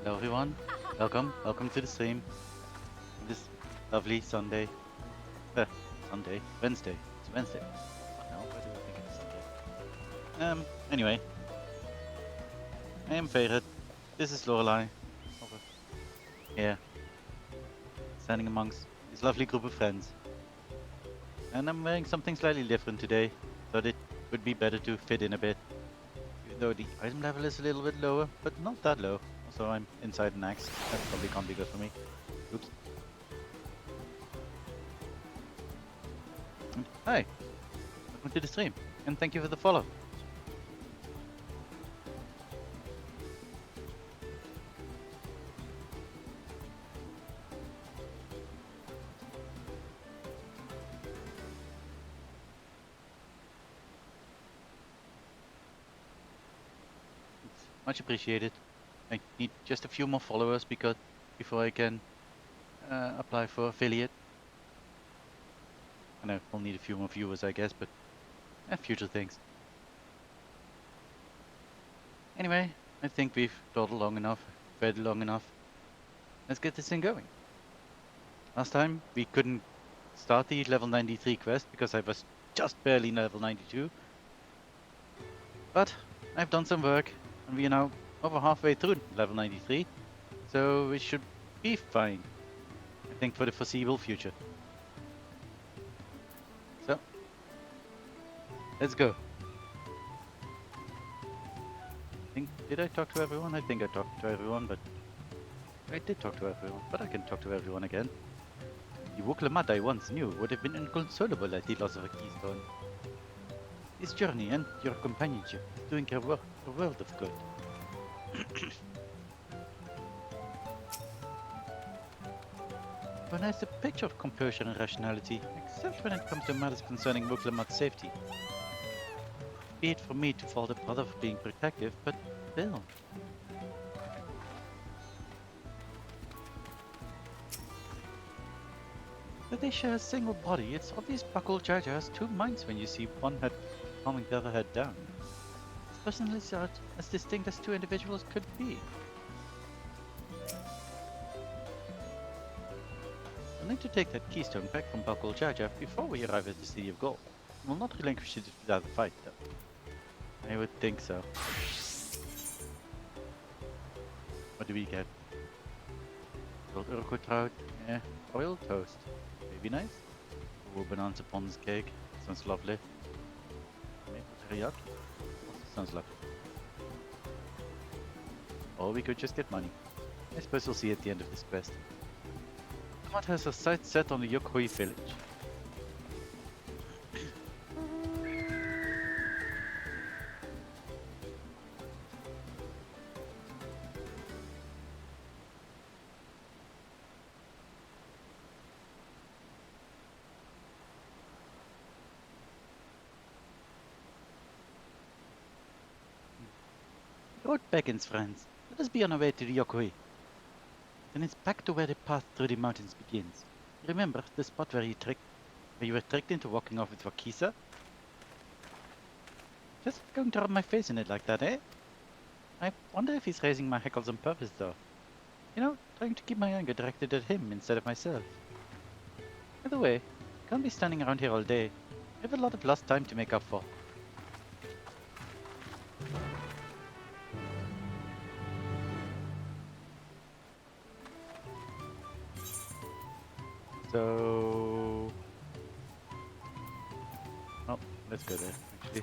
Hello everyone, welcome to the stream. This lovely Sunday, uh, Wednesday. It's Wednesday. What now? Why do I think it's Sunday? Anyway, I am Fae'ret. This is Lorelei. Over here, standing amongst this lovely group of friends. And I'm wearing something slightly different today, thought it would be better to fit in a bit. Even though the item level is a little bit lower, but not that low. Also, I'm inside an axe. That probably can't be good for me. Oops. Hi, welcome to the stream, and thank you for the follow. It's much appreciated. I need just a few more followers before I can apply for affiliate. And I will need a few more viewers, I guess, but future things. Anyway, I think we've dawdled long enough, read long enough. Let's get this thing going. Last time we couldn't start the level 93 quest because I was just barely level 92. But I've done some work and we are now over halfway through level 93. So we should be fine, I think, for the foreseeable future. So, let's go. Did I talk to everyone? I think I talked to everyone, but I did talk to everyone, but I can talk to everyone again. The Wuklemat I once knew would have been inconsolable at the loss of a keystone. This journey and your companionship is doing a world of good. One has a picture of composure and rationality, except when it comes to matters concerning Wuklemat's safety. Be it for me to fault a brother for being protective, but still. That they share a single body, it's obvious Buckle Jaja has two minds when you see one head calming the other head down. It's personally as distinct as two individuals could be. I'll need to take that keystone back from Buckle Jaja before we arrive at the City of Gold. We'll not relinquish it without a fight, though. I would think so. What do we get? Grilled urquhart, yeah, oil toast. Maybe nice? Oh, banana pons cake. Sounds lovely. Maple teriyaki. Also sounds lovely. Or we could just get money. I suppose we'll see at the end of this quest. Tomat has her sights set on the Yokoi village. The road beckons, friends. Let us be on our way to the Yokoi. Then it's back to where the path through the mountains begins. Remember the spot where you were tricked into walking off with Wakisa? Just going to rub my face in it like that, eh? I wonder if he's raising my hackles on purpose, though. You know, trying to keep my anger directed at him instead of myself. By the way, can't be standing around here all day. I have a lot of lost time to make up for. So... Oh, let's go there, actually.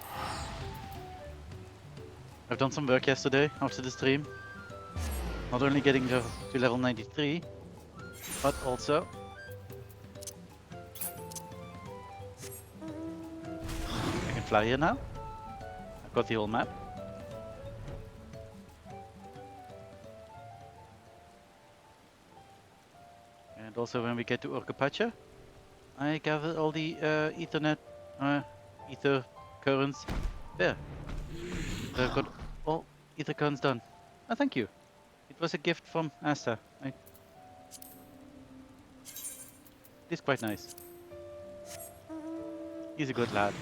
I've done some work yesterday after the stream. Not only getting to level 93, but also... I can fly here now. I've got the whole map. And also when we get to Orcapacha, I gather all the ether currents there. I've got all ether currents done. Oh, thank you. It was a gift from Asta. It is quite nice. He's a good lad.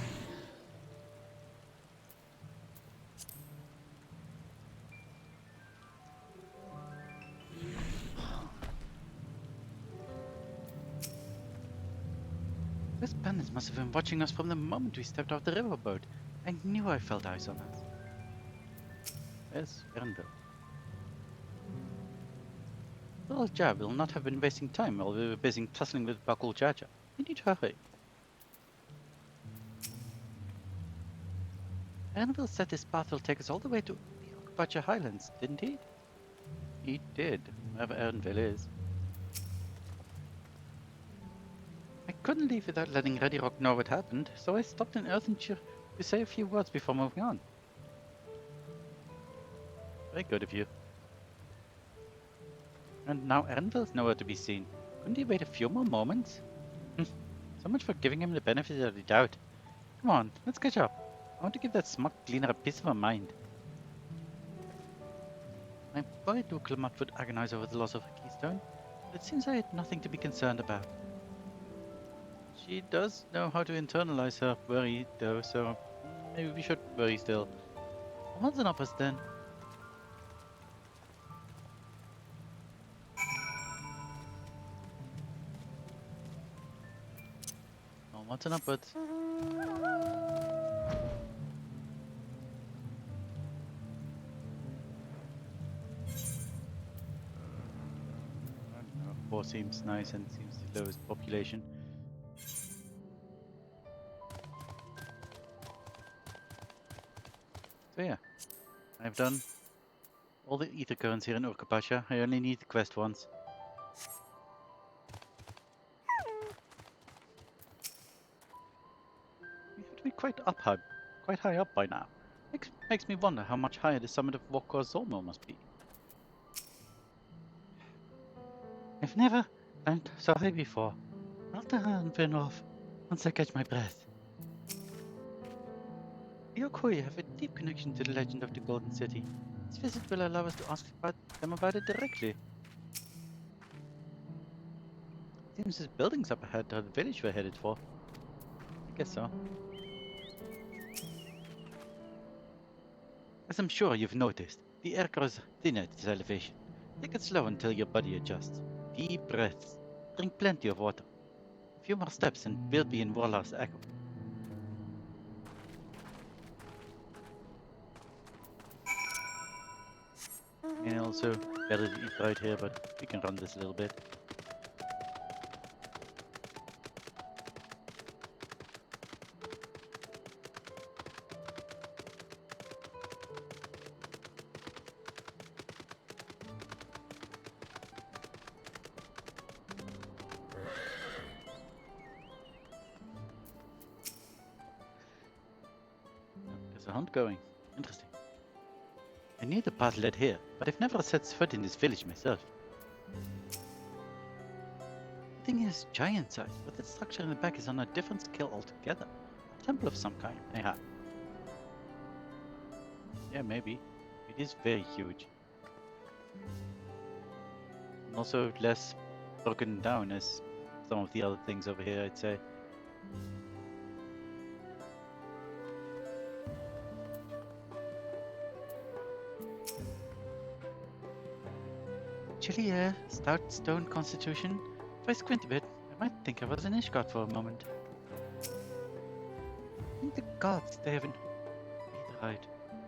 Those bandits must have been watching us from the moment we stepped off the riverboat. I knew I felt eyes on us. Yes, Erndel. Little Jab will not have been wasting time while we were busy tussling with Bakul Jaja. We need to hurry. Erndel said this path will take us all the way to the Okbacha Highlands, didn't he? He did, wherever Erndel is. I couldn't leave without letting Reddy Rock know what happened, so I stopped in Earthenshire to say a few words before moving on. Very good of you. And now Erndil's nowhere to be seen. Couldn't he wait a few more moments? So much for giving him the benefit of the doubt. Come on, let's catch up. I want to give that smug cleaner a piece of her mind. I'm worried Uklamat would agonize over the loss of her keystone, but it seems I had nothing to be concerned about. She does know how to internalize her worry, though, so maybe we should worry still. What's an uppers then? What's an upwards? Four seems nice and seems the lowest population. So yeah, I've done all the ether currents here in Urkapasha. I only need the quest once. We have to be quite high up by now. Makes me wonder how much higher the summit of Wokor Zolmo must be. I've never climbed so high before. I'll turn off once I catch my breath. The Yokoi have a deep connection to the legend of the Golden City. This visit will allow us to ask them about it directly. Seems there's buildings up ahead to the village we're headed for. I guess so. As I'm sure you've noticed, the air grows thin at this elevation. Take it slow until your body adjusts. Deep breaths. Drink plenty of water. A few more steps and we'll be in Warlar's Echo. And also, better to eat right here, but we can run this a little bit. There's a hunt going. Interesting. I knew the path led here, but I've never set foot in this village myself. The thing is giant size, but the structure in the back is on a different scale altogether. A temple of some kind, mayhap. Yeah, maybe. It is very huge. And also less broken down as some of the other things over here, I'd say. Chilly air, stout stone constitution. If I squint a bit, I might think I was an Ishgard for a moment. I think the gods, they haven't either right.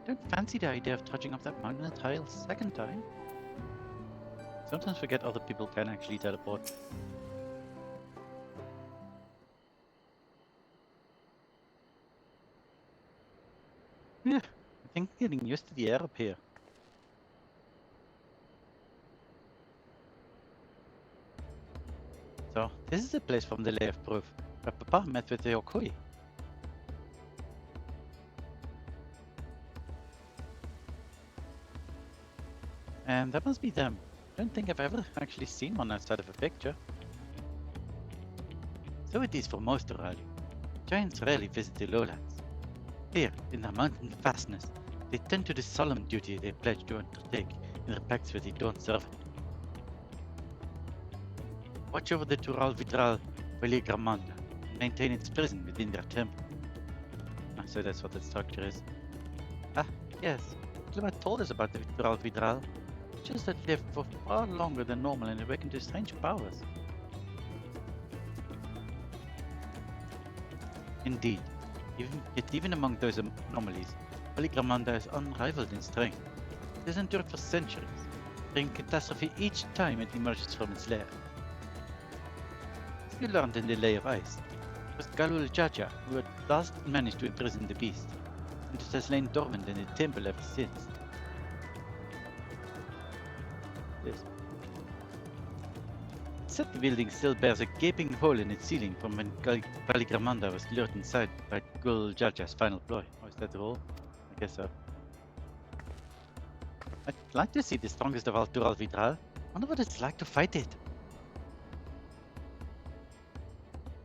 Don't fancy the idea of trudging up that mountain a tile second time. Sometimes forget other people can actually teleport. Yeah, I think getting used to the air up here. So, this is the place from the Lay of Proof, where Papa met with the Yokoi. And that must be them. I don't think I've ever actually seen one outside of a picture. So it is for most Orali. Giants rarely visit the lowlands. Here, in the mountain fastness, they tend to the solemn duty they pledge to undertake in respects where they don't serve it. Watch over the Tural Vidral Veligramanda and maintain its prison within their temple. So that's what the structure is. Ah, yes. Klimat told us about the Tural Vidral. Just that lived for far longer than normal and awakened to strange powers. Indeed. Yet even among those anomalies, Polygramonda is unrivaled in strength. It has endured for centuries, bringing catastrophe each time it emerges from its lair. As you learned in the Lay of Ice, it was Galul Jaja who at last managed to imprison the beast, and it has lain dormant in the temple ever since. Yes. It's said the building still bears a gaping hole in its ceiling from when Polygramonda was lured inside by Galul Jaja's final ploy. Oh, is that the hole? I guess so. I'd like to see the strongest of all Dural Vidral. Wonder what it's like to fight it.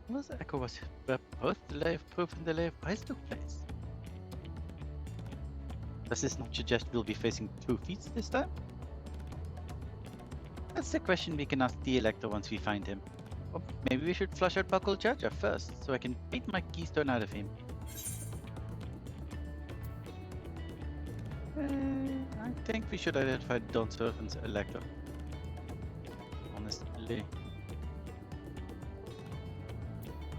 Well, the echo was where both the Lay of Proof and the Lay of Ice took place. Does this not suggest we'll be facing 2 feats this time? That's the question we can ask the Elector once we find him. Or maybe we should flush out Buckle Jaja first, so I can beat my keystone out of him. I think we should identify Dawn Servant's Elector. Honestly.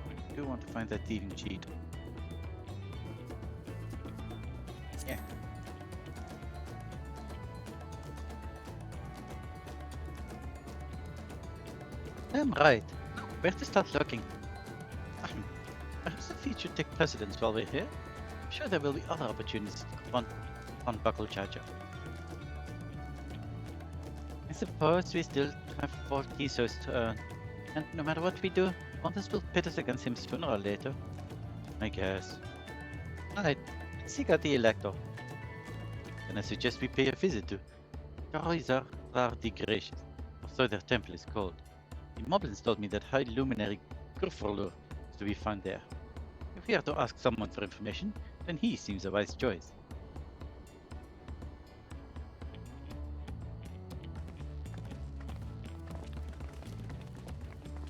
I do want to find that thieving cheat. Yeah. I'm right. Where to start looking? Perhaps the feat should take precedence while we're here. I'm sure there will be other opportunities to confront Buckle Jaja. I suppose we still have 4 Kisos to earn, and no matter what we do, others will pit us against him sooner or later. I guess. Alright, let's seek out the Elector. Then I suggest we pay a visit to Karizar the Gracious, or so their temple is called. The Moblins told me that High Luminary Gurfurlur is to be found there. If we are to ask someone for information, then he seems a wise choice.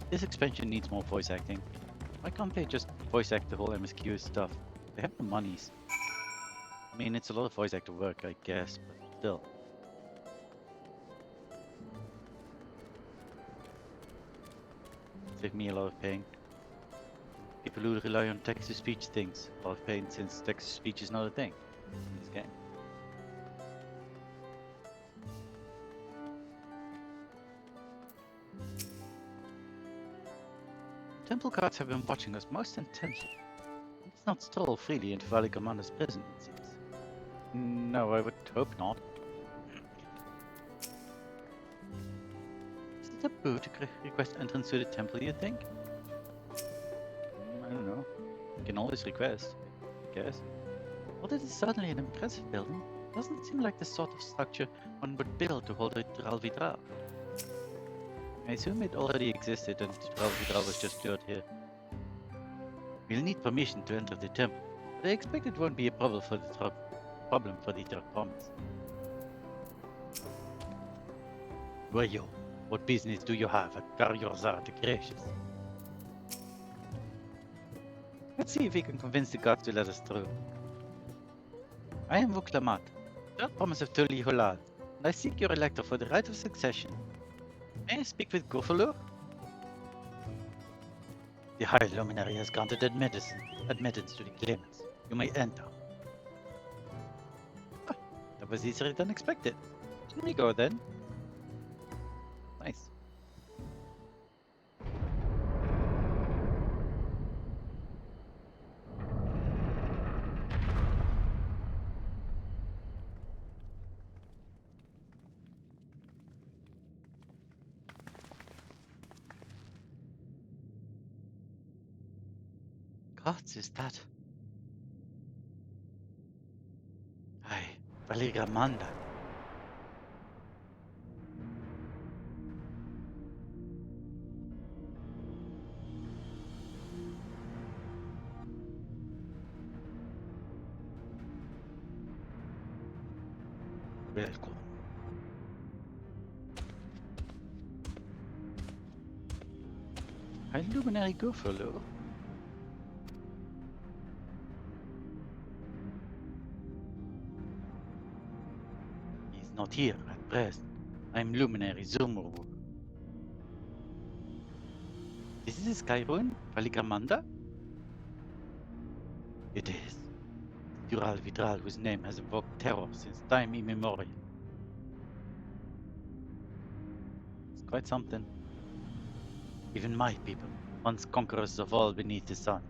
This expansion needs more voice acting. Why can't they just voice act the whole MSQ stuff? They have the monies. I mean, it's a lot of voice actor work, I guess, but still. Save me a lot of pain. People who rely on text-to-speech things, a lot of pain since text-to-speech is not a thing in this game. Temple guards have been watching us most intently. Let's not stroll freely into Valley Commander's prison, it seems. No, I would hope not. Is it taboo to request entrance to the temple, you think? I don't know. You can always request, I guess. Although it is certainly an impressive building, it doesn't seem like the sort of structure one would build to hold a Dural Vidral. I assume it already existed and Dural Vidral was just lured here. We'll need permission to enter the temple, but I expect it won't be a problem for the Drug Promise. Well, what business do you have at Karizar the Gracious? Let's see if we can convince the guards to let us through. I am Vuklamat, Drug Promise of Tuli Holad, and I seek your elector for the right of succession. May I speak with Gurfulur? The High Luminary has granted admittance to the claimants. You may enter. Ah, that was easier than expected. Can we go then? Nice. Gods, is that? Aye, Valigamanda. Welcome. High Luminary Gurfulur. Not here at present. I'm Luminary Zurmurwur. This is the Sky Ruin, Valigamanda? It is. Dural Vidral, whose name has evoked terror since time immemorial. It's quite something. Even my people, once conquerors of all beneath the sun,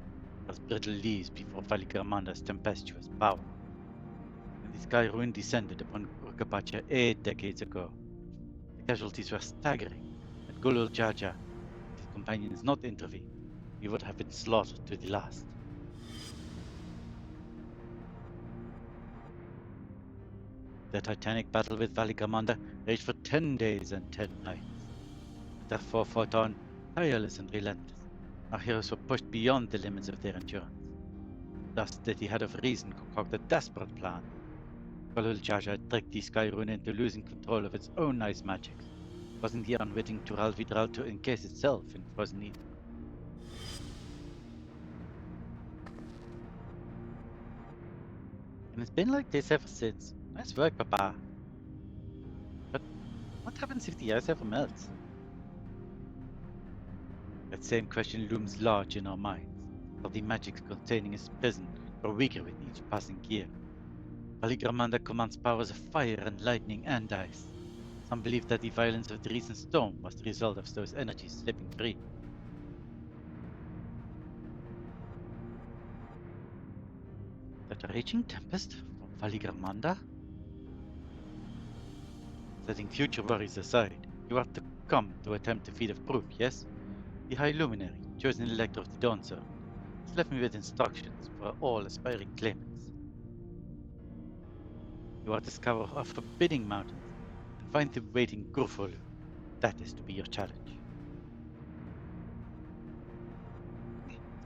as brittle leaves before Valigramanda's tempestuous power. When the Sky Ruin descended upon Urgapacha 8 decades ago, the casualties were staggering. Had Gulul Jaja and his companions not intervened, we would have been slaughtered to the last. The titanic battle with Valigramanda raged for 10 days and 10 nights. Therefore fought on, tireless and relentless. Our heroes were pushed beyond the limits of their endurance. Thus did he had of reason concoct a desperate plan. Gulul Jaja tricked the Sky Rune into losing control of its own ice magics, causing the unwitting Tural Vidral to encase itself in frozen ether. And it's been like this ever since. Nice work, Papa. But what happens if the ice ever melts? That same question looms large in our minds, for the magics containing its prison grow weaker with each passing year. Valigramanda commands powers of fire and lightning and ice. Some believe that the violence of the recent storm was the result of those energies slipping free. That raging tempest from Valigramanda? Setting future worries aside, you are to come to attempt a feat of proof, yes? The High Luminary, chosen Elector of the Dawn Zone, has left me with instructions for all aspiring claimants. You are to discover a forbidding mountains and find the waiting Gurfolu. That is to be your challenge.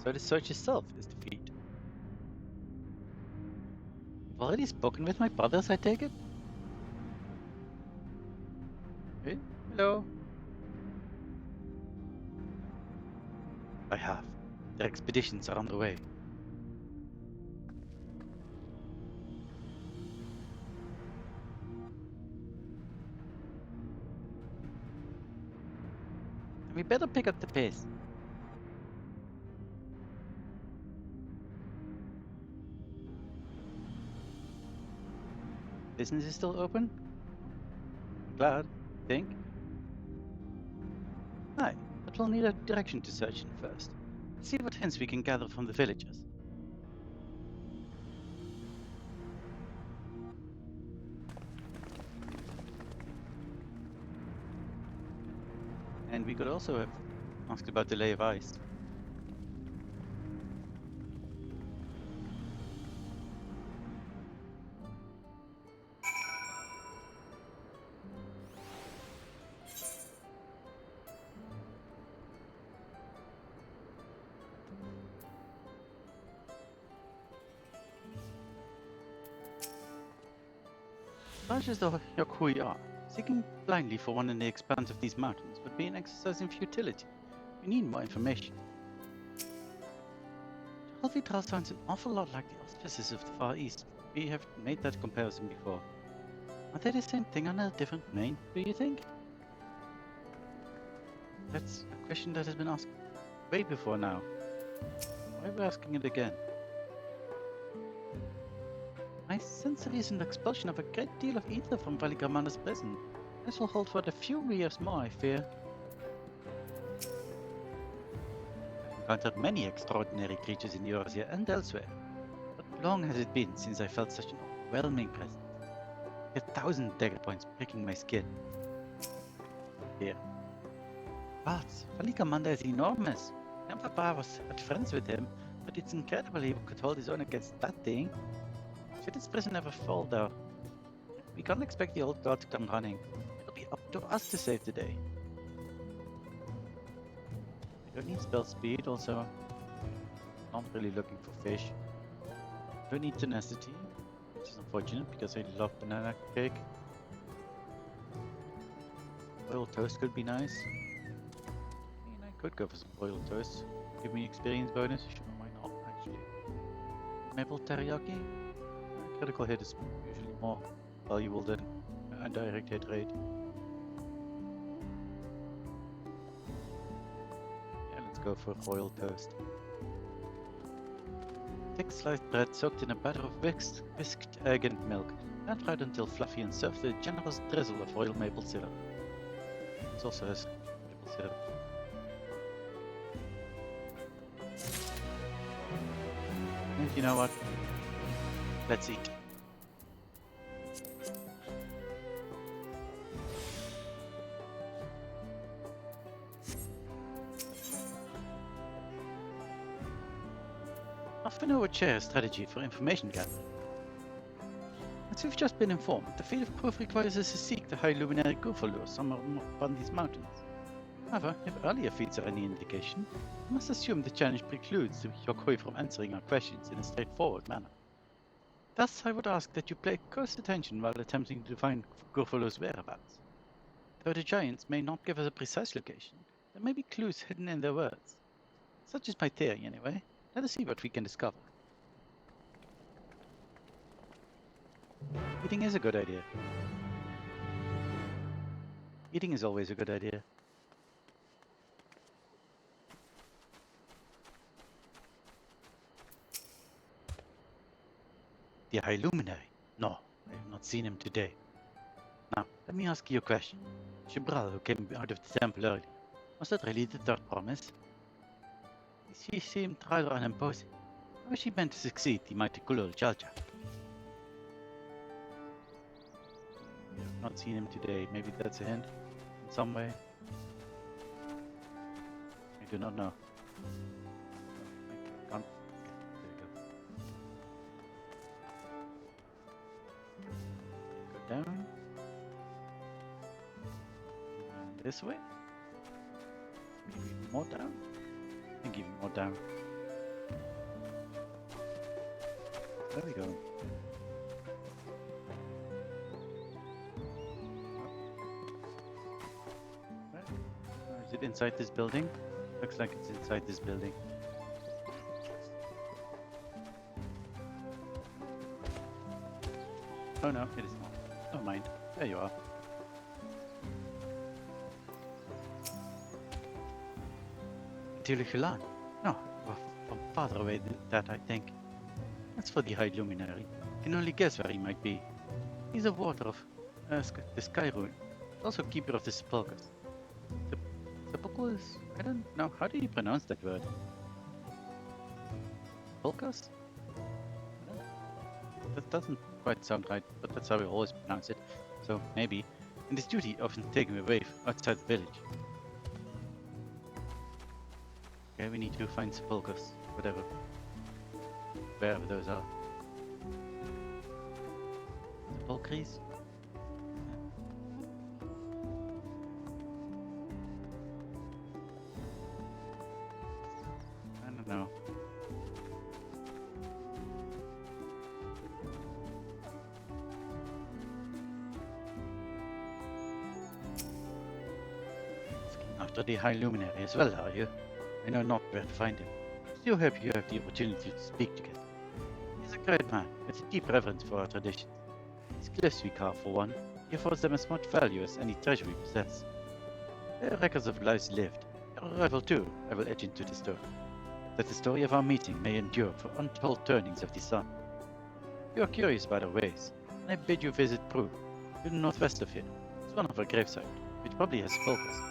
So the search itself is the feat. You've already spoken with my brothers, I take it? Hey, hello. I have. Their expeditions are underway. And we better pick up the pace. Business is still open? I'm glad, I think. Aye, but we'll need a direction to search in first. Let's see what hints we can gather from the villagers. And we could also have asked about the lay of ice. Large as the Yokui are, seeking blindly for one in the expanse of these mountains would be an exercise in futility. We need more information. Alvitral sounds an awful lot like the auspices of the Far East. We have made that comparison before. Are they the same thing on a different name, do you think? That's a question that has been asked way before now. Why are we asking it again? I sense a recent expulsion of a great deal of ether from Valigramanda's prison. This will hold for a few years more, I fear. I've encountered many extraordinary creatures in Eurasia and elsewhere, but long has it been since I felt such an overwhelming presence. 1,000 dagger points pricking my skin. Here. But Valigramanda is enormous. My papa was had friends with him, but it's incredible he could hold his own against that thing. Should this prison ever fall, though, we can't expect the old god to come running. It'll be up to us to save the day. I don't need spell speed, also. Not really looking for fish. Don't need tenacity, which is unfortunate because I love banana cake. Boiled toast could be nice. I mean, I could go for some boiled toast. Give me experience bonus. Sure, why not, actually. Maple teriyaki? Critical hit is usually more valuable than a direct hit rate. Yeah, let's go for royal toast. Thick sliced bread soaked in a batter of whisked egg and milk, pan fried until fluffy and served with a generous drizzle of royal maple syrup. This also has maple syrup. And you know what? Let's eat. Often our chair strategy for information gathering. As we've just been informed, the fate of proof requires us to seek the high luminary Gurfalur somewhere upon these mountains. However, if earlier feats are any indication, we must assume the challenge precludes the Yokoi from answering our questions in a straightforward manner. Thus, I would ask that you pay close attention while attempting to find Gurfalur's whereabouts. Though the giants may not give us a precise location, there may be clues hidden in their words. Such is my theory, anyway. Let us see what we can discover. Eating is a good idea. Eating is always a good idea. The High Luminary? No, I have not seen him today. Now, let me ask you a question. Shibral, who came out of the temple earlier, was that really the third promise? She seemed rather unimposing. How was she meant to succeed the mighty Kulul Jalja? I have not seen him today. Maybe that's a hint in some way. I do not know. I can't. There we go. Go down. And this way. Maybe more down. I think even more down. There we go. Is it inside this building? Looks like it's inside this building. Oh no, it is not. Never mind. There you are. Tilihulan? No, from farther away than that, I think. That's for the High Luminary. Can only guess where he might be. He's a warder of the Sky Rune. Also keeper of the sepulchres. Sepulchres? I don't know. How do you pronounce that word? Sepulchres? That doesn't quite sound right, but that's how we always pronounce it. So maybe. And his duty often taken away outside the village. Okay, we need to find sepulchres, whatever. Wherever those are. Sepulchres? I don't know. After the High Luminary as well, are you? I know not where to find him. Still hope you have the opportunity to speak together. He's a great man, with a deep reverence for our traditions. His glyphs we carve, for one, he affords them as much value as any treasure we possess. They are records of lives lived. Your arrival too, I will etch into the story, that the story of our meeting may endure for untold turnings of the sun. You are curious about our ways, and I bid you visit Prue, to the northwest of here. It's one of our gravesites, which probably has sepulchres.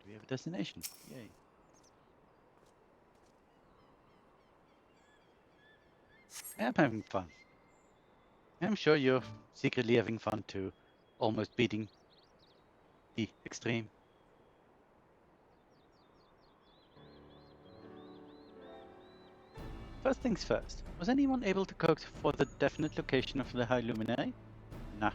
We have a destination. Yay. I'm having fun. I'm sure you're secretly having fun too. Almost beating the extreme. First things first. Was anyone able to coax for the definite location of the High Luminary? Nah.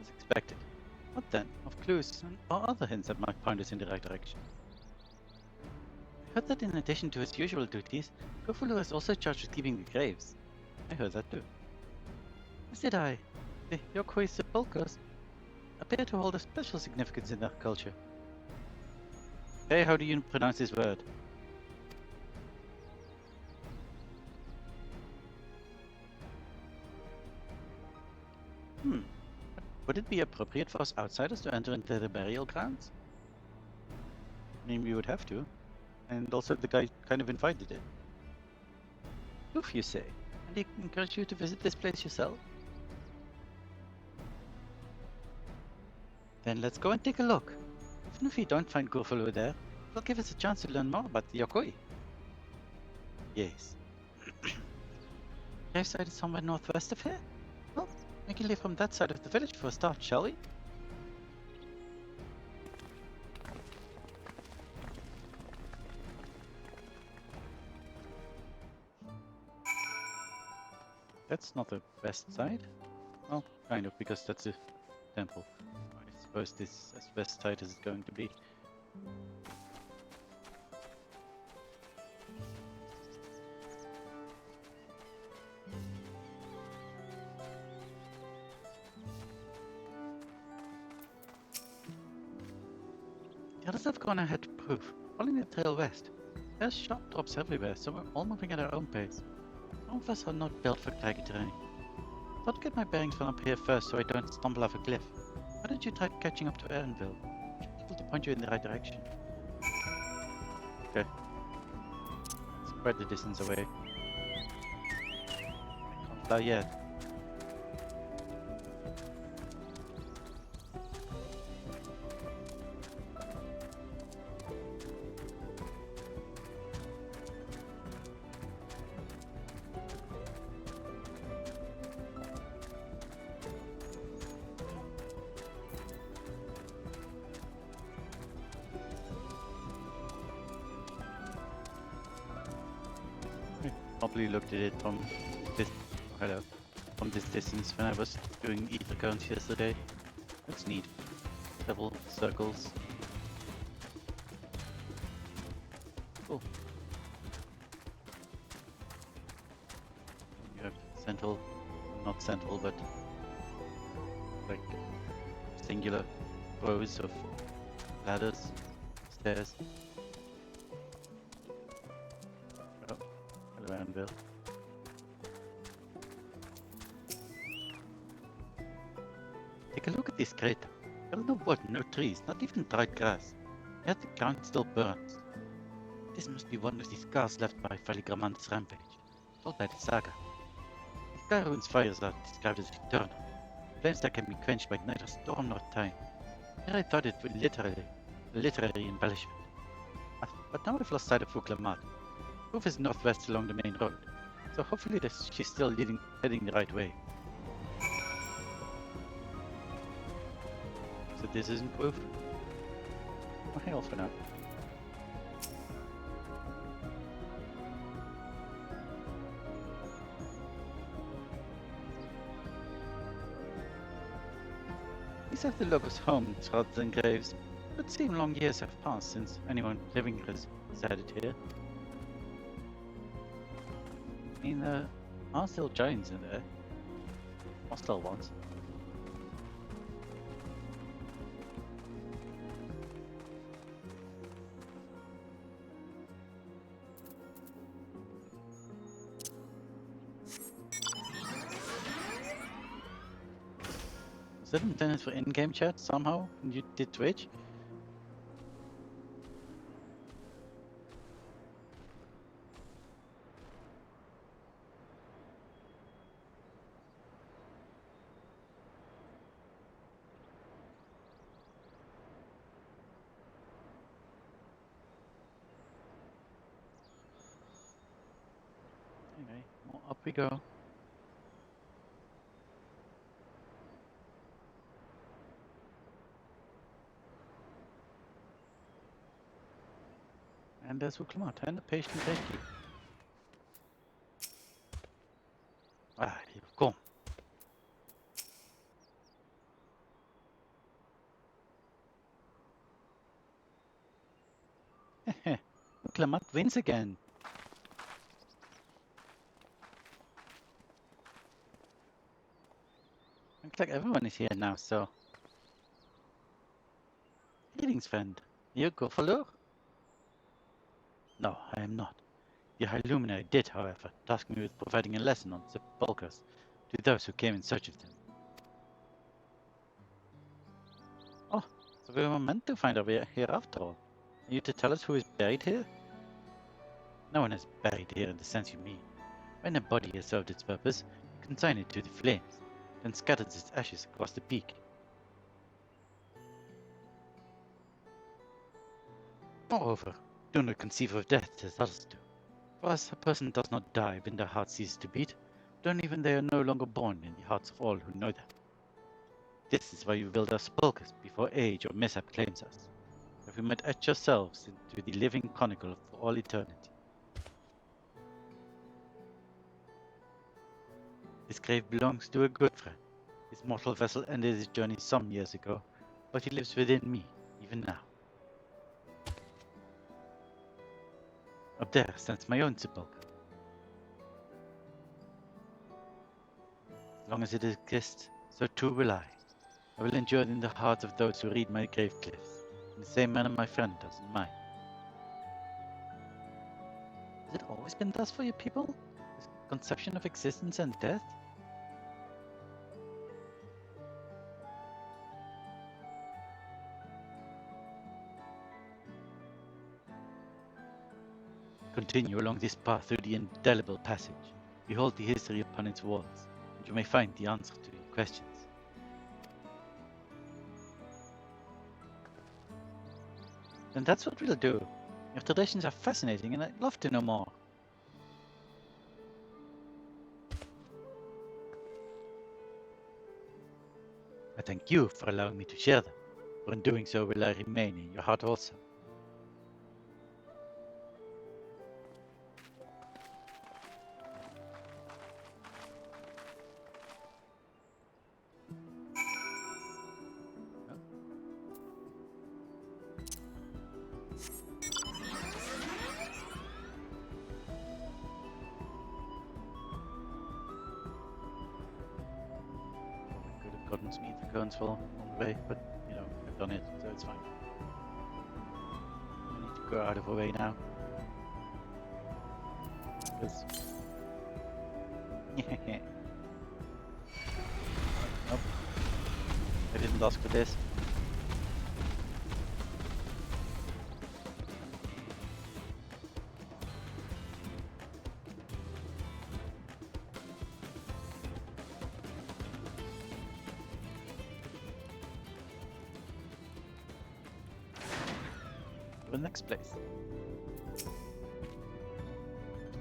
As expected. What then of clues or other hints that might point us in the right direction? I heard that in addition to his usual duties, Cthulhu is also charged with keeping the graves. I heard that too. As did I. The Yokoi sepulchres appear to hold a special significance in their culture. Hey, how do you pronounce this word? Would it be appropriate for us outsiders to enter into the burial grounds? I mean, we would have to. And also the guy kind of invited it. Goof, you say? And he encouraged you to visit this place yourself? Then let's go and take a look. Even if we don't find Cthulhu there, it'll give us a chance to learn more about the Yokoi. Yes. Graveside is somewhere northwest of here? Well, we can leave from that side of the village for a start, shall we? That's not the west side. Well, kind of, because that's a temple. I suppose this is as west side as it's going to be. The others have gone ahead to prove, following the trail west. There's sharp drops everywhere, so we're all moving at our own pace. Some of us are not built for craggy terrain. I thought to get my bearings from up here first so I don't stumble off a cliff. Why don't you try catching up to Aaronville? I should be able to point you in the right direction. Okay. It's quite the distance away. I can't fly yet. Probably looked at it from this from this distance when I was doing ether counts yesterday. That's neat. Several circles. Cool. You have central, not central, but like singular rows of ladders, stairs. Anvil. Take a look at this crater. There are no wood, no trees, not even dried grass. Yet the ground still burns. This must be one of the scars left by Faligraman's rampage, told by the saga. The Skyrune's fires are described as eternal, flames that can be quenched by neither storm nor time. Here I thought it was literary embellishment. But now I've lost sight of Fuklamat. Proof is northwest along the main road, so hopefully she's still heading the right way. So this isn't proof? Oh, hell for now. These are the locals' homes rather than graves. It would seem long years have passed since anyone living has resided here. I mean, there are still giants in there. Hostile ones. Was that intended for in-game chat somehow? And you did Twitch? Anyway, well, up we go. And there's Uklamat and the patient rescue. Ah, here we go. Lamont wins again. Looks like everyone is here now, so... Greetings, friend. You go for lure? No, I am not. The High Luminary did, however, task me with providing a lesson on sepulchres to those who came in search of them. Oh, so we were meant to find our way here after all. Are you to tell us who is buried here? No one is buried here in the sense you mean. When a body has served its purpose, you consign it to the flames, then scatters its ashes across the peak. Moreover, do not conceive of death as others do. For us, a person does not die when their heart ceases to beat, but only when they are no longer born in the hearts of all who know them. This is why we build our sepulchres before age or mishap claims us, that we might etch ourselves into the living chronicle for all eternity. This grave belongs to a good friend. His mortal vessel ended his journey some years ago, but he lives within me, even now. Up there stands my own sepulchre. As long as it exists, so too will I. I will endure in the hearts of those who read my grave cliffs, in the same manner my friend does in mine. Has it always been thus for your people? This conception of existence and death? Continue along this path through the indelible passage. Behold the history upon its walls, and you may find the answer to your questions. Then that's what we'll do. Your traditions are fascinating, and I'd love to know more. I thank you for allowing me to share them, for in doing so will I remain in your heart also. Gotten some ether cones for on the way, but you know, I've done it, so it's fine. I need to go out of the way now. Because... Nope. I didn't ask for this. The next place.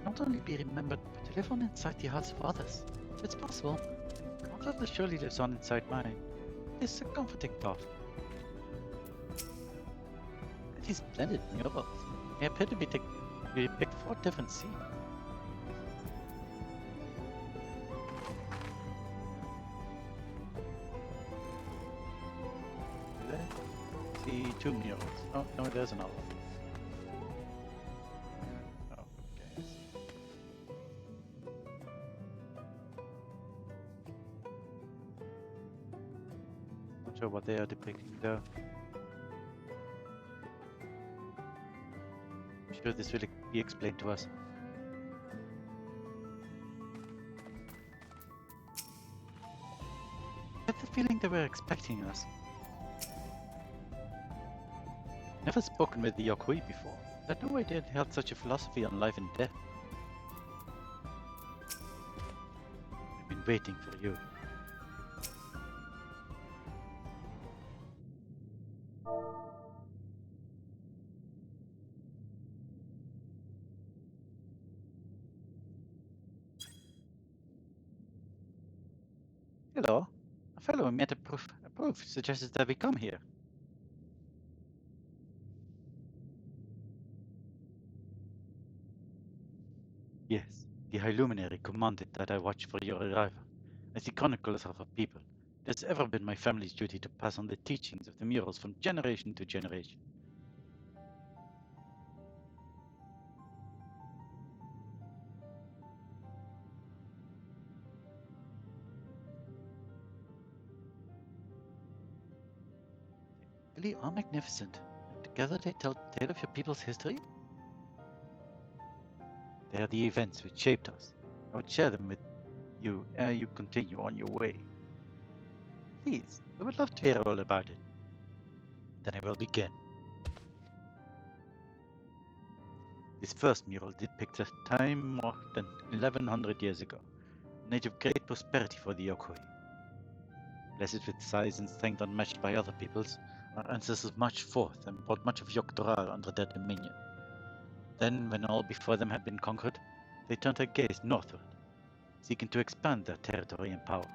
Not only be remembered, but to live on inside the hearts of others. If it's possible, Godfather surely lives on inside mine. It's a comforting thought. And these splendid murals. They appear to be picked for different scenes. See two murals. Oh, no, there's another one. Oh, okay, I see. Not sure what they are depicting though. I'm sure this will be explained to us. I have the feeling they were expecting us. Never spoken with the Yokui before. I had no idea they held such a philosophy on life and death. I've been waiting for you. Hello. A fellow we met a proof suggested that we come here. Yes, the High Luminary commanded that I watch for your arrival. As the chroniclers of our people, it has ever been my family's duty to pass on the teachings of the murals from generation to generation. really are magnificent. And together they tell the tale of your people's history. They are the events which shaped us. I would share them with you ere you continue on your way. Please, I would love to hear all about it. Then I will begin. This first mural depicts a time more than 1100 years ago, an age of great prosperity for the Yokoi. Blessed with size and strength unmatched by other peoples, our ancestors marched forth and brought much of Yogg-Doral under their dominion. Then, when all before them had been conquered, they turned their gaze northward, seeking to expand their territory and power.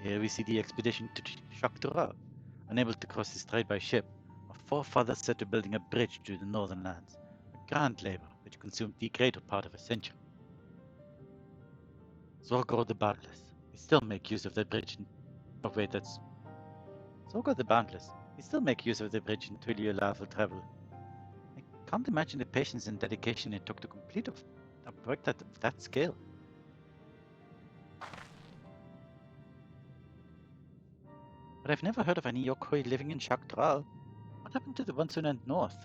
Here we see the expedition to Yogg-Doral. Unable to cross the strait by ship, our forefathers set to building a bridge to the northern lands, a grand labor which consumed the greater part of a century. Zorgo the Boundless, we still make use of the bridge. Oh wait, that's Zorgo the Boundless. We still make use of the bridge until you allow for travel. I can't imagine the patience and dedication it took to complete a work of that scale. But I've never heard of any Yokoi living in Yogg-Doral. What happened to the ones who went north?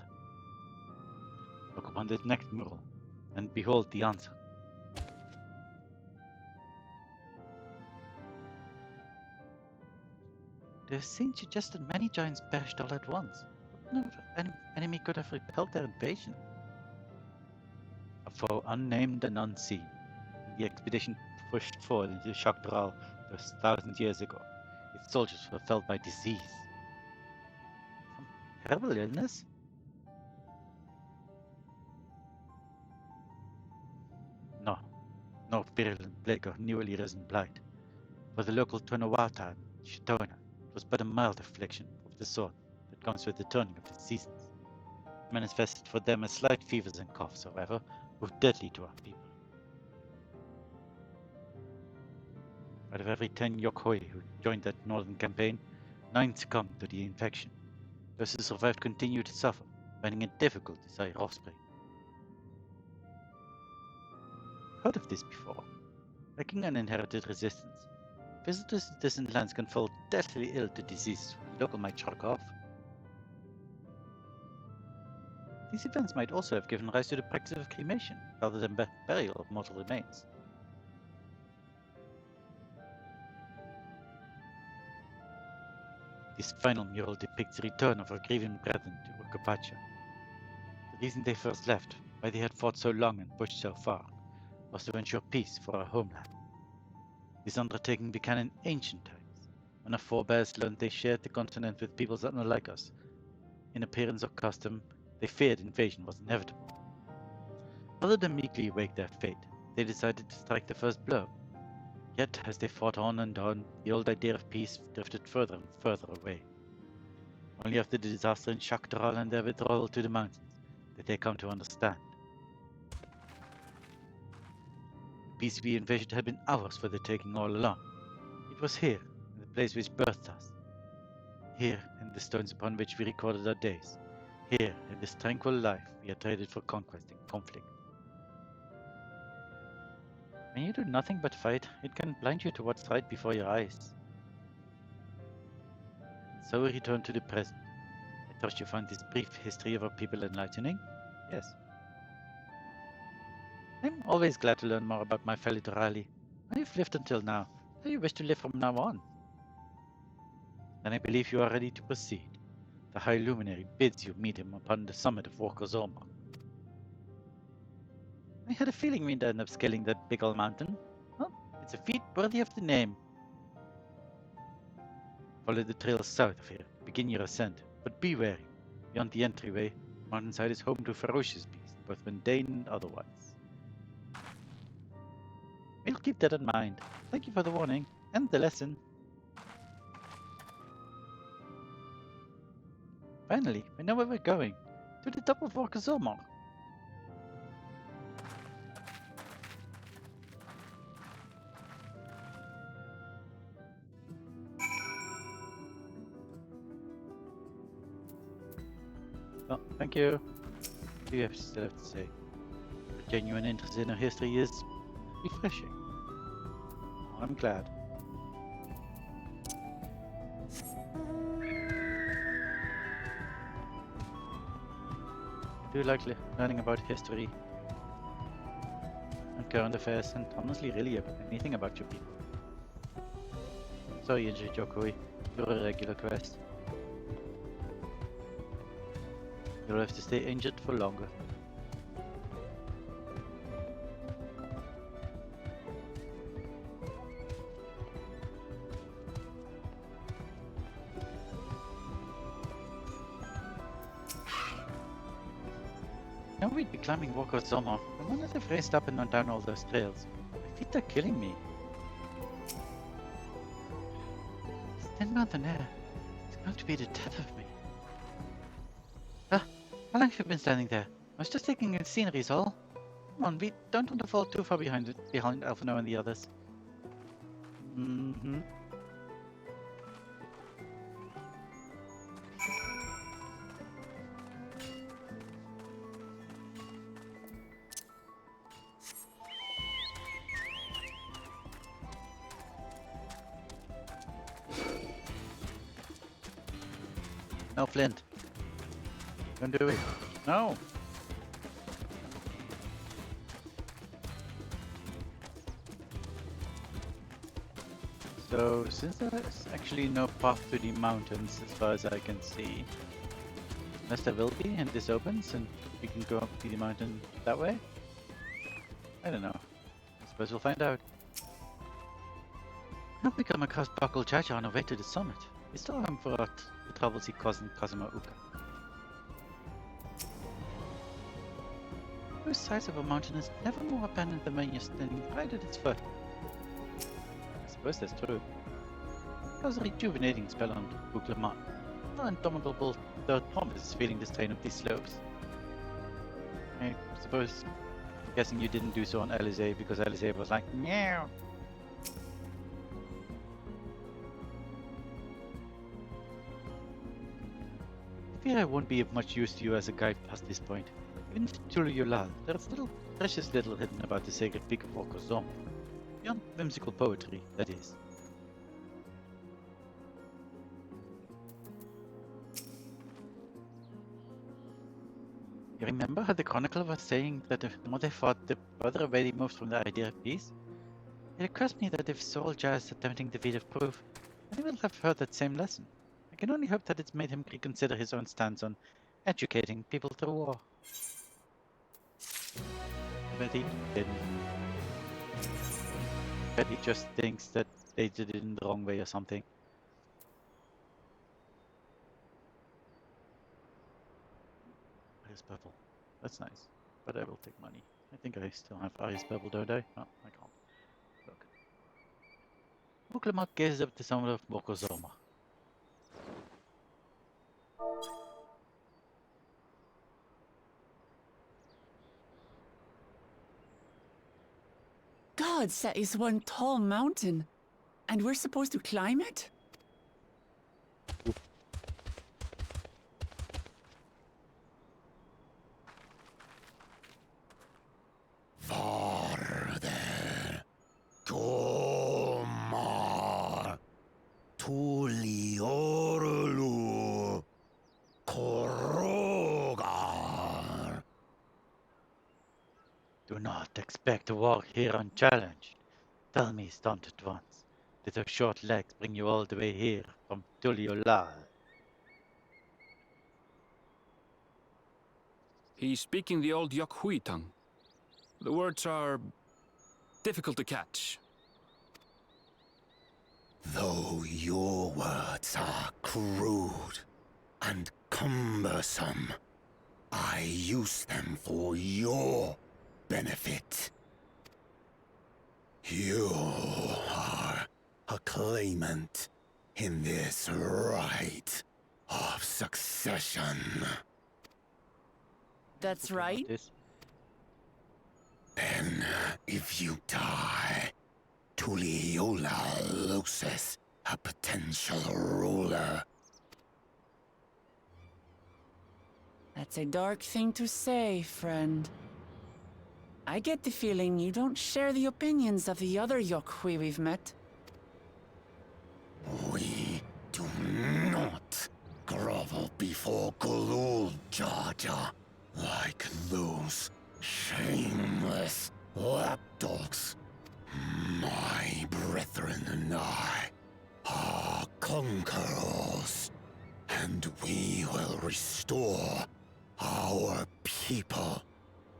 Look upon this next mural, and behold the answer. The scene suggested many giants perished all at once. No enemy could have repelled their invasion. A foe unnamed and unseen. The expedition pushed forward into Yogg-Doral just 1,000 years ago. Its soldiers were felled by disease. Some terrible illness? No virulent plague or newly risen blight. For the local Tonawata and Shitona, it was but a mild affliction of the sort that comes with the turning of the seasons. It manifested for them as slight fevers and coughs, however, proved deadly to our people. Out of every 10 Yokoi who joined that northern campaign, 9 succumbed to the infection. Those who survived continued to suffer, finding it difficult to sire offspring. Heard of this before? Lacking an inherited resistance, visitors to distant lands can fall deathly ill to diseases the local might shrug off. These events might also have given rise to the practice of cremation, rather than burial of mortal remains. This final mural depicts the return of our grieving brethren to Urkapacha. The reason they first left, why they had fought so long and pushed so far, was to ensure peace for our homeland. This undertaking began in ancient times, when our forebears learned they shared the continent with peoples unlike us. In appearance or custom, they feared invasion was inevitable. Rather than meekly await their fate, they decided to strike the first blow. Yet, as they fought on and on, the old idea of peace drifted further and further away. Only after the disaster in Yogg-Doral and their withdrawal to the mountains did they come to understand. The peace we envisioned had been ours for the taking all along. It was here, in the place which birthed us. Here, in the stones upon which we recorded our days. Here, in this tranquil life we had traded for conquest and conflict. When you do nothing but fight, it can blind you to what's right before your eyes. So we return to the present. I trust you find this brief history of our people enlightening? Yes. I'm always glad to learn more about my fellow Dorali. How you've lived until now, how you wish to live from now on. Then I believe you are ready to proceed. The High Luminary bids you meet him upon the summit of Orkozoma. I had a feeling we'd end up scaling that big old mountain. Well, it's a feat worthy of the name. Follow the trail south of here, begin your ascent, but be wary. Beyond the entryway, the mountainside is home to ferocious beasts, both mundane and otherwise. We'll keep that in mind. Thank you for the warning, and the lesson. Finally, we know where we're going. To the top of Orkozoma. Well, thank you. What do you still have to say? Your genuine interest in our history is refreshing. I'm glad. I do like learning about history and current affairs, and honestly, really anything about your people. Sorry, Jokoi, you're a regular quest. You'll have to stay injured for longer. Now we'd be climbing Walker Summer. I wonder if I've raced up and down all those trails. My feet are killing me. It's 10 mountain air. It's going to be the death of me. Ah, how long have you been standing there? I was just taking in scenery is all. Come on, we don't want to fall too far behind Alphino and the others. Mm-hmm. No, Flint. Don't do it. No. So, since there's actually no path to the mountains as far as I can see, unless there will be and this opens and we can go up to the mountain that way? I don't know. I suppose we'll find out. Have we come across Buckle Jaja on our way to the summit? We still have for our trouble see cousin Kazuma Uka. Both sides of a mountain is never more abandoned than when you're standing right at its foot. I suppose that's true. It was a rejuvenating spell on Buklamon. No indomitable third promise is feeling the strain of these slopes. I suppose, guessing you didn't do so on Alizé because Alizé was like, meow. I fear I won't be of much use to you as a guide past this point. Even to Tuliyulal, there's still precious little hidden about the sacred peak of Okozom. Beyond whimsical poetry, that is. You remember how the chronicler was saying that the more they fought, the further away they moved from the idea of peace? It occurs to me that if Soldier is attempting the feat of proof, then he will have heard that same lesson. I can only hope that it's made him reconsider his own stance on educating people through war. But he didn't. But he just thinks that they did it in the wrong way or something. Iris Purple. That's nice. But I will take money. I think I still have Iris Purple, don't I? No, I can't. Look. Uklamak gazes up the summit of Mokozoma. Gods, that is one tall mountain. And we're supposed to climb it? Farther. Tomar. Tuliorlu. Korogar. Do not expect to walk here unchallenged. Tell me, stunted ones, did her short legs bring you all the way here from Tuliolal? He's speaking the old Yokhui tongue. The words are difficult to catch. Though your words are crude and cumbersome, I use them for your benefit. You are a claimant in this right of succession. That's right. Then, if you die, Tuliola loses a potential ruler. That's a dark thing to say, friend. I get the feeling you don't share the opinions of the other Yokhui we've met. We do not grovel before Jaja like those shameless lapdogs. My brethren and I are conquerors, and we will restore our people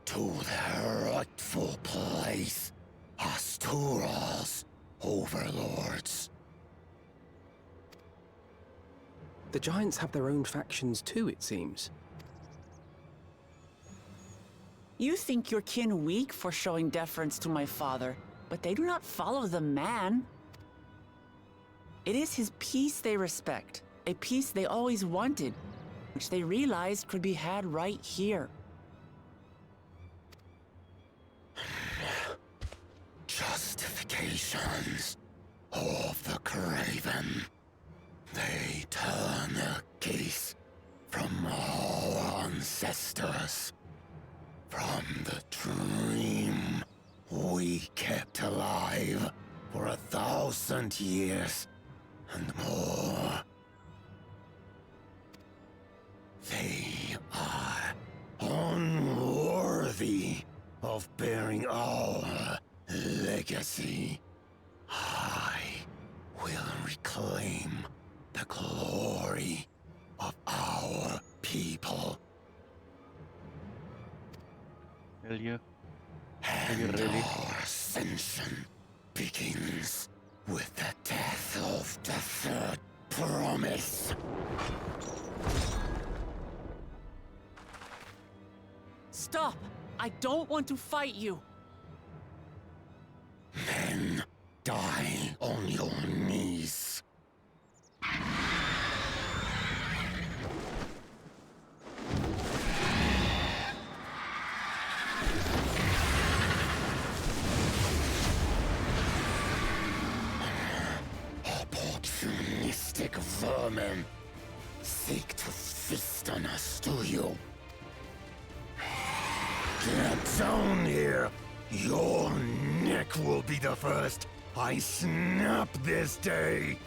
to their rightful place as Tural's overlords. The Giants have their own factions too, it seems. You think your kin weak for showing deference to my father, but they do not follow the man. It is his peace they respect, a peace they always wanted, which they realized could be had right here. Justifications of the craven. They turn their gaze from our ancestors, from the dream we kept alive for 1,000 years and more. They are unworthy of bearing our legacy. I will reclaim the glory of our people. Will you? And really? our ascension begins with the death of the third promise. Stop! I don't want to fight you! Then die on your knees. Opportunistic vermin seek to feast on us, do you? Get down here! Your neck will be the first I snap this day!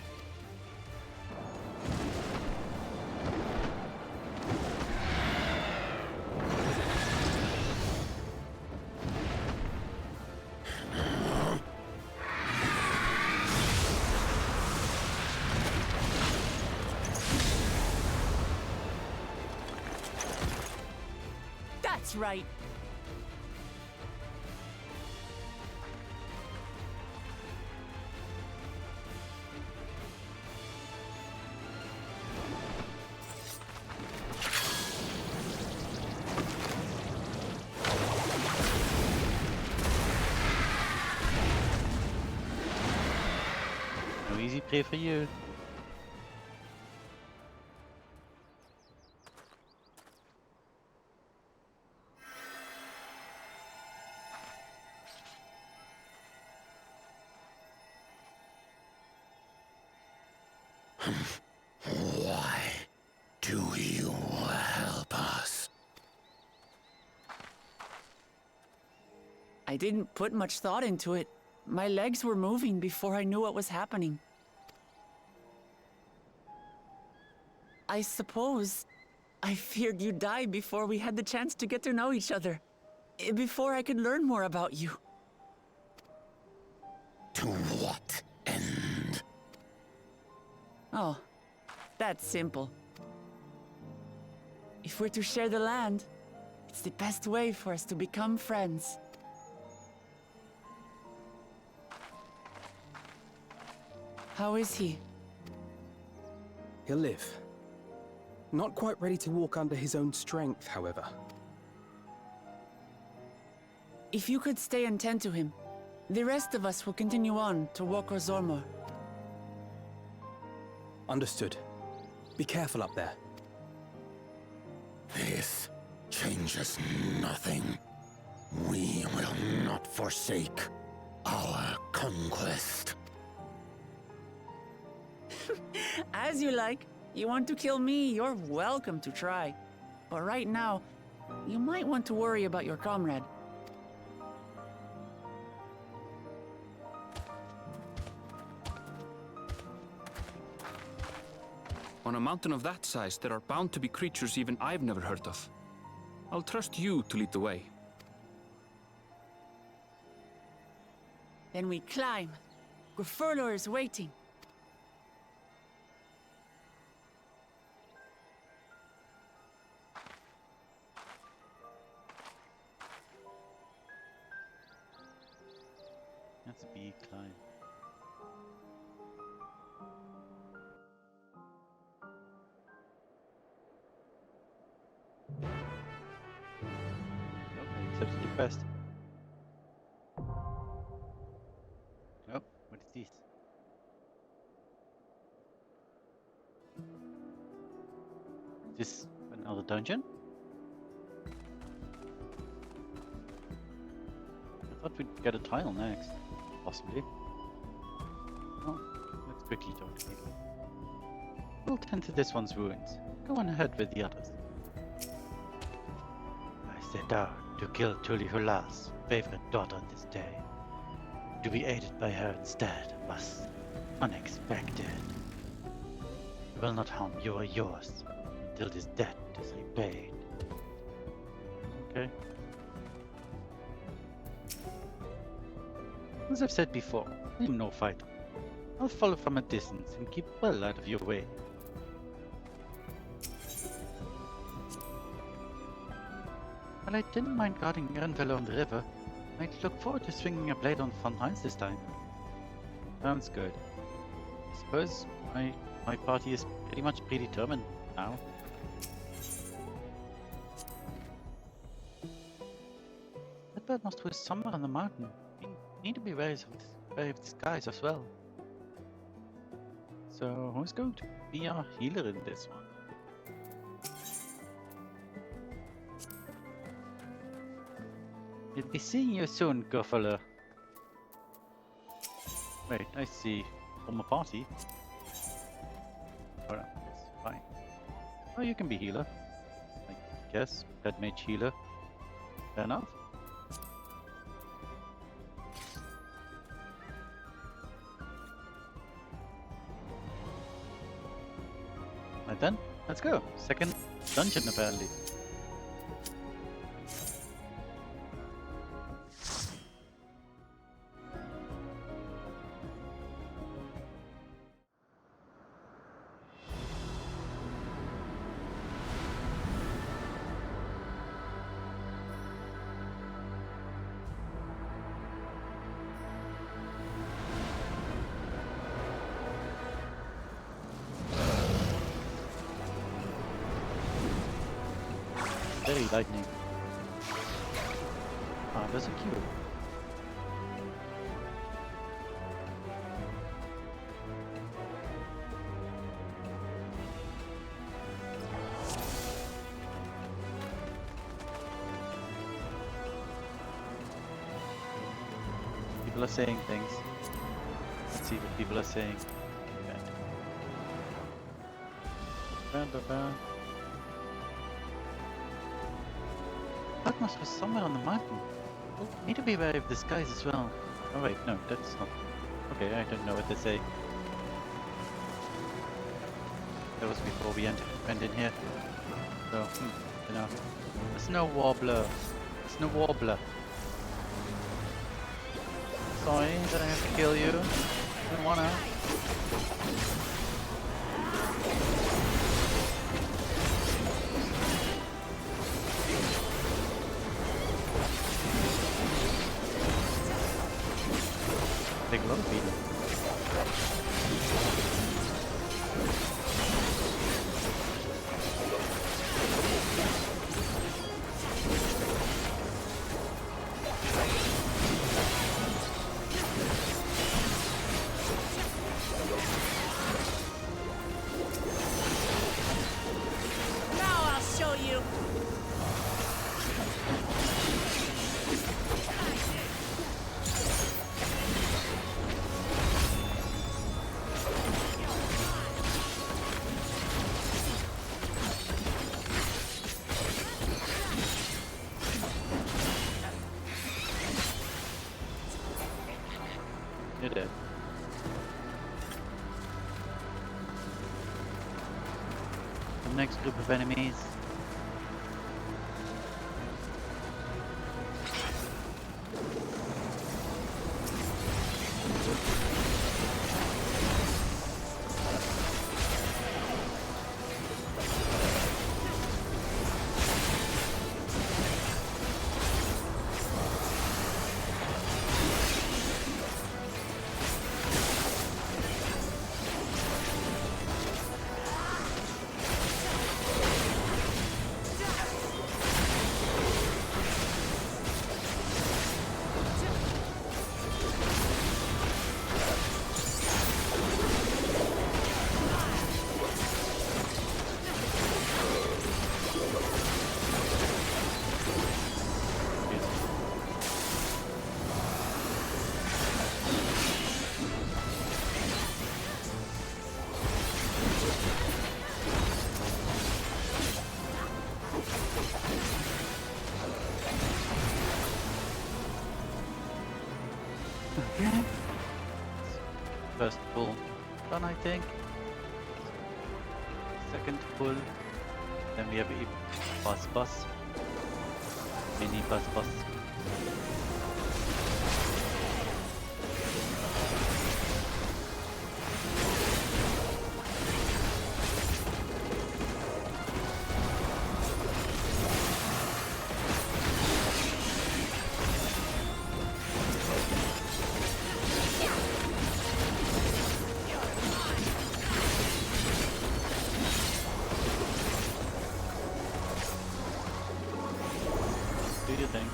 That's right! No easy prey for you. Why do you help us? I didn't put much thought into it. My legs were moving before I knew what was happening. I suppose I feared you'd die before we had the chance to get to know each other. Before I could learn more about you. To what end? Oh, that's simple. If we're to share the land, it's the best way for us to become friends. How is he? He'll live. Not quite ready to walk under his own strength, however. If you could stay and tend to him, the rest of us will continue on to Zormor. Understood. Be careful up there. This changes nothing. We will not forsake our conquest. As you like. You want to kill me, you're welcome to try. But right now, you might want to worry about your comrade. On a mountain of that size, there are bound to be creatures even I've never heard of. I'll trust you to lead the way. Then we climb. Grifurlor is waiting. That's a big climb. Okay, accepted the quest. Oh, what is this? Is this another dungeon? I thought we'd get a tile next. Possibly. Well, let's quickly talk to people. We'll tend to this one's ruins. Go on ahead with the others. I set out to kill Tulihulal's favorite daughter this day. To be aided by her instead was unexpected. I will not harm you or yours until this debt is repaid. Okay. As I've said before, I'm no fighter. I'll follow from a distance and keep well out of your way. While I didn't mind guarding Grenville on the river, I'd look forward to swinging a blade on Von Heinz this time. Sounds good. I suppose my party is pretty much predetermined now. That bird must be somewhere on the mountain. We need to be wary of these guys as well. So who's going to be our healer in this one? We'll be seeing you soon, Goffaler. Wait, I see. From a party? Alright, yes, fine. Oh, you can be healer. I guess. That mage healer. Fair enough. Right then, let's go. Second dungeon apparently. Very lightning. Ah, there's a cube. People are saying things. Let's see what people are saying. Okay. Atmos was somewhere on the mountain. We'll need to be wary of disguise as well. Oh wait, no, that's not... Okay, I don't know what they say. That was before we went in here. So, you know. A snow warbler. A snow warbler. Sorry that I have to kill you. I don't wanna. Take a lot of beating. Now I'll show you. You're dead. next group of enemies. First pull done, I think. Second pull. Then we have a bus. Mini bus. Do your thing.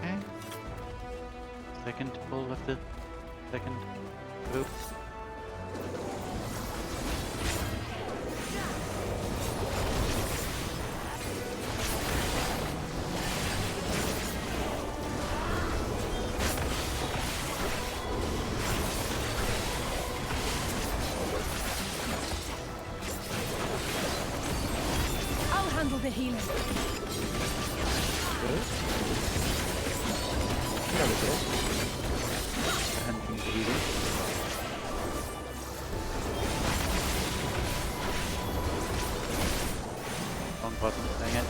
Okay. Second pull of the second group. I'll handle the healing. And healing. Wrong button, dang it.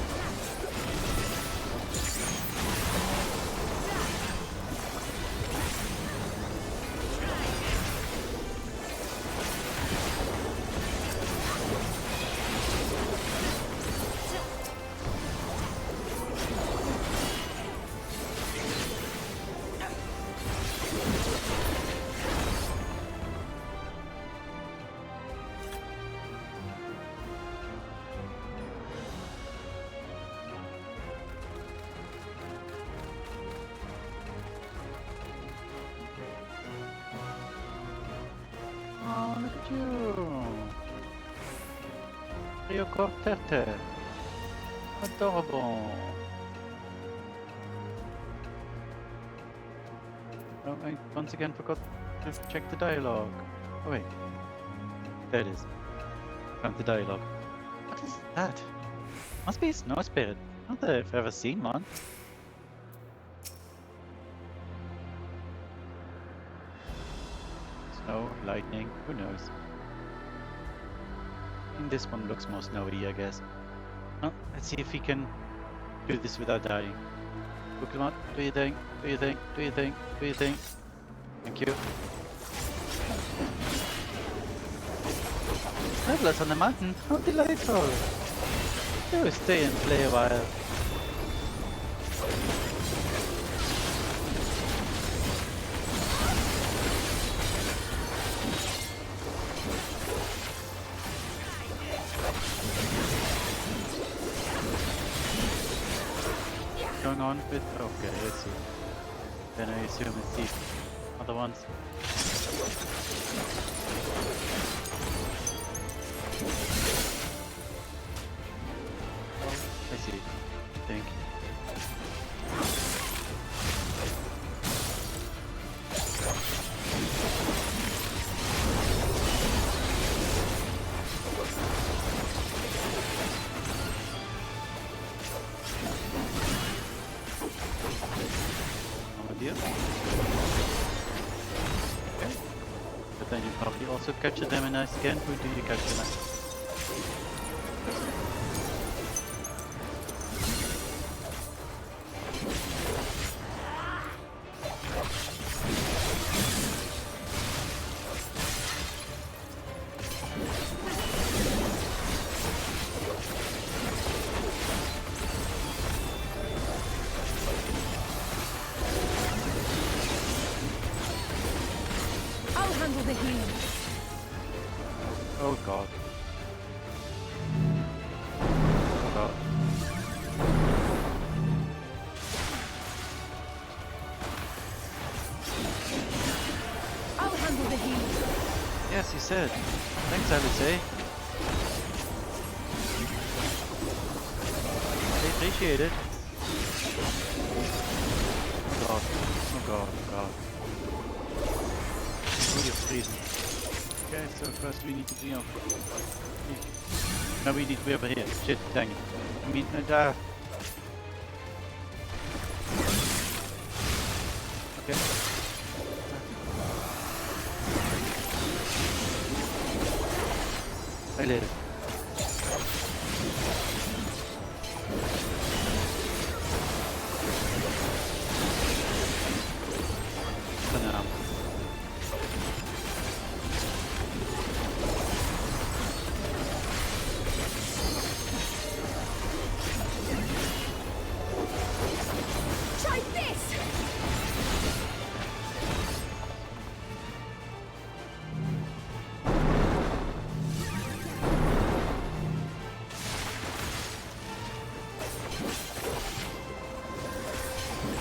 Oh, look at you! Rio Cortete! Adorable! Oh, I once again forgot to check the dialogue. Oh wait. There it is. Found the dialogue. What is that? Must be a snow spirit. Not that I've ever seen one. Snow, lightning, who knows? And this one looks more snowy, I guess. Well, let's see if we can do this without dying. Pokemon, do your thing, do your thing, do your thing, do your thing. Thank you. Travelers on the mountain, how delightful! Do stay and play a while. Going on with okay, I see. Then I assume it's these other ones. I see. I think. No idea. Okay. But then you probably also capture them in ice again. Who do you capture next? I'll handle the healing. Oh god. Oh god. I'll handle the healing. Yes, you said. Thanks, Alice. I appreciate it. Oh god. Oh god. Oh god. Oh, you're freezing. Okay, so first we need to be on. No, we need to be over here. Shit, dang it. I mean, okay. I live. For now. Try this!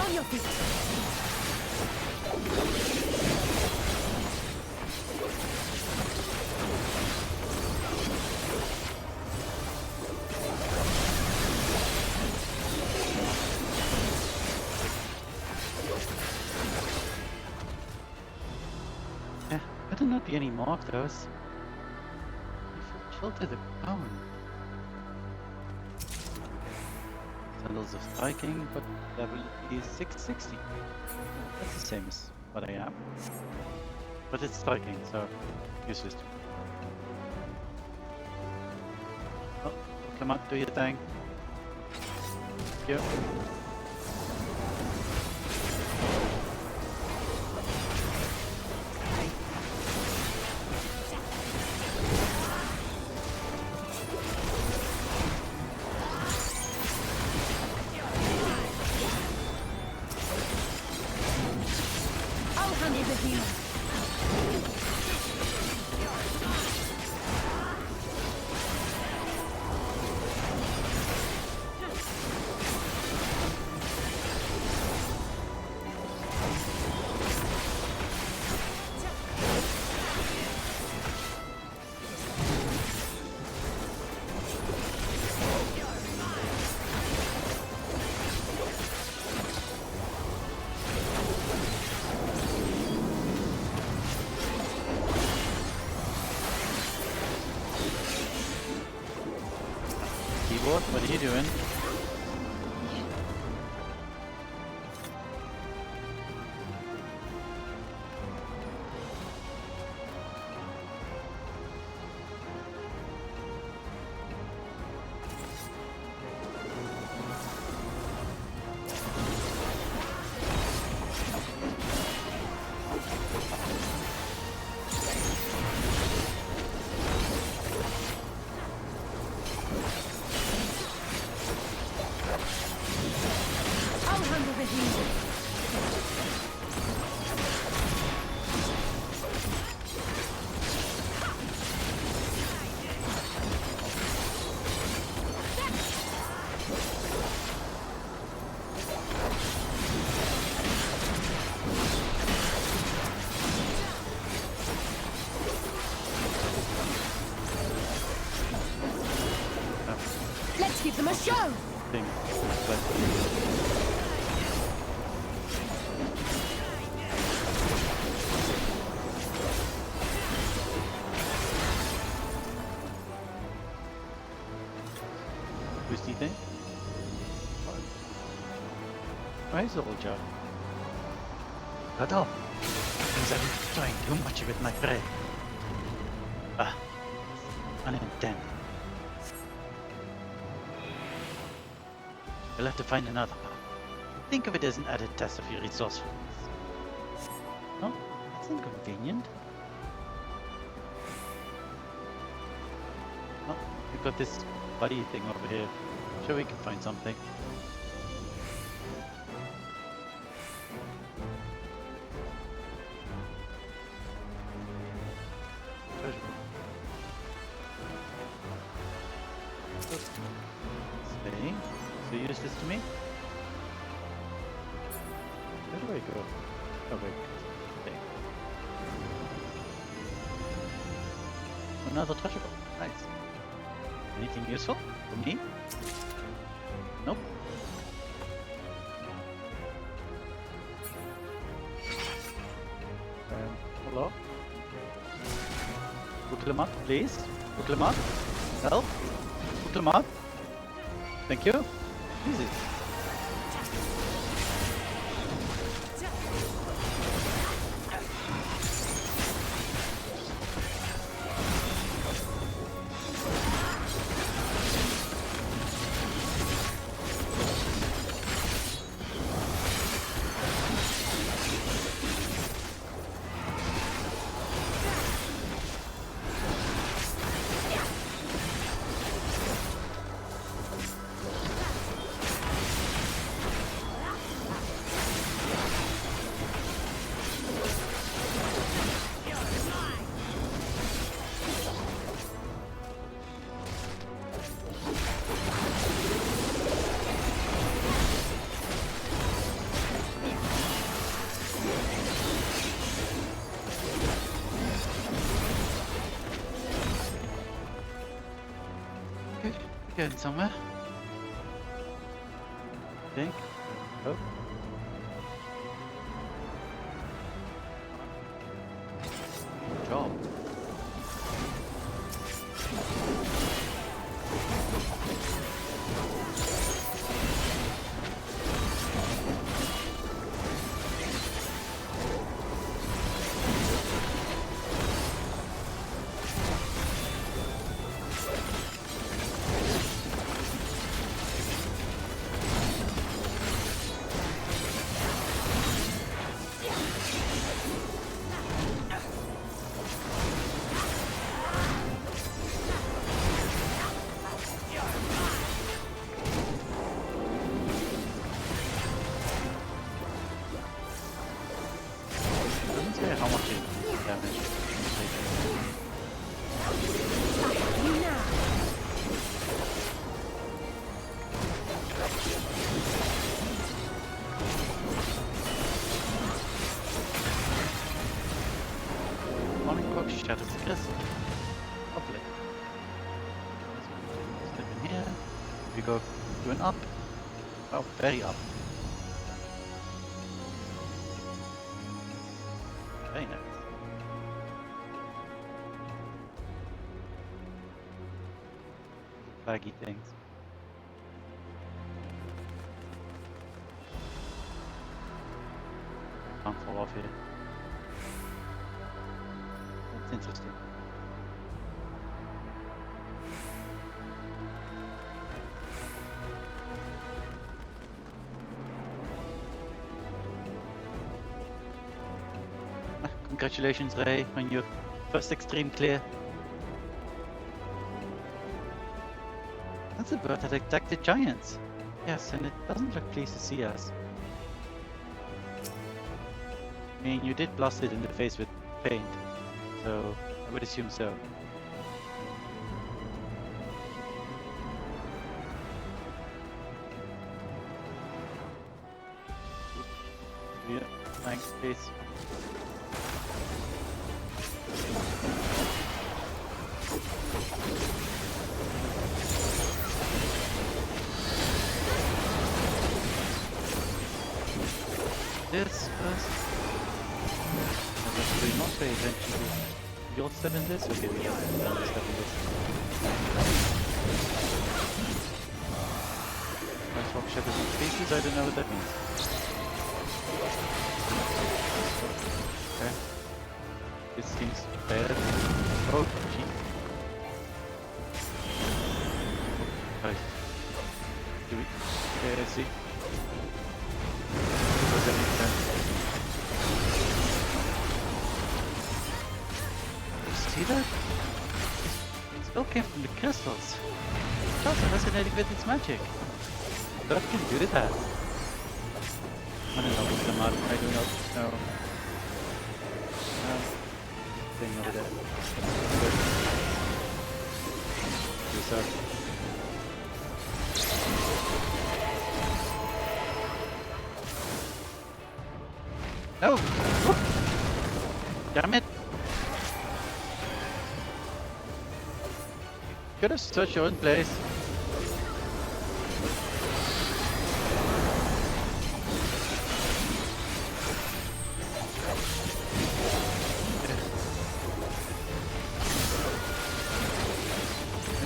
On your feet. Yeah, better not be any more of those. Chill to the ground. Sandals of striking, but level is 660. That's the same as what I am. But it's striking, so useless. Oh, come on, do your thing. Thank you. I'll handle the healing. Keyboard, what are you doing? I'll handle the healing. Let's give them a show! thing. But boosty thing? Where's the old Joe? Cut off! Means I'm trying too much with my prey. Ah, unintended. We'll have to find another path. Think of it as an added test of your resourcefulness. Oh, that's inconvenient. Oh, we've got this buddy thing over here. Sure we can find something. Treasure. Stay. So use this to me? Where do I go? Oh wait. Stay. Another treasure box. Nice. Anything useful for me? Nope. Hello? Uklamat, please. Uklamat. Help. Uklamat. Thank you. Easy. Good. We're getting somewhere. I think. Oh. Good job. Doesn't say how much it damage. Morning Rock Shadow Crystal. Lovely. Step in here. We go to an up. Oh, very up. Very nice. Baggy things. Can't fall off here. That's interesting. Congratulations, Ray, on your first extreme clear. That's a bird that attacked the giants. Yes, and it doesn't look pleased to see us. I mean, you did blast it in the face with paint, so I would assume so. Yeah, thanks, please. this first. And let's do not pay attention to your step in this. Okay, we don't step in this. Nice rock shepherd species, I don't know what that means. Okay. This seems bad. Oh, gee. Right. Do we? Okay, I see. Does that make sense? You see that? It spell came from the crystals. It's also resonating with its magic. That can do that. I don't know what's the matter. I do not know. Thing over there. What's up? No! Whoop. Damn it! Could have searched your own place.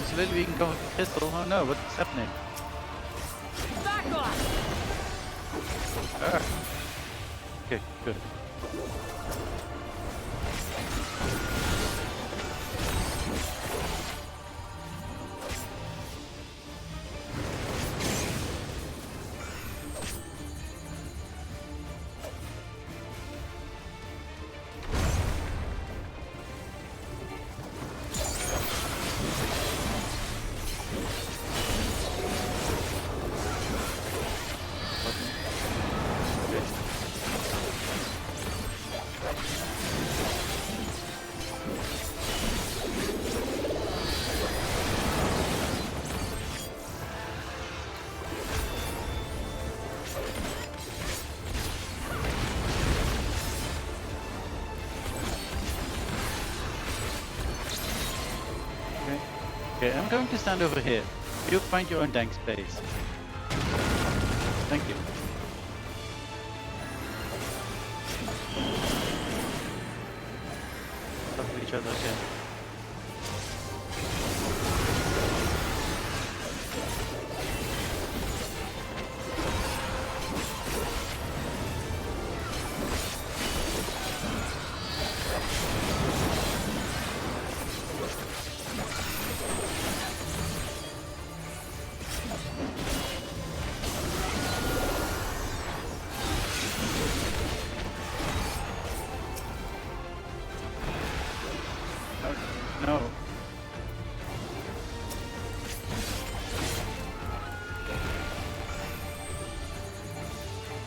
Slowly we can go with the crystal. Oh no, what's happening? Back off! Ah. Okay, good. Okay, I'm going to stand over here. You'll find your own dank space. Thank you. Talk to each other again. No.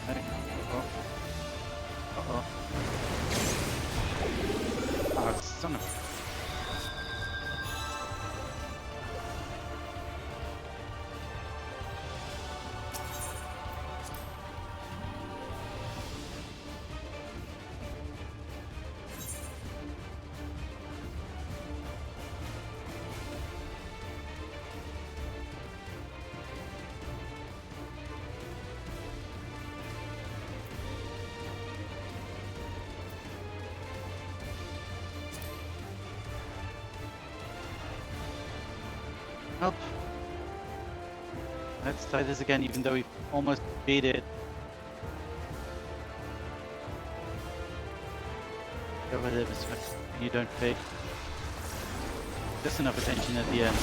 Hey. Uh-oh. Uh-oh. Ah, son of a... Help. Let's try this again, even though we almost beat it. Go with it, you don't pay. Just enough attention at the end.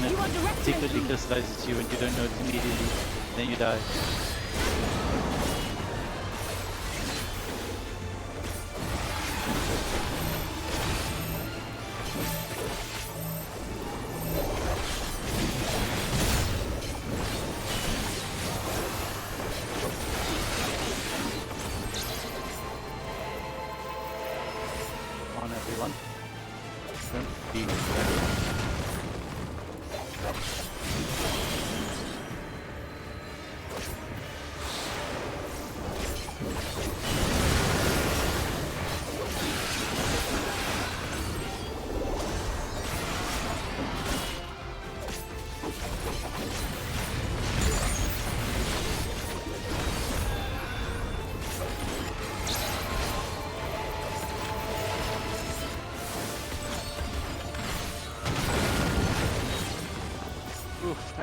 And You want direct it secretly entry? crystallizes you and you don't know it immediately. Then you die. On everyone. Don't be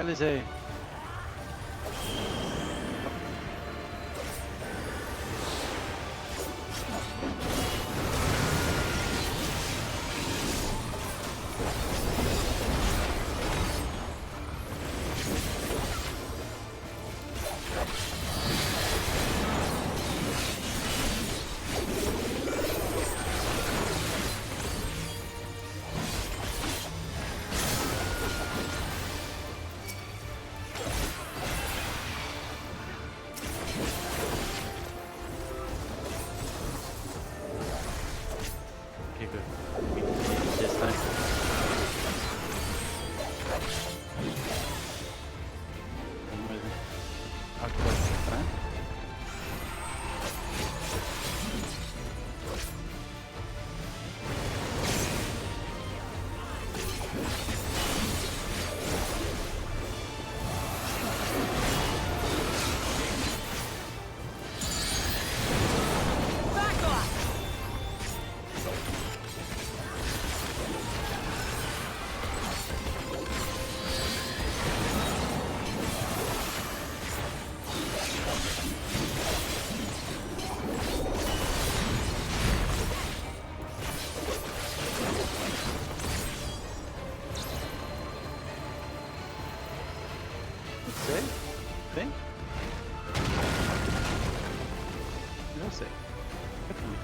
Alizé. Okay, good. We can do it this time. And with it. Archway this time. Back off! Let's see. Think? We'll see. Hopefully.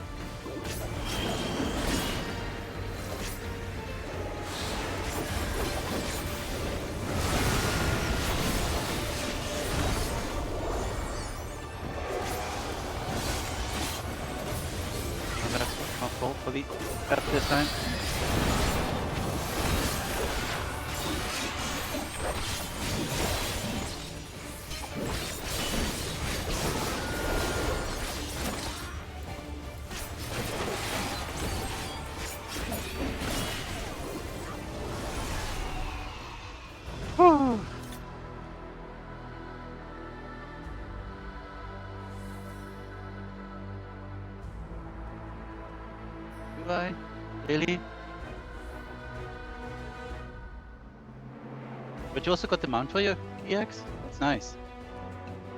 And that's my fault for the at this time. Whew. Goodbye. Really? But you also got the mount for your EX? That's nice.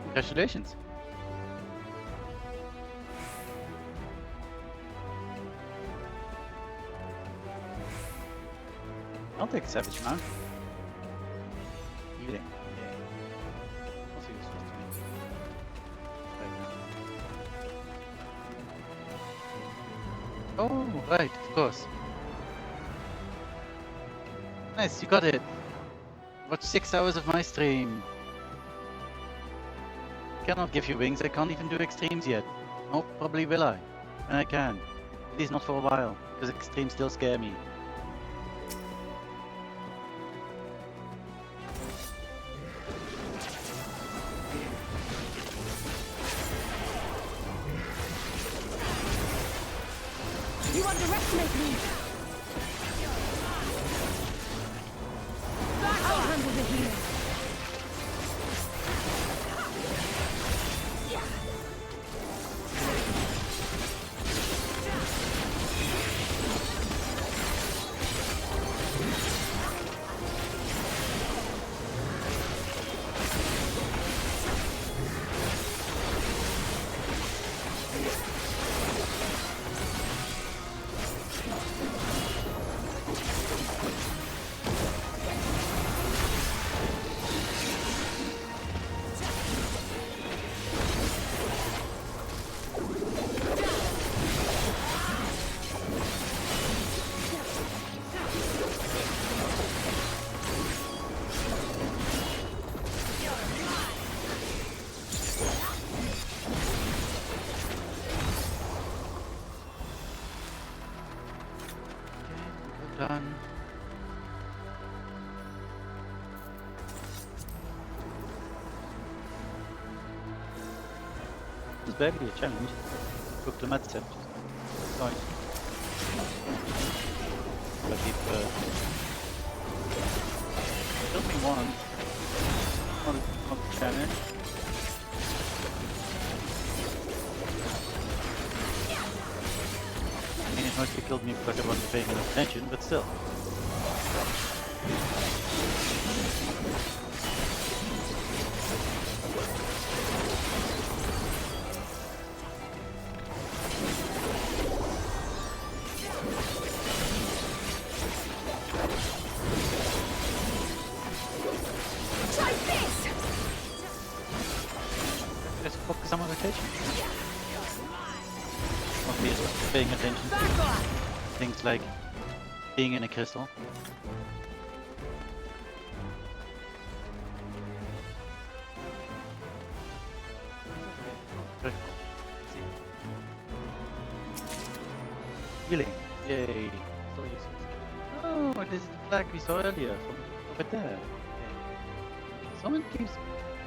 Congratulations. I'll take a Savage Mount. Healing. Yeah. Also useful to me. Right now. Oh, right, of course. Nice, you got it. Watch 6 hours of my stream. Cannot give you wings, I can't even do extremes yet. Oh, probably will I. When I can. At least not for a while, because extremes still scare me. You underestimate me! Back off! Handle the healing! Done. It's barely a challenge. Cook the mad set. Nice. But if killed me once. Not a challenge. I mean, it mostly killed me because I wasn't paying enough attention, but still. Just focus on my rotation. Obviously, paying attention to things like being in a crystal. Healing. Yay. So useful. Oh, this is the flag we saw earlier from over there. Okay. Someone keeps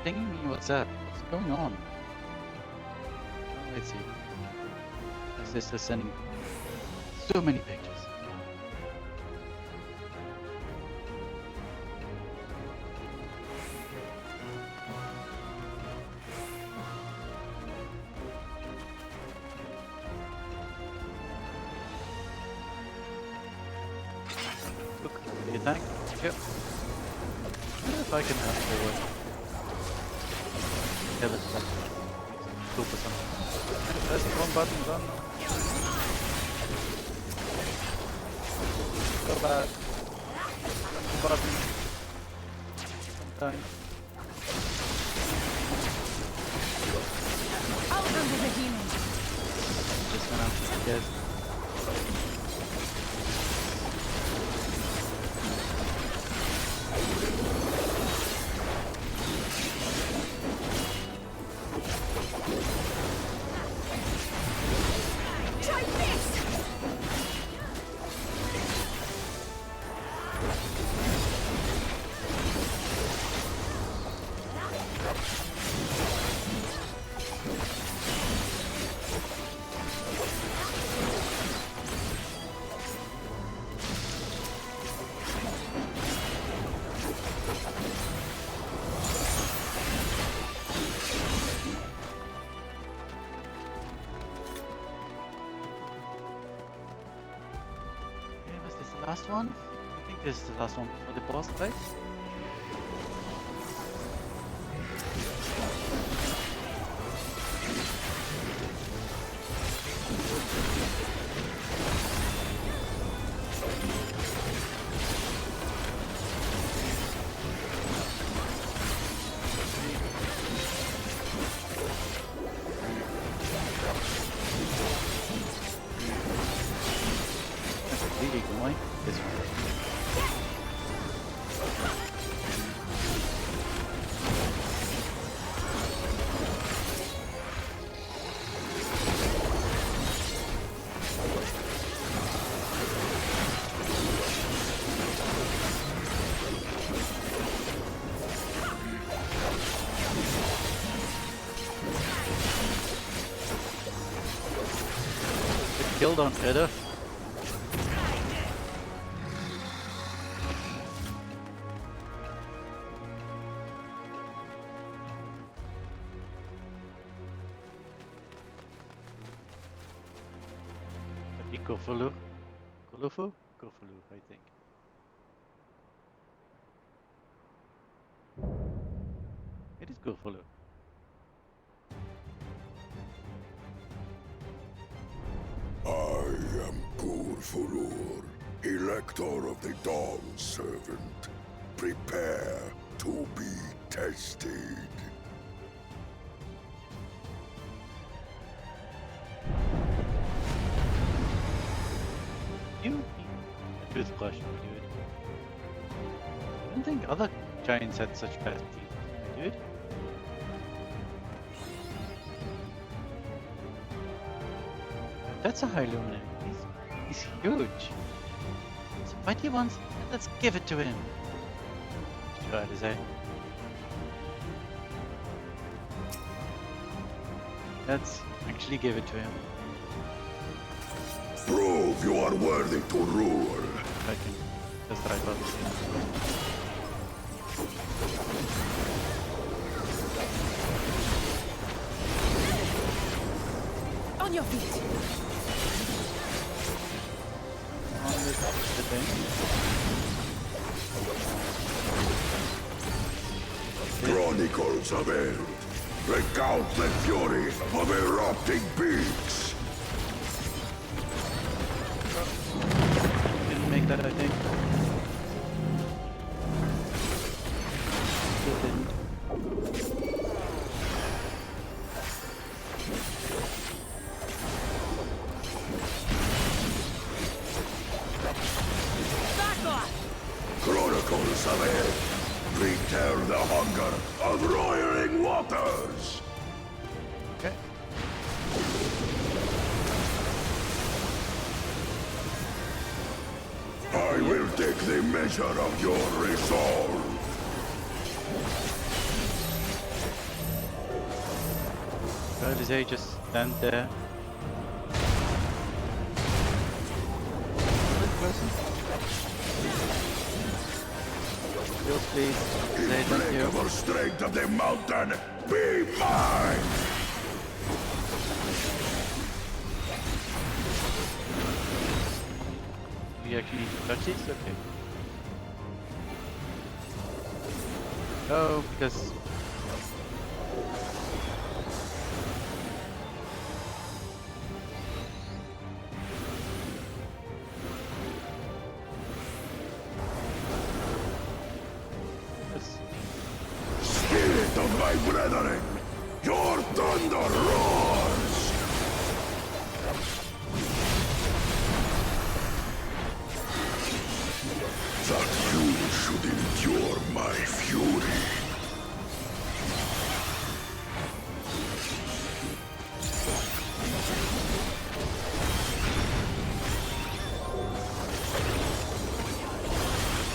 pinging me. What's up? What's going on? Oh, let's see. My sister's sending so many pictures. Look, the attack. Yep. I wonder if I can have forward. Yeah, let's go for something. Press the wrong button, done. Go back. Button. Sometimes. I'll handle the healing. Just gonna guess. Try this! Okay, was this the last one? I think this is the last one for the boss fight. That's really annoying. This one. Get killed on Fae'ret. Kofulu? Kolufu? Kofulu, I think. It is Kofulu. I am Gulfulur, Elector of the Dawn Servant. Prepare to be tested. You need a toothbrush, dude. I didn't think other giants had such bad teeth, dude. That's a high luminary. He's huge. So mighty ones, let's give it to him. Try to say. Let's actually give it to him. Prove you are worthy to rule. I can just try to. On your feet! On the thing. Chronicles of Eld. Recount the fury of erupting beaks. Didn't make that, I think. Still didn't. roars. Okay. I will take the measure of your resolve. Alizé, just stand there. Heals, please. Say thank you. Implacable strength of the mountain, be mine! We actually need to touch these? Okay. Oh, because... Spirit of my brethren, your thunder roars! That you should endure my fury.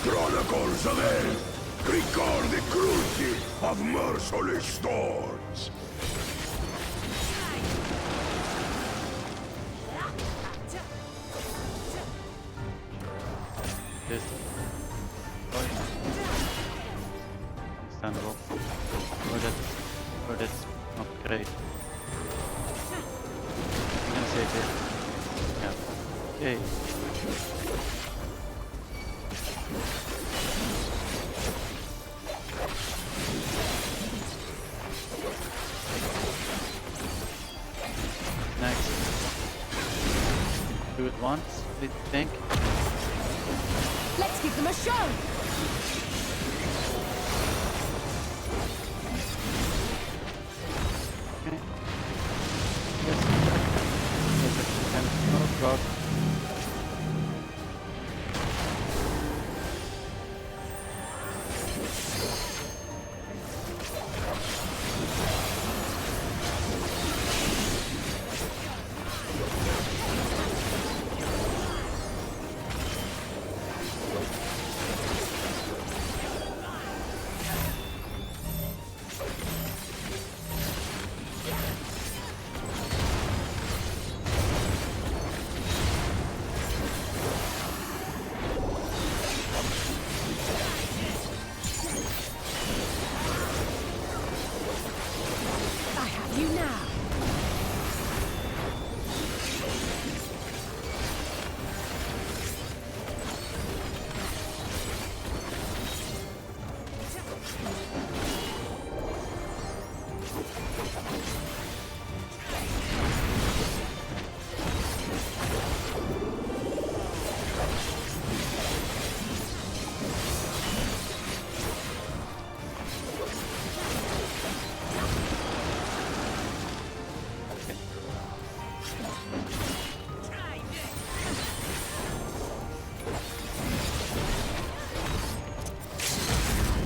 Chronicles of Hell, record the cruelty of merciless storms. This... Understandable. Or that's not great. I'm gonna save it. Yeah. Okay. Next. Do it once, I think. Let's give them a show! Okay. Yes. Yes, oh god. I have you now!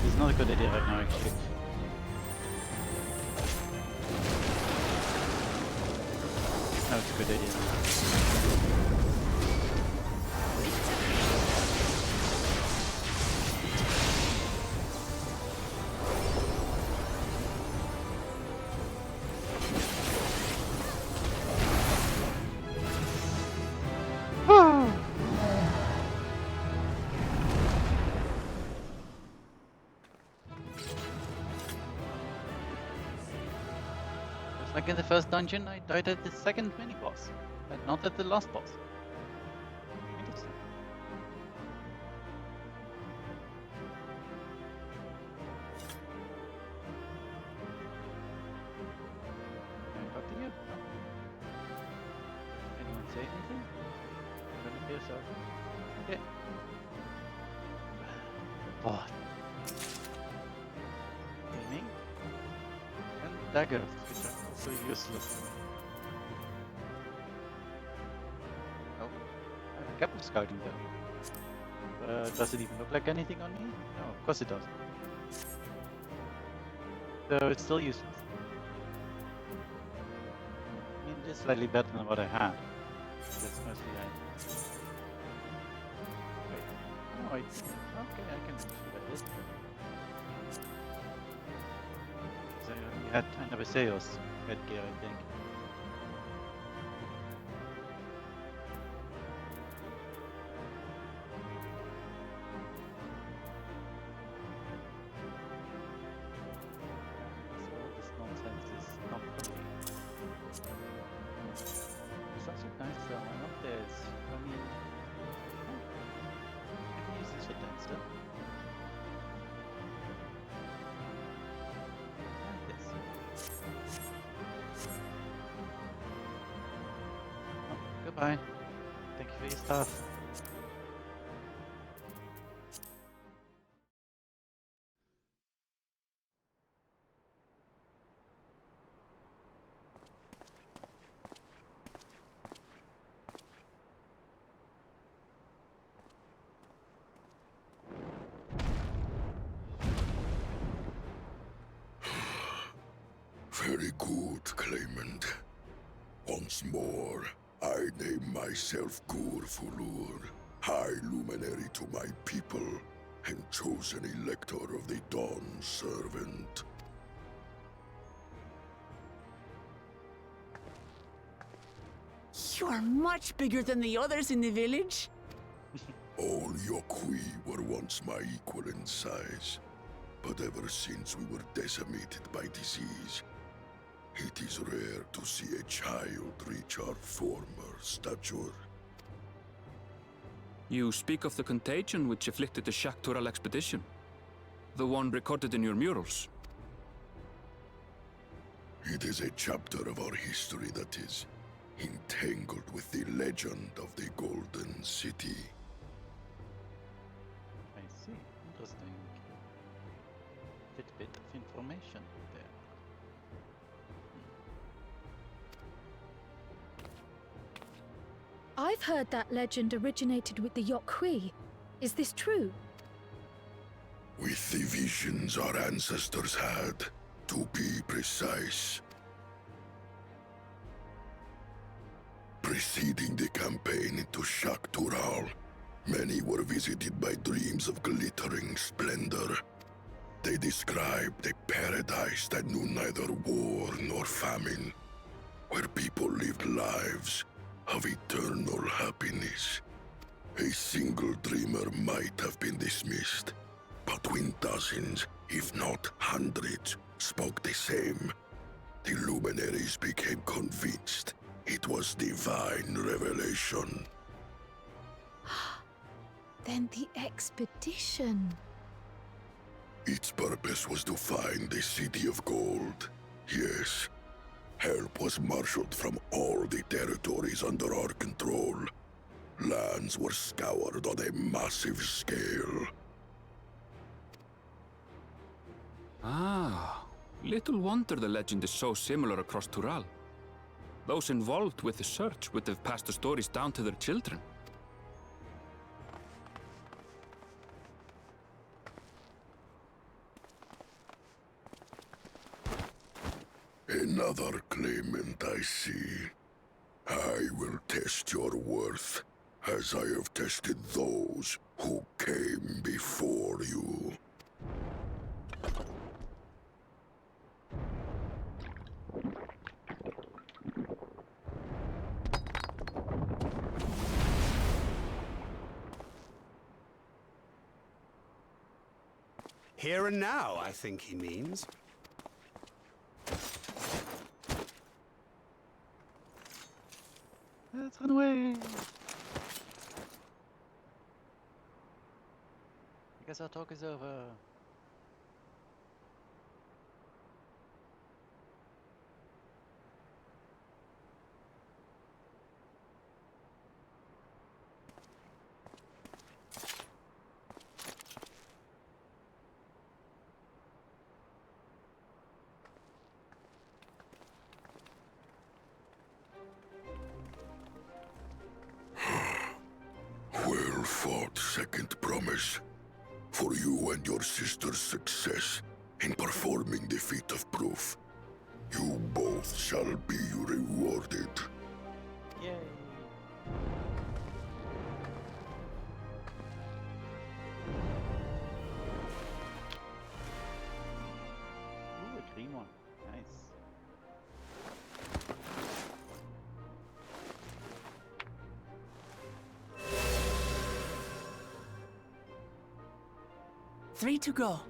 It's not a good idea right now, actually. No, it's a good idea. Just like in the first dungeon, I died at the second mini-boss, but not at the last boss. Interesting. Can I talk to you? No. Anyone say anything? Don't be yourself. Okay. What? Gaming? And daggers, which are also useless. Oh, I have a cap of scouting though. Does it even look like anything on me? No, of course it doesn't. So it's still useless. is slightly better than what I had. That's mostly Wait. Oh, wait. Okay, I can actually get this. So you had Anabaseos headgear, I think. So this nonsense is not for me. It's actually nice though. I love this. I mean, I can use this for that stuff. Like this. Oh, goodbye. Thank you for your stuff. Very good, claimant. Once more, I name myself Gur Fulur, High Luminary to my people, and chosen Elector of the Dawn Servant. You are much bigger than the others in the village. All Yokhui were once my equal in size, but ever since we were decimated by disease, it is rare to see a child reach our former stature. You speak of the contagion which afflicted the Shaktural expedition. The one recorded in your murals. It is a chapter of our history that is entangled with the legend of the Golden City. I see. Interesting. Bit of information there. I've heard that legend originated with the Yokhui. Is this true? With the visions our ancestors had, to be precise. Preceding the campaign into Shaktural, many were visited by dreams of glittering splendor. They described a paradise that knew neither war nor famine, where people lived lives of eternal happiness. A single dreamer might have been dismissed, but when dozens, if not hundreds, spoke the same, the luminaries became convinced it was divine revelation. Then the expedition. Its purpose was to find the City of Gold. Yes, help was marshaled from all the territories under our control. Lands were scoured on a massive scale. Ah, little wonder the legend is so similar across Tural. Those involved with the search would have passed the stories down to their children. Another claimant, I see. I will test your worth, as I have tested those who came before you. Here and now, I think he means. Let's run away! I guess our talk is over. Well fought, second promise. For you and your sister's success in performing the feat of proof. You both path shall be rewarded. Yay! Ooh, a green one. Nice. Three to go.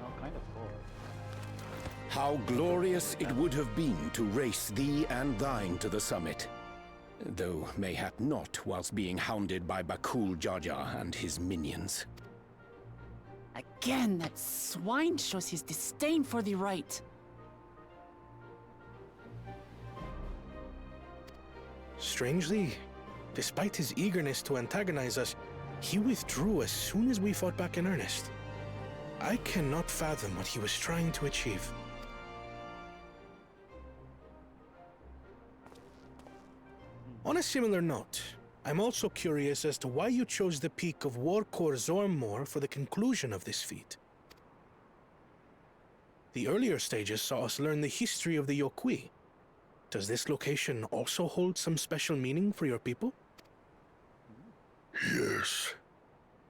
Oh, kind of four. How glorious it would have been to race thee and thine to the summit. Though mayhap not whilst being hounded by Bakul Jaja and his minions. Again, that swine shows his disdain for the right. Strangely, despite his eagerness to antagonize us, he withdrew as soon as we fought back in earnest. I cannot fathom what he was trying to achieve. On a similar note, I'm also curious as to why you chose the peak of Warkor Zormor for the conclusion of this feat. The earlier stages saw us learn the history of the Yokui. Does this location also hold some special meaning for your people? Yes,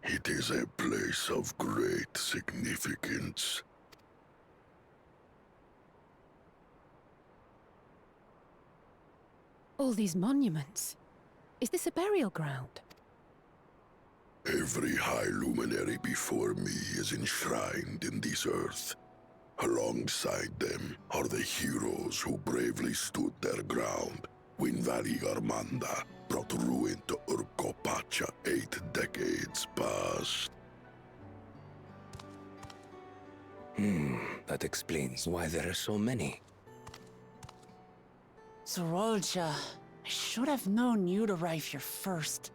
it is a place of great significance. All these monuments. Is this a burial ground? Every high luminary before me is enshrined in this earth. Alongside them are the heroes who bravely stood their ground when Valigarmanda brought ruin to Urkopacha 8 decades past. That explains why there are so many. Zorolja, I should have known you'd arrive here first.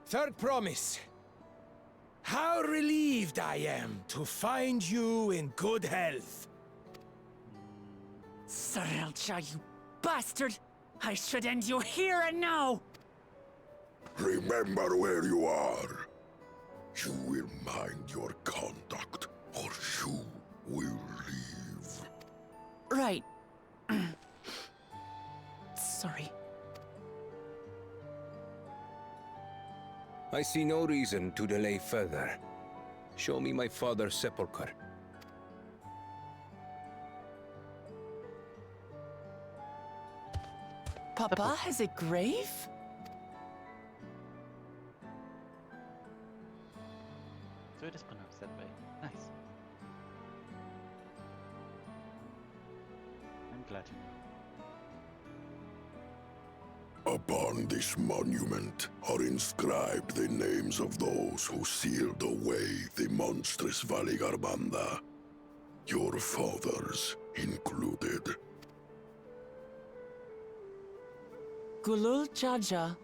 Third promise. How relieved I am to find you in good health. Zorolja, you bastard! I should end you here and now! Remember where you are. You will mind your conduct, or you will leave. Right. Sorry. I see no reason to delay further. Show me my father's sepulchre. Papa has a grave? So it is pronounced that way. Nice. I'm glad to know. Upon this monument are inscribed the names of those who sealed away the monstrous Valigarmanda, your fathers included. Gulul Jaja,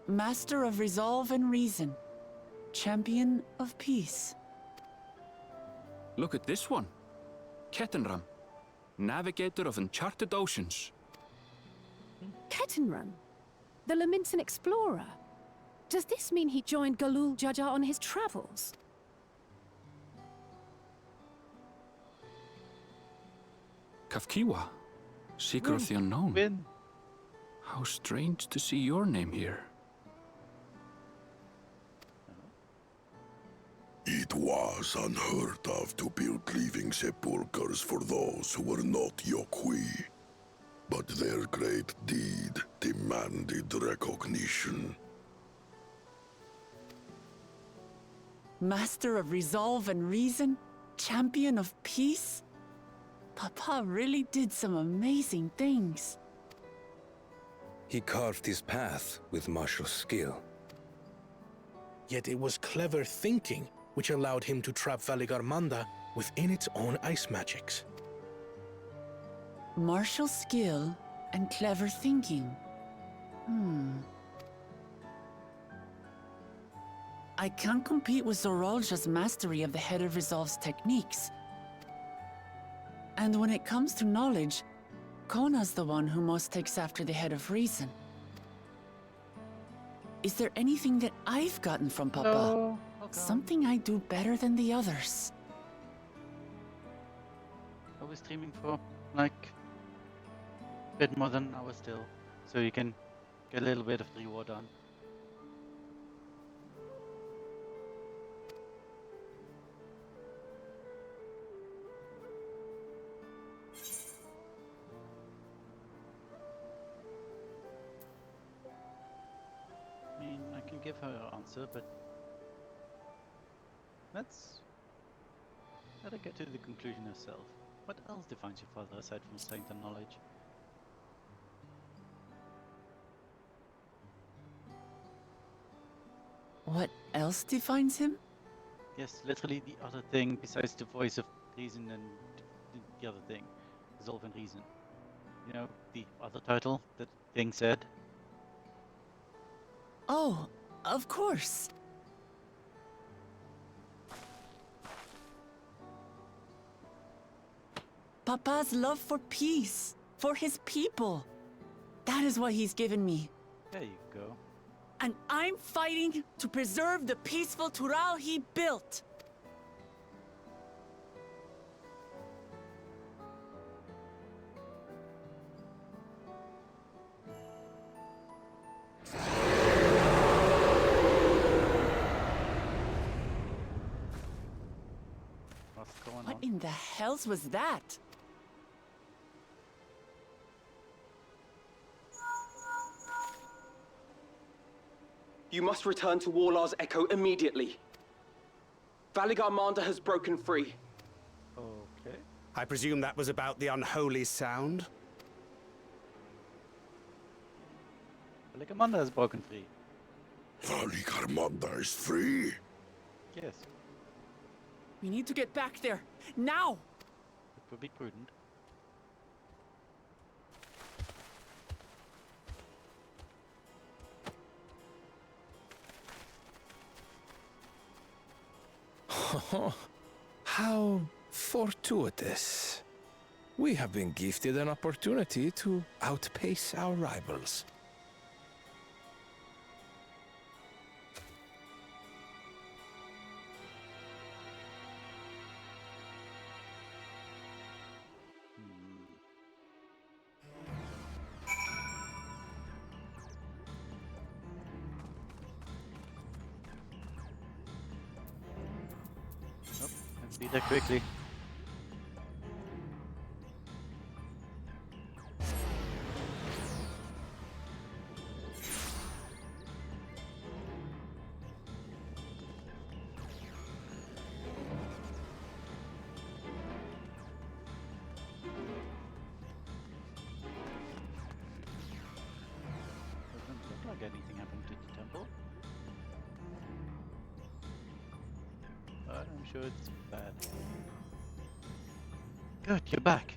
Master of Resolve and Reason, Champion of Peace. Look at this one. Kettenram, Navigator of Uncharted Oceans. Kettenrun? The Laminsan explorer? Does this mean he joined Galul Jaja on his travels? Kafkiwa, Seeker of the Unknown. Win. How strange to see your name here. It was unheard of to build living sepulchres for those who were not Yokui. But their great deed demanded recognition. Master of Resolve and Reason, Champion of Peace? Papa really did some amazing things. He carved his path with martial skill. Yet it was clever thinking which allowed him to trap Valigarmanda within its own ice magics. Martial skill and clever thinking. I can't compete with Zorolja's mastery of the Head of Resolve's techniques. And when it comes to knowledge, Kona's the one who most takes after the head of reason. Is there anything that I've gotten from Papa? Hello. Welcome. Something I do better than the others? I was streaming for like a bit more than an hour still, so you can get a little bit of reward on. I mean, I can give her an answer, but let her get to the conclusion herself. What else defines your father aside from strength and knowledge? What else defines him? Yes, literally the other thing besides the voice of reason and the other thing, resolve and reason. You know, the other title that thing said. Oh, of course. Papa's love for peace, for his people. That is what he's given me. There you go. And I'm fighting to preserve the peaceful Tural he built. What's going What on? in the hells was that? You must return to Warlar's Echo immediately. Valigarmanda has broken free. Okay. I presume that was about the unholy sound? Valigarmanda has broken free. Valigarmanda is free. Yes, We need to get back there, now! it would be prudent. How fortuitous. We have been gifted an opportunity to outpace our rivals. Nope, let's be there quickly. Doesn't look like anything happened to the temple. But I'm sure it's bad. Good, you're back.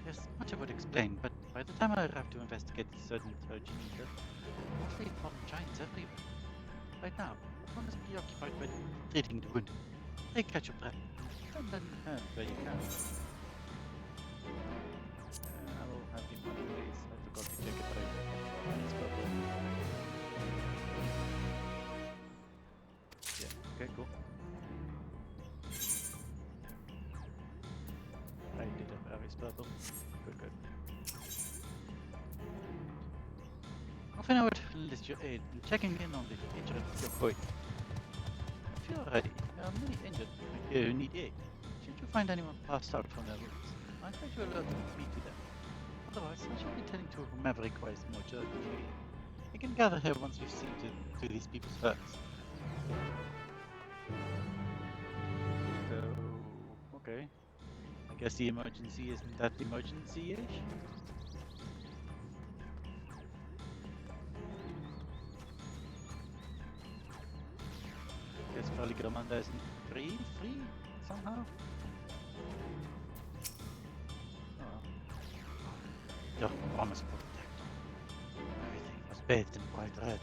There's much I would explain, but by the time I arrive to investigate the certain Geneva, mostly fallen giants everywhere. Right now, one is preoccupied with treating the wounded. Take catch your breath. Don't let him hurt where you can. I will have the money, please. I forgot to check if I have his purple. Yeah, okay, cool. I did have his purple. Good, good. Often I would enlist your aid in checking in on the injured of your boy. If you're ready, there are many injured here who need aid. Should you find anyone passed out from their wounds, I'd like to alert me to them. Otherwise, I shall be tending to whomever requires more urgent aid. We can gather here once we've seen to these people's hurts. So, okay. I guess the emergency isn't that emergency-ish? Guess Valigarmanda isn't free somehow? Oh. Your promise protector. Everything was bathed in bright red.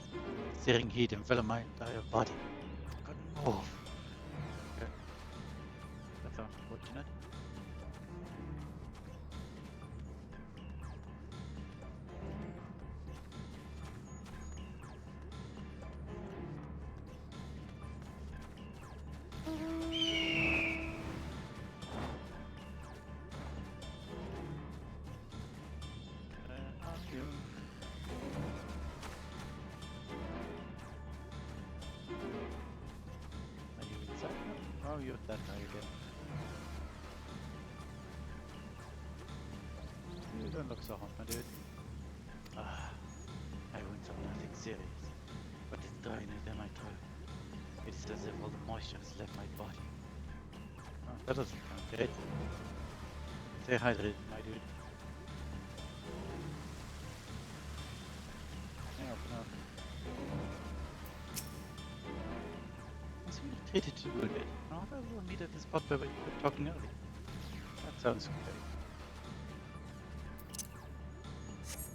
Searing heat enveloped my entire body. I couldn't move. Okay. That sounds unfortunate. On you. Are you inside now? Oh, you're that guy again. You don't look so hot, my dude. Ah, I went some nothing serious, but it's dryness in my throat. It's as if all the moisture has left my body. Oh, that doesn't sound great. Stay hydrated, my dude. Yeah, open up. I see you treated to wounded. Oh, we'll meet at the spot where we were talking earlier. That sounds great.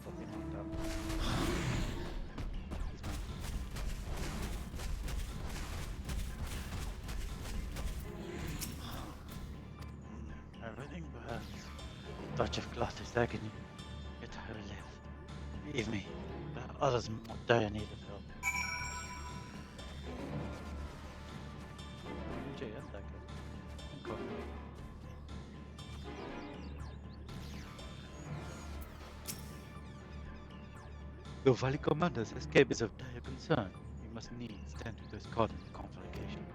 Put him on top. He's mine. Everything burns. Touch of cloth is agony. Yet I will live. Leave me. There are others more dire need of help. Jay, and that guy. And Connor. Your Valley Commander's escape is of dire concern. We must needs tend to those caught in the conflagration.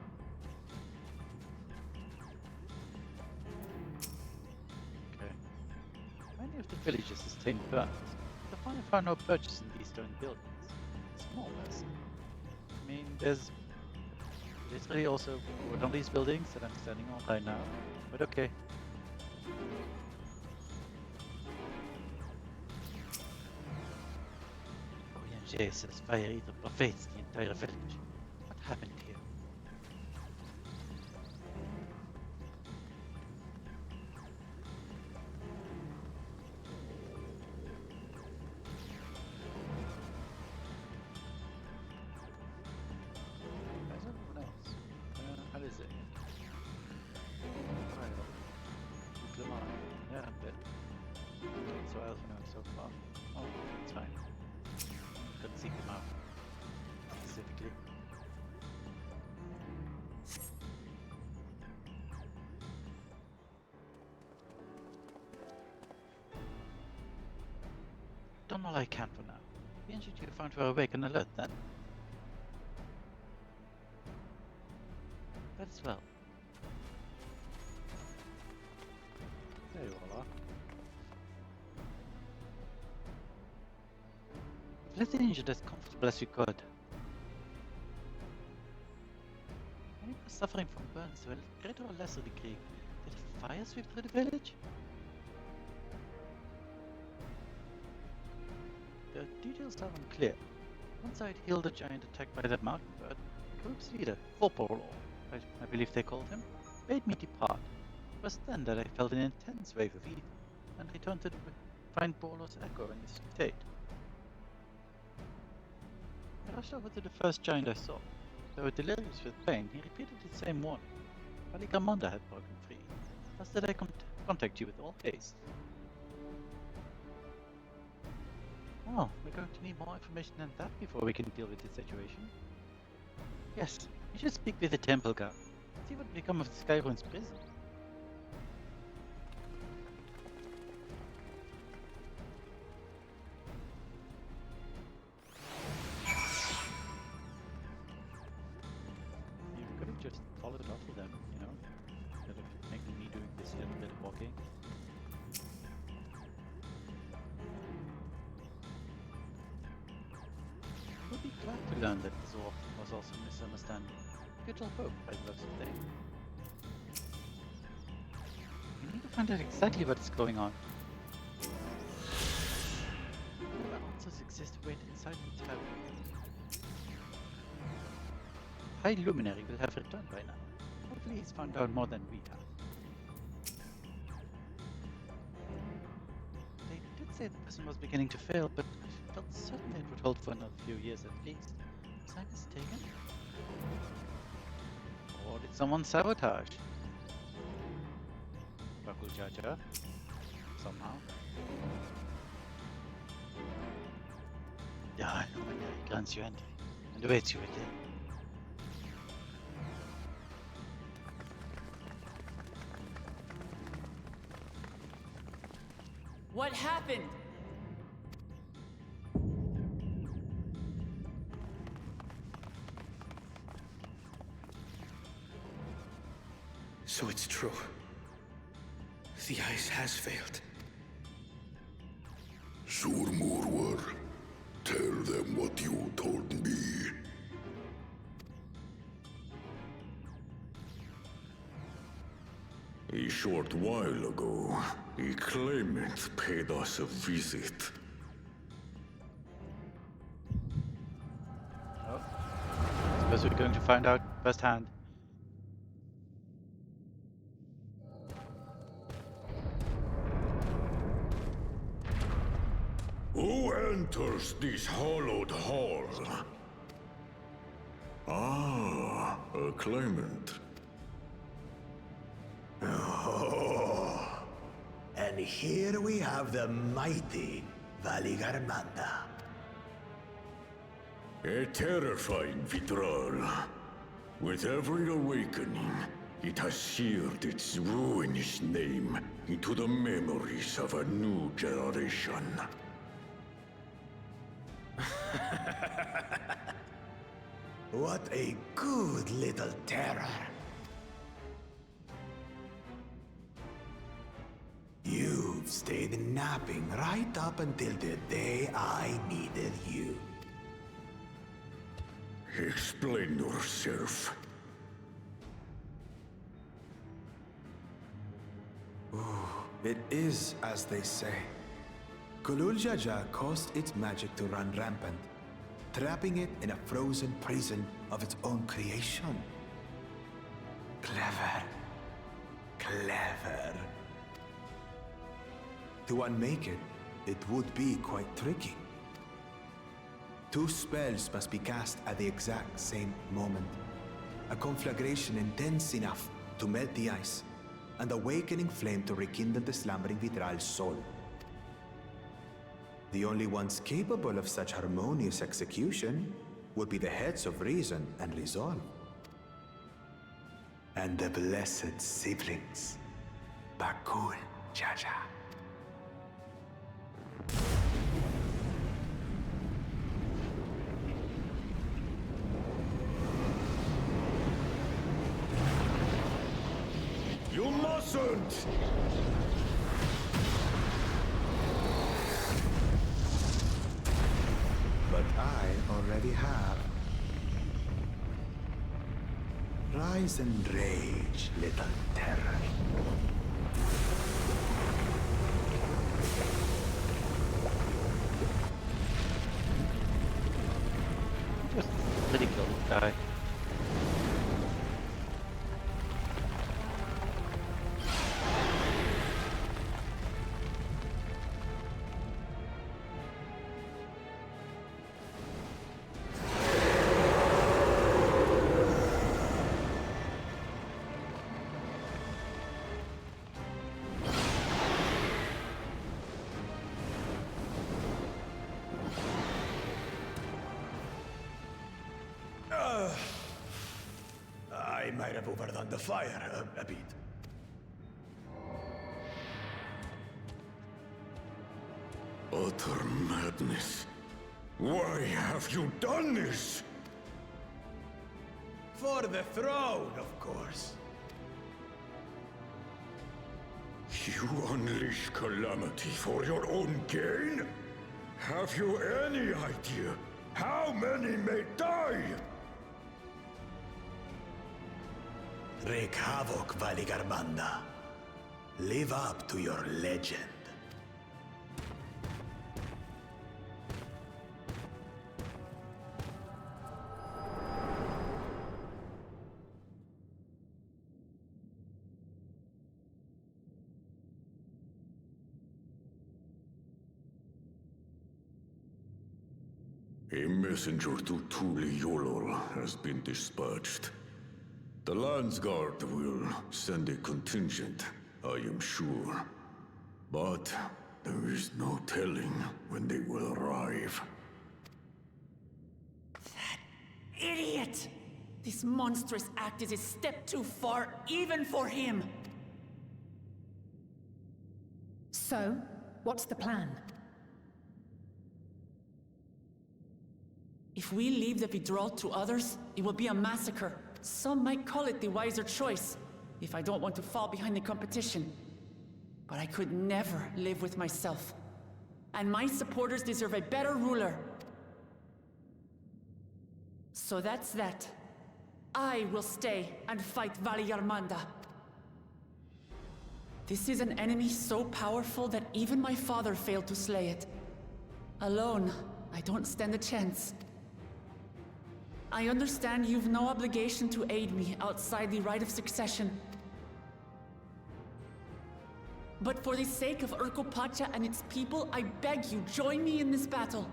Okay. Many of the villages sustained burns. The fire found no purchase in these stone buildings. It's more mess. I mean, there's literally also wood on these buildings that I'm standing on right now. But okay. Jay says Fae'ret pervades the entire village. What happened here? Where's everyone else? How is it? Clement. Yeah, I'm dead. So else we know so far. Oh, it's fine. Couldn't seek them out specifically. Done all I can for now. The ancient you found were awake and alert then. That is well. There you all are. Let the injured as comfortable as you could. Many were suffering from burns to a greater or lesser degree. Did a fire sweep through the village? The details are unclear. One side healed a giant attacked by that mountain bird. The group's leader, Vorpol, I believe they called him, bade me depart. It was then that I felt an intense wave of evil, and returned to find Borlo's echo in this state. I rushed over to the first giant I saw. Though delirious with pain, he repeated the same warning. Valley Commander had broken free. Thus did I contact you with all haste. Oh, we're going to need more information than that before we can deal with this situation. Yes, we should speak with the temple guard. See what become of the Skyrune's prison. You could have just followed up with them, you know, instead of making me doing this little bit of walking. We'll be glad to learn that this was also a misunderstanding. Good old hope, by the looks of things. We need to find out exactly what is going on. Whatever answers exist waiting inside the tower. High Luminary will have returned by now. Hopefully he's found out more than we have. They did say the prison was beginning to fail, but I felt certain it would hold for another few years at least. Was I mistaken? Or did someone sabotage? Bakul Jaja? Somehow? The High Luminary grants you entry and awaits you within. What happened? So it's true. The ice has failed. Surmurwar, tell them what you told me. A short while ago, a claimant paid us a visit. Oh. I suppose we're going to find out firsthand. Who enters this hallowed hall? Ah, a claimant. Oh, and here we have the mighty Valigarmanda. A terrifying Vitral. With every awakening, it has seared its ruinous name into the memories of a new generation. What a good little terror. You've stayed napping right up until the day I needed you. Explain yourself. It is as they say. Gulul Jaja caused its magic to run rampant, trapping it in a frozen prison of its own creation. Clever. Clever. To unmake it, it would be quite tricky. 2 spells must be cast at the exact same moment. A conflagration intense enough to melt the ice, and awakening flame to rekindle the slumbering Vitral's soul. The only ones capable of such harmonious execution would be the heads of reason and resolve. And the blessed siblings, Bakul Jaja. You mustn't! But I already have. Rise and rage, little terror. Just let it go, die. I might have overdone the fire a bit. Utter madness. Why have you done this? For the throne, of course. You unleash calamity for your own gain? Have you any idea how many may die? Wreak havoc, Valigarmanda. Live up to your legend. A messenger to Tuli Yolol has been dispatched. The Landsguard will send a contingent, I am sure. But there is no telling when they will arrive. Idiot! This monstrous act is a step too far, even for him. So, What's the plan? If we leave the Vidral to others, it will be a massacre. Some might call it the wiser choice, if I don't want to fall behind the competition. But I could never live with myself. And my supporters deserve a better ruler. So that's that. I will stay and fight Valiarmanda. This is an enemy so powerful that even my father failed to slay it. Alone, I don't stand a chance. I understand you've no obligation to aid me outside the right of succession. But for the sake of Urkopacha and its people, I beg you, join me in this battle.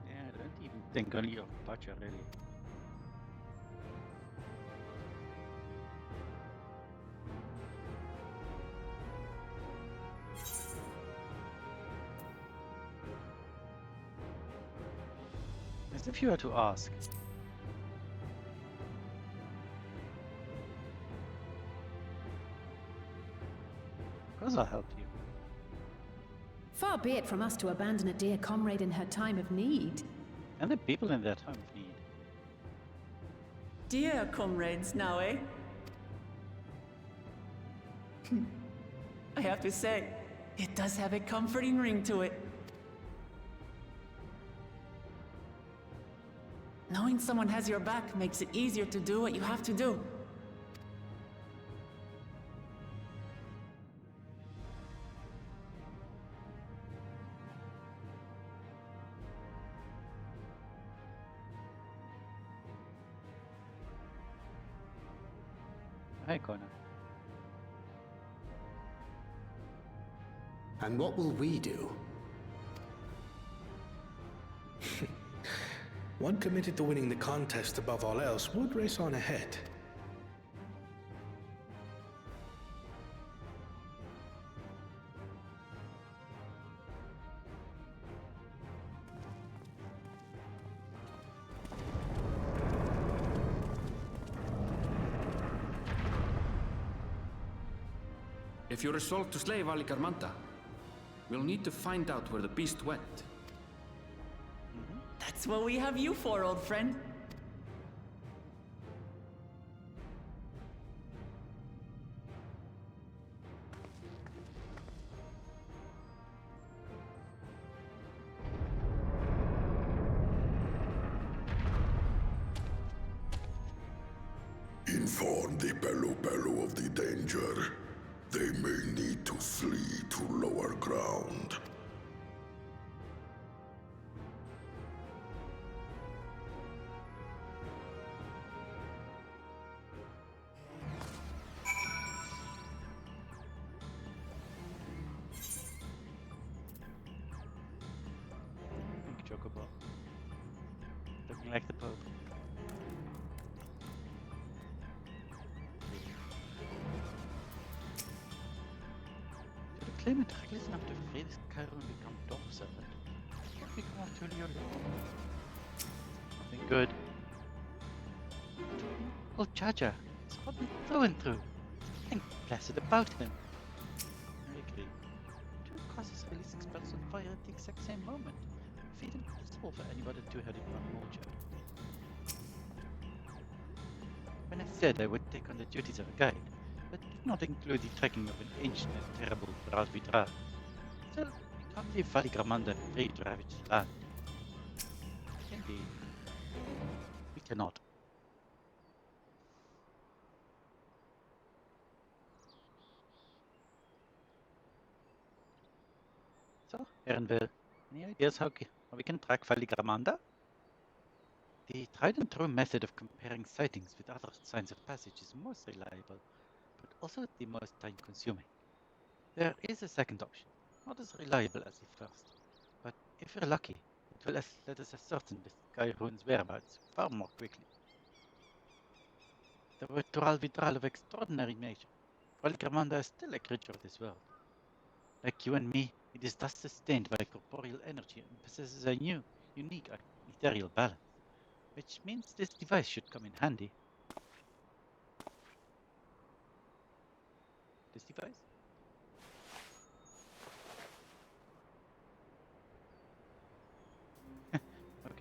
Yeah, I don't even think only of Pacha, really. As if you were to ask. Of course I'll help you. Far be it from us to abandon a dear comrade in her time of need. And the people in their time of need. Dear comrades now, eh? I have to say, it does have a comforting ring to it. Knowing someone has your back makes it easier to do what you have to do. Hi, Connor. And what will we do? One committed to winning the contest above all else would race on ahead. If you're resolved to slay Valigarmanda, we'll need to find out where the beast went. That's what we have you for, old friend. Inform the Bello of the danger. They may need to flee to lower ground. Pink chocobo. Looking like the Pope. Claim it reckless enough to free this Cairo and become Dog Servant. What become of Julio? Nothing good. Oh, Jaja, it's Robin through and through. Nothing placid about him. I agree. Two causes release expels on fire at the exact same moment. Feed impossible for anybody two-headed Moja. When I said I would take on the duties of a guide, but did not include the tracking of an ancient and terrible Vidral. Still, we can't leave Valigarmanda free to ravage the land. Indeed. We cannot. So, Ehrenville, any ideas how we can track Valigarmanda? The tried and true method of comparing sightings with other signs of passage is most reliable, but also the most time-consuming. There is a second option, not as reliable as the first, but if we're lucky, it will let us ascertain the Sky Rune's whereabouts far more quickly. The Virtual Vidral of extraordinary nature, Valigarmanda is still a creature of this world. Like you and me, it is thus sustained by corporeal energy and possesses a new, unique ethereal balance, which means this device should come in handy. This device?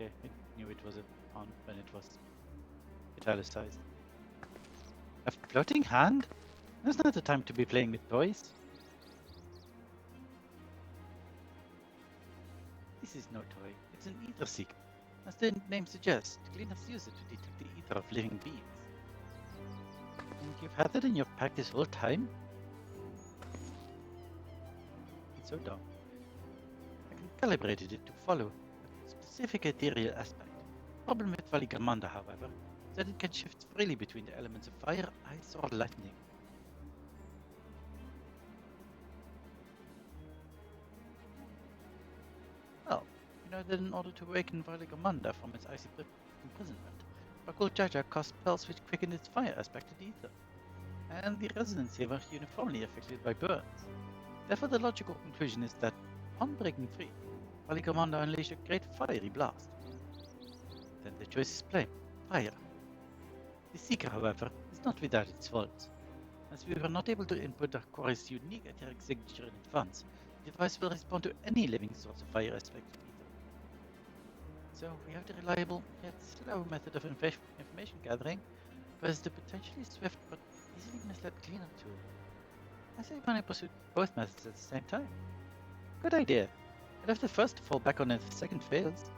Okay, I knew it was on when it was italicized. A floating hand? There's not the time to be playing with toys. This is no toy. It's an ether seeker. As the name suggests, cleaners use it to detect the ether of living beings. And you've had it in your pack this whole time? It's so dumb. I calibrated it to follow a specific ethereal aspect. The problem with Valigamanda, however, is that it can shift freely between the elements of fire, ice, or lightning. Well, you know that in order to awaken Valigamanda from its icy imprisonment, Bakul Jaja cast spells which quicken its fire aspected ether, and the residents here were uniformly affected by burns. Therefore, the logical conclusion is that, upon breaking free, Valigamanda unleashed a great fiery blast. Then the choice is plain: fire. The Seeker, however, is not without its faults. As we were not able to input the core's unique etheric signature in advance, the device will respond to any living source of fire aspected ether. So we have the reliable yet slow method of information gathering versus the potentially swift but easily misled cleanup tool. I say when I pursue both methods at the same time. Good idea. I'd have the first to fall back on if the second fails.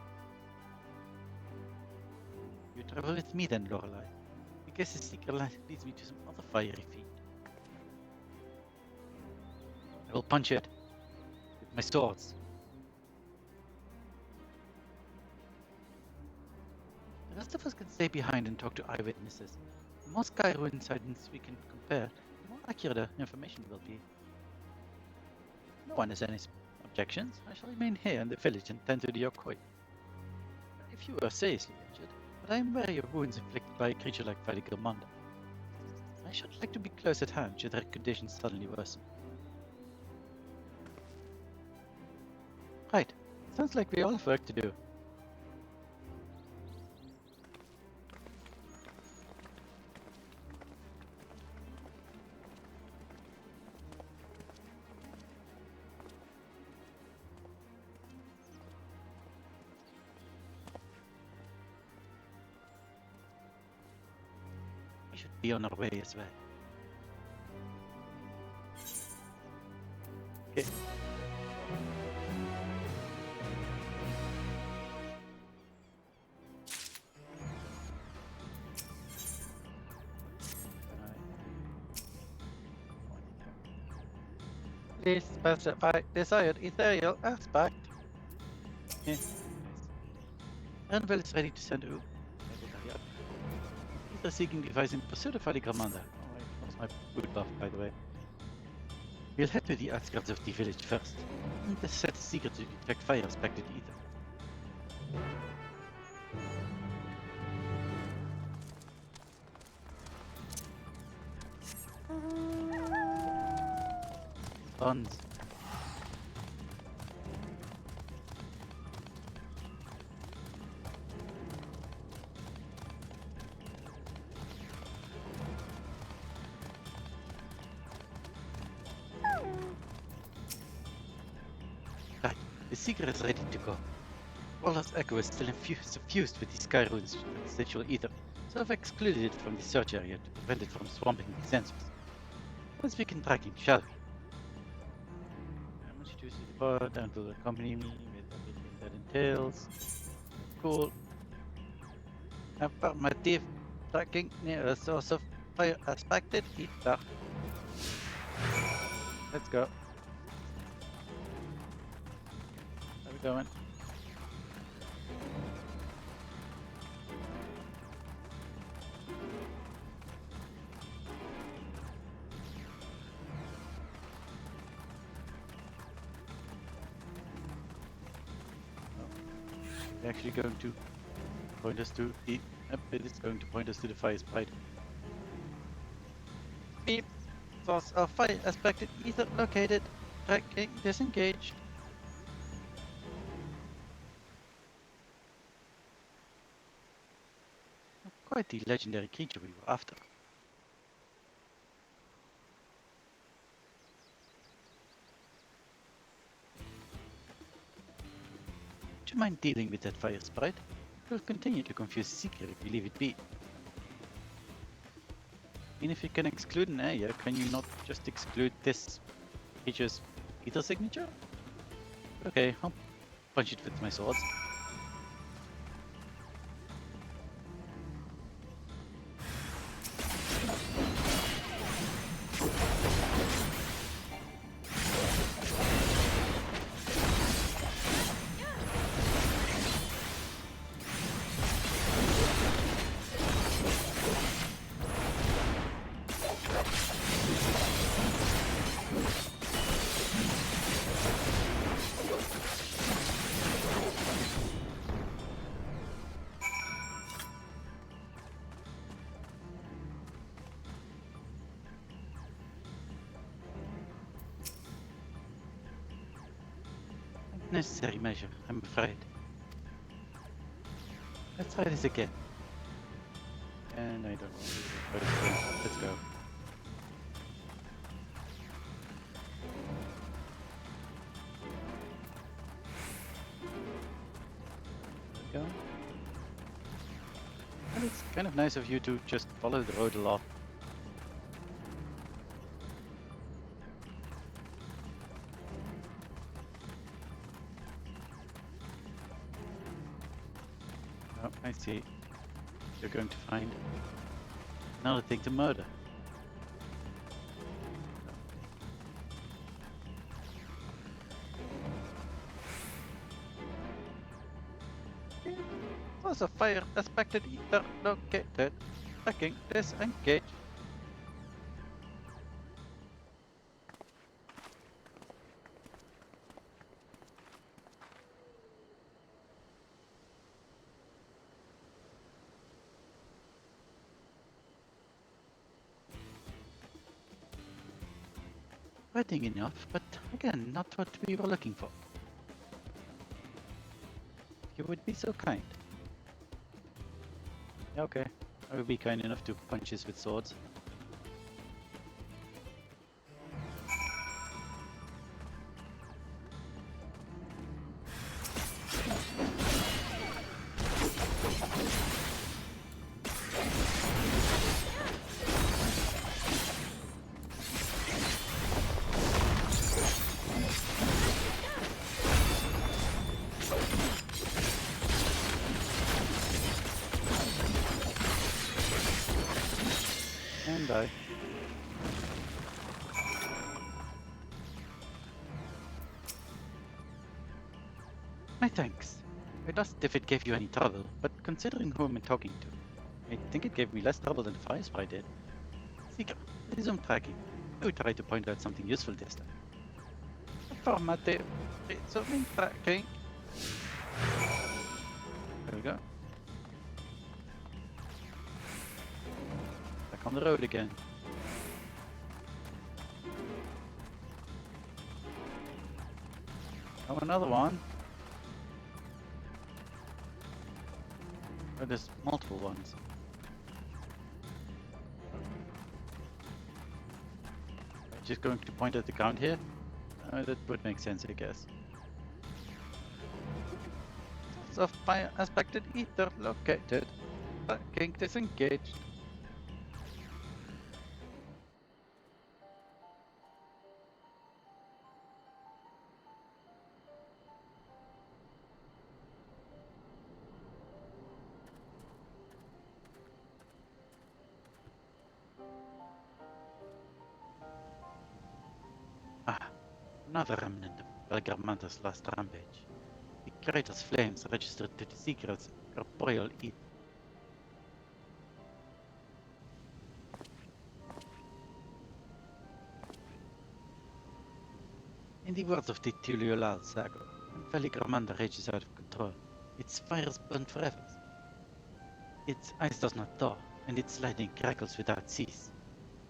You travel with me then, Lorelei. In case the Seeker leads me to some other fiery feat. I will punch it with my swords. The rest of us can stay behind and talk to eyewitnesses. The more Skyro incidents we can compare, the more accurate the information will be. No one has any objections. I shall remain here in the village and tend to the Yokoi. If you are seriously injured, but I am wary of wounds inflicted by a creature like Valigamanda. I should like to be close at hand should her conditions suddenly worsen. Right. Sounds like we all have work to do. We should be on our way as well. Okay. Please specify desired ethereal aspect. Yes. Anvil is ready to send you. Ether seeking device in pursuit of Valigamanda. Oh, I lost my boot buff, by the way. We'll head to the outskirts of the village first. And the set seeker to detect fire aspected ether. Buns. Right, the seeker is ready to go. Waller's echo is still suffused with the Skyrune's essential ether, so I've excluded it from the search area to prevent it from swamping the sensors. Let's begin tracking, shall we? I'm going to choose the pod and will accompany me with everything that entails. Cool. Affirmative. Tracking near a source of fire aspected ether. Let's go. Where are we going? Actually going to point us to the it is going to point us to the fire sprite. Beep. Source of fire aspected ether located. Tracking disengaged. Quite the legendary creature we were after. you mind dealing with that fire sprite? It will continue to confuse the seeker if you leave it be. And if you can exclude an area, can you not just exclude this creature's ether signature? Okay, I'll punch it with my swords. Necessary measure, I'm afraid. Let's try this again. And I don't know. Let's go. There we go. And it's kind of nice of you to just follow the road a lot. Oh, I see. You're going to find another thing to murder. Was a fire aspected ether located. Tracking disengaged. Waiting enough, but again, not what we were looking for. You would be so kind. Okay, I will be kind enough to punch this with swords. And die. My thanks. I asked if it gave you any trouble, but considering who I'm talking to, I think it gave me less trouble than the fire sprite did. Seeker, resume tracking. I will try to point out something useful this time. Affirmative. Resuming tracking. There we go. Back on the road again. Oh, another one. Oh, there's multiple ones. Just going to point at the count here? That would make sense, I guess. So fire aspected ether located. Tracking disengaged. Another remnant of Belgarmanta's last rampage. The crater's flames registered to the secret's corporeal ether. In the words of the Tuliolal saga, when Belgarmanta rages out of control, its fires burn forever. Its eyes does not thaw, and its lightning crackles without cease.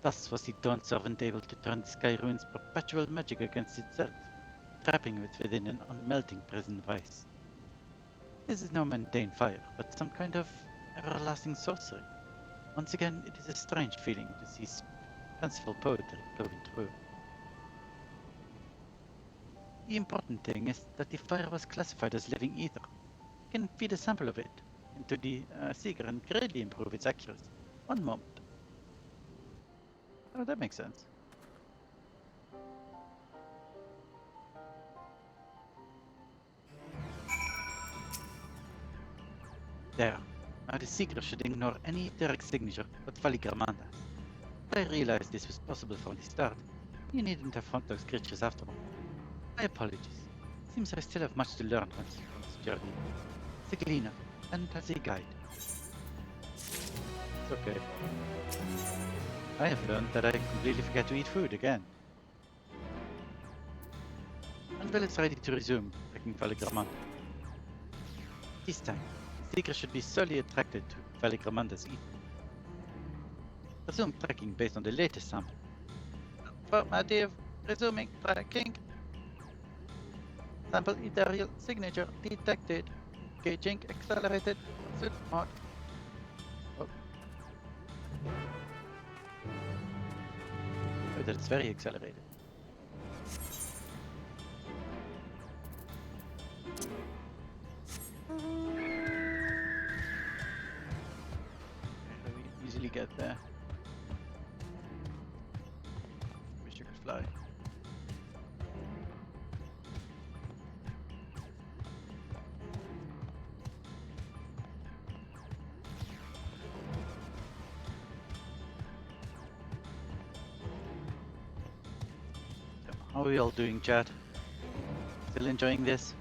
Thus was the Dawn Servant able to turn the Sky Ruin's perpetual magic against itself, trapping it within an unmelting prison of ice. This is no mundane fire, but some kind of everlasting sorcery. Once again, it is a strange feeling to see fanciful poetry flowing through. The important thing is that the fire was classified as living ether. You can feed a sample of it into the seeker and greatly improve its accuracy. One moment. Oh, that makes sense. There. Now the seeker should ignore any etheric signature but Valigramanda. But I realized this was possible from the start. You needn't have found those creatures after all. My apologies. Seems I still have much to learn on this journey. As a cleaner and as a guide. It's okay. I have learned that I completely forget to eat food again. Until it's ready to resume trekking Valigramanda. This time, the seeker should be solely attracted to Valigramanda's ether. Resume tracking based on the latest sample. Affirmative. Resuming tracking. Sample ethereal signature detected. Gauging accelerated pursuit mode. Oh. Oh, that's very accelerated. How do we easily get there? Wish you could fly. How are we all doing, chat? Still enjoying this?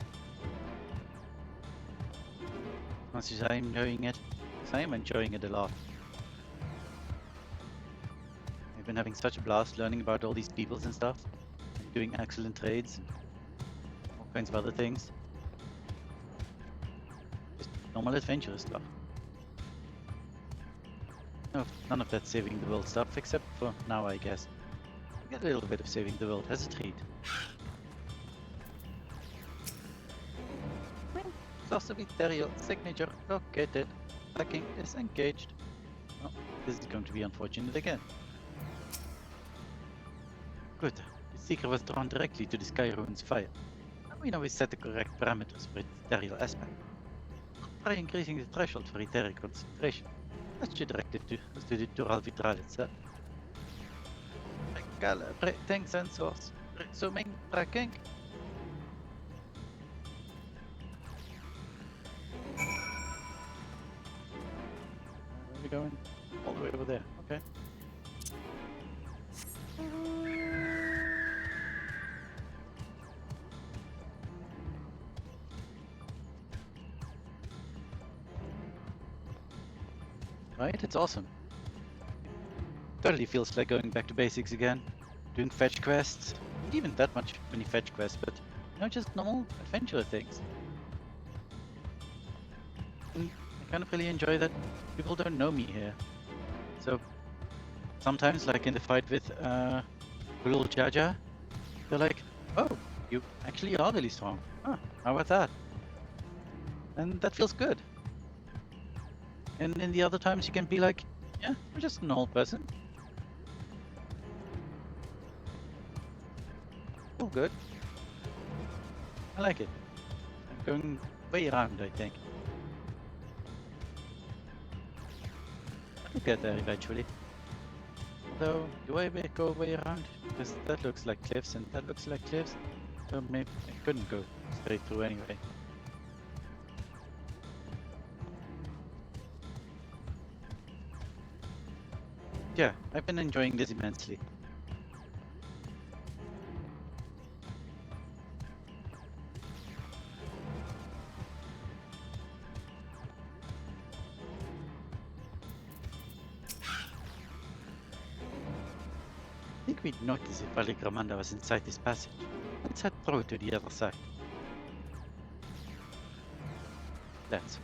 As much as I'm enjoying it, because I am enjoying it a lot. I've been having such a blast learning about all these peoples and stuff, and doing excellent trades, and all kinds of other things. Just normal adventurous stuff. No, none of that saving the world stuff, except for now, I guess. Get a little bit of saving the world as a treat. Source of ethereal signature located. Tracking is engaged. Oh, this is going to be unfortunate again. Good. The seeker was drawn directly to the Sky Rune's fire. Now we know we set the correct parameters for its ethereal aspect. Try increasing the threshold for etheric concentration. That should direct it to the Dural Vitral itself. Calibrating sensors. Resuming tracking. Where are we going? All the way over there. Okay. Right, it's awesome. Totally feels like going back to basics again. Doing fetch quests. Not even that many fetch quests, but just normal adventure things. And I kind of really enjoy that people don't know me here. So sometimes, like in the fight with Gulul Jaja, they're like, "Oh, you actually are really strong. Huh, how about that?" And that feels good. And in the other times you can be like, "Yeah, I'm just an old person." All good. I like it. I'm going way around, I think. I'll get there eventually. Although, do I go way around? Because that looks like cliffs and that looks like cliffs. So maybe I couldn't go straight through anyway. Yeah, I've been enjoying this immensely. I think we'd notice if Valigramanda was inside this passage. Let's head through to the other side. Let's.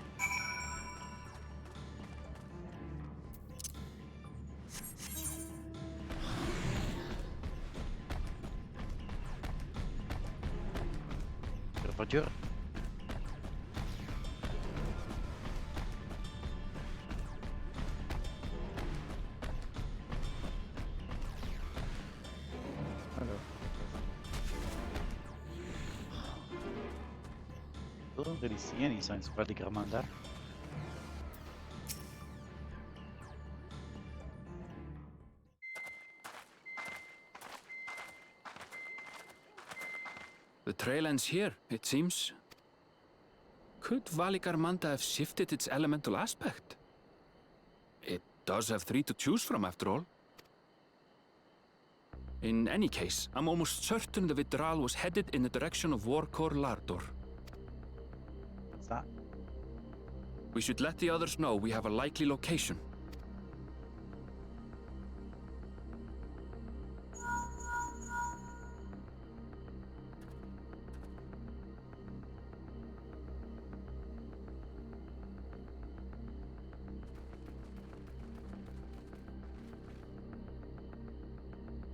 Roger. Hello. Still don't really see any signs of Valigarmanda. The trail ends here, it seems. Could Valigarmanda have shifted its elemental aspect? It does have 3 to choose from, after all. In any case, I'm almost certain the Vidral was headed in the direction of Warkor Lardor. What's that? We should let the others know we have a likely location.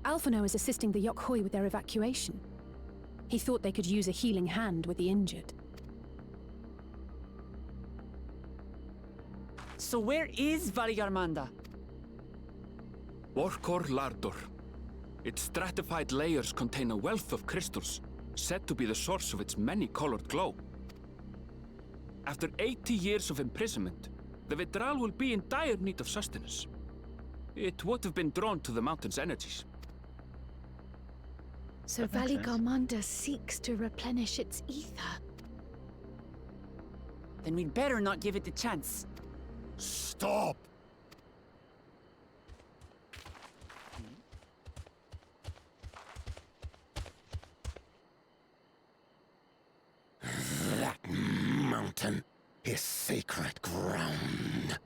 Alphino is assisting the Yokhui with their evacuation. He thought they could use a healing hand with the injured. So where is Valigarmanda? Warkor Lardor. Its stratified layers contain a wealth of crystals, said to be the source of its many-colored glow. After 80 years of imprisonment, the Vidral will be in dire need of sustenance. It would have been drawn to the mountain's energies. So Valigarmanda seeks to replenish its ether. Then we'd better not give it the chance. Stop! That mountain is sacred ground.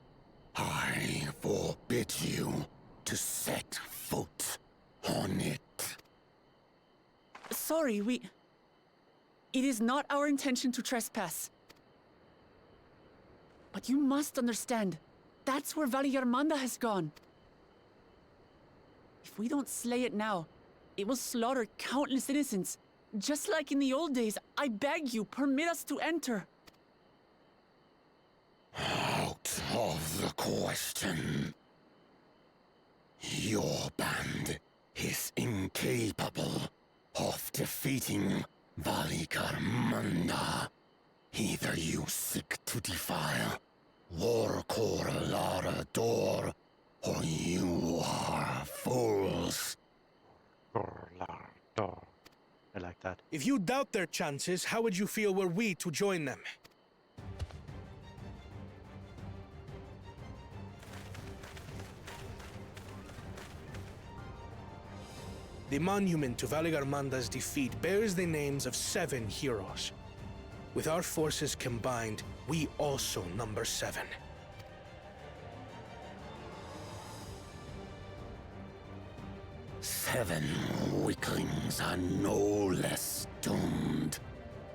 I forbid you to set foot on it. Sorry, It is not our intention to trespass. But you must understand, that's where Valigarmanda has gone. If we don't slay it now, it will slaughter countless innocents. Just like in the old days, I beg you, permit us to enter. Out of the question. Your band is incapable of defeating Valigarmanda. Either you seek to defile Warkor Lardor, or you are fools. Lardor. I like that. If you doubt their chances, how would you feel were we to join them? The monument to Valigarmanda's defeat bears the names of 7 heroes. With our forces combined, we also number 7. Seven weaklings are no less doomed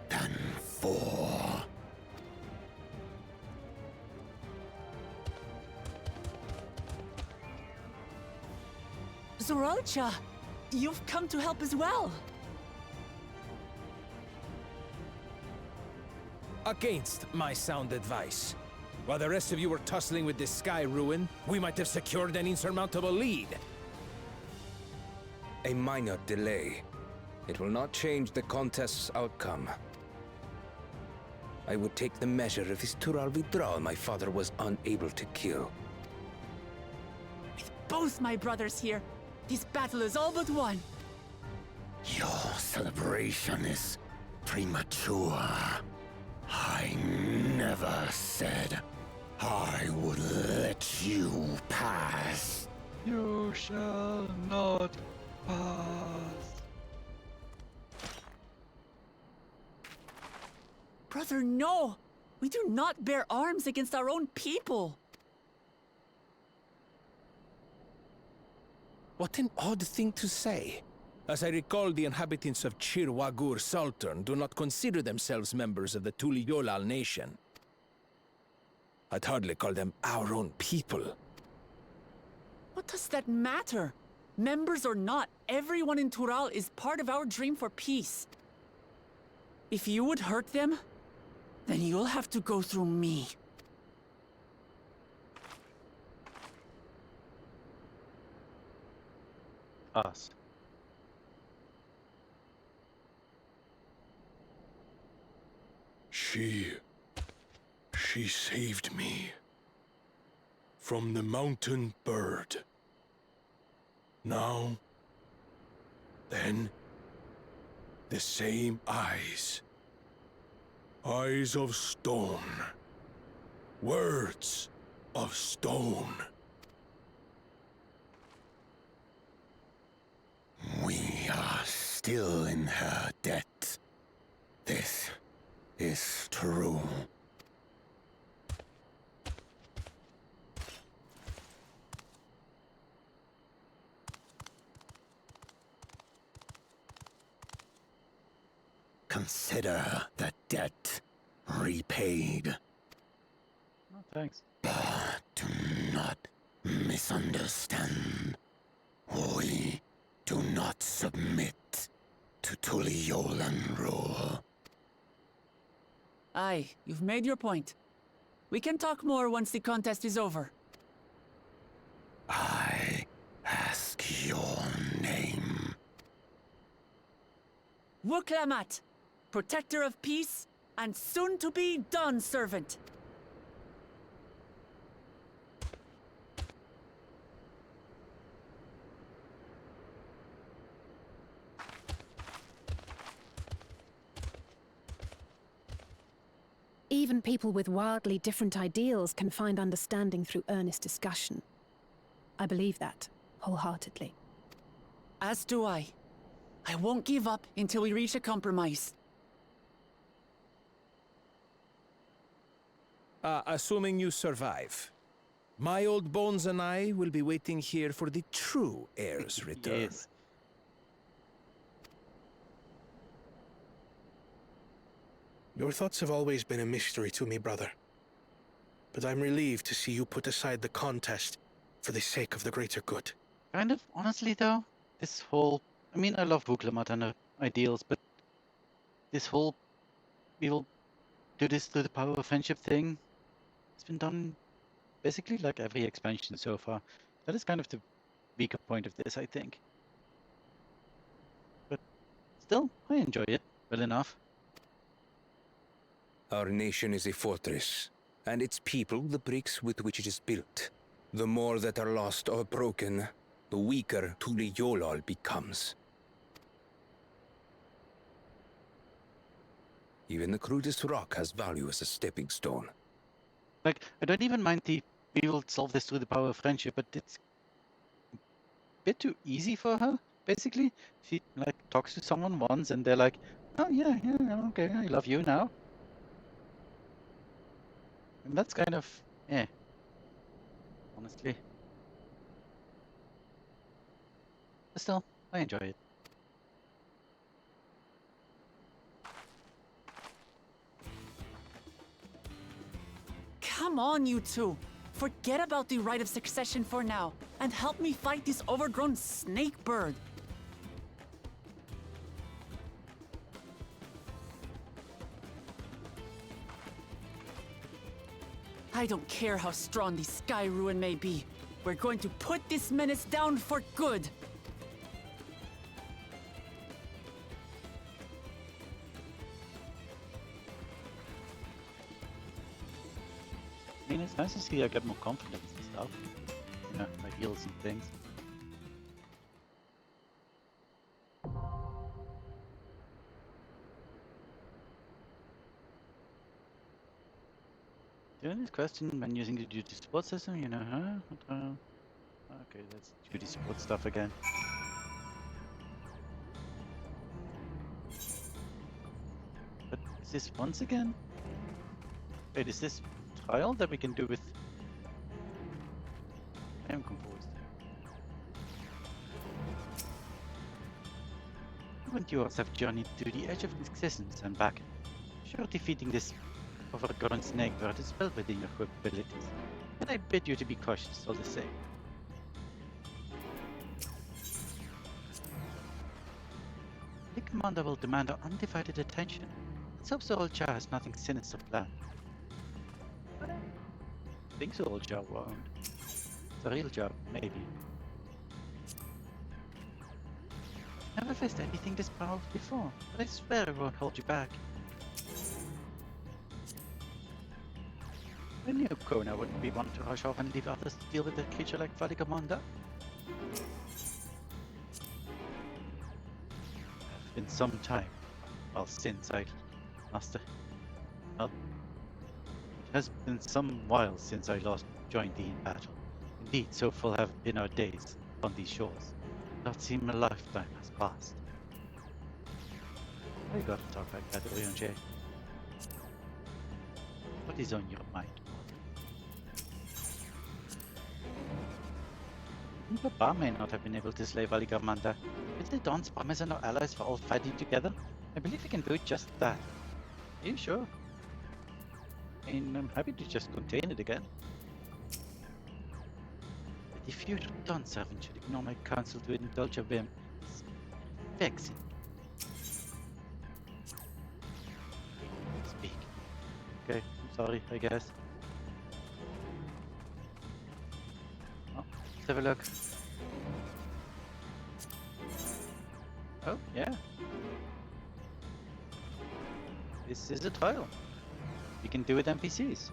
than 4. Zoralcha, you've come to help as well. Against my sound advice. While the rest of you were tussling with this sky ruin, we might have secured an insurmountable lead. A minor delay. It will not change the contest's outcome. I would take the measure of this Tural Vidral my father was unable to kill. With both my brothers here, this battle is all but won. Your celebration is premature. I never said I would let you pass. You shall not pass. Brother, no! We do not bear arms against our own people! What an odd thing to say. As I recall, the inhabitants of Chir Wagur Sultan do not consider themselves members of the Tuliolal nation. I'd hardly call them our own people. What does that matter? Members or not, everyone in Tural is part of our dream for peace. If you would hurt them, then you'll have to go through me. Us. Shh. She saved me. From the mountain bird. Now, then, the same eyes. Eyes of stone. Words of stone. We are still in her debt. This is true. Consider the debt repaid. Oh, thanks. But do not misunderstand. We do not submit to Tuliyolan rule. Aye, you've made your point. We can talk more once the contest is over. I ask your name. Wuklamat, protector of peace, and soon-to-be Dawn servant. Even people with wildly different ideals can find understanding through earnest discussion. I believe that, wholeheartedly. As do I. I won't give up until we reach a compromise. Assuming you survive. My old bones and I will be waiting here for the true heir's return. Yes. Your thoughts have always been a mystery to me, brother. But I'm relieved to see you put aside the contest for the sake of the greater good. Kind of, honestly though, this whole... I mean, I love Wuklamat and her ideals, but this whole... we will do this through the power of friendship thing, it's been done basically like every expansion so far. That is kind of the weaker point of this, I think. But still, I enjoy it well enough. Our nation is a fortress, and its people the bricks with which it is built. The more that are lost or broken, the weaker Tuliyolan becomes. Even the crudest rock has value as a stepping stone. Like, I don't even mind we will solve this through the power of friendship, but it's a bit too easy for her, basically. She, like, talks to someone once and they're like, oh yeah, okay, I love you now. And that's kind of, honestly. But still, I enjoy it. Come on, you two. Forget about the right of succession for now, and help me fight this overgrown snake bird. I don't care how strong the Sky Ruin may be. We're going to put this menace down for good. I mean, it's nice to see I get more confidence and stuff. You know, my heals and things. Doing this question when using the duty support system, you know, huh? Okay, that's duty support stuff again. But is this once again? Wait, is this trial that we can do with... I am composed. You and yours have journeyed to the edge of existence and back. Sure, defeating this overgrown snake bird is well within your capabilities, and I bid you to be cautious all the same. The commander will demand our undivided attention. Let's hope the old Jar has nothing sinister planned. I think the old Jar won't. The real Jar, maybe. Never faced anything this powerful before, but I swear I won't hold you back. I knew Kona wouldn't be one to rush off and leave others to deal with a creature like Valigamanda. It's been some time, well, since I lost well, it has been some while since I last joined thee in battle. Indeed, so full have been our days on these shores. It doth seem a lifetime has passed. Why you gotta talk like that, Oyonje? What is on your mind? Papa may not have been able to slay Valigamanda, but the Dawn's promise and our allies for all fighting together? I believe we can do just that. Are you sure? I mean, I'm happy to just contain it again. But if your Dawn servant should ignore my counsel to indulge a whim, it's vexing. Speak. Okay, I'm sorry, I guess. Oh, let's have a look. Oh, yeah. This is a trial. You can do with NPCs.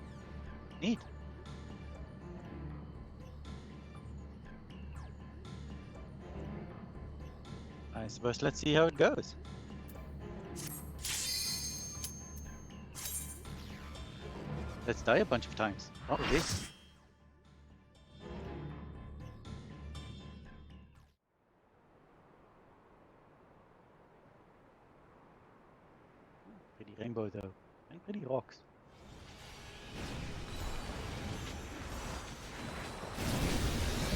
Neat. I suppose let's see how it goes. Let's die a bunch of times. Probably. Pretty rainbow though, and pretty rocks.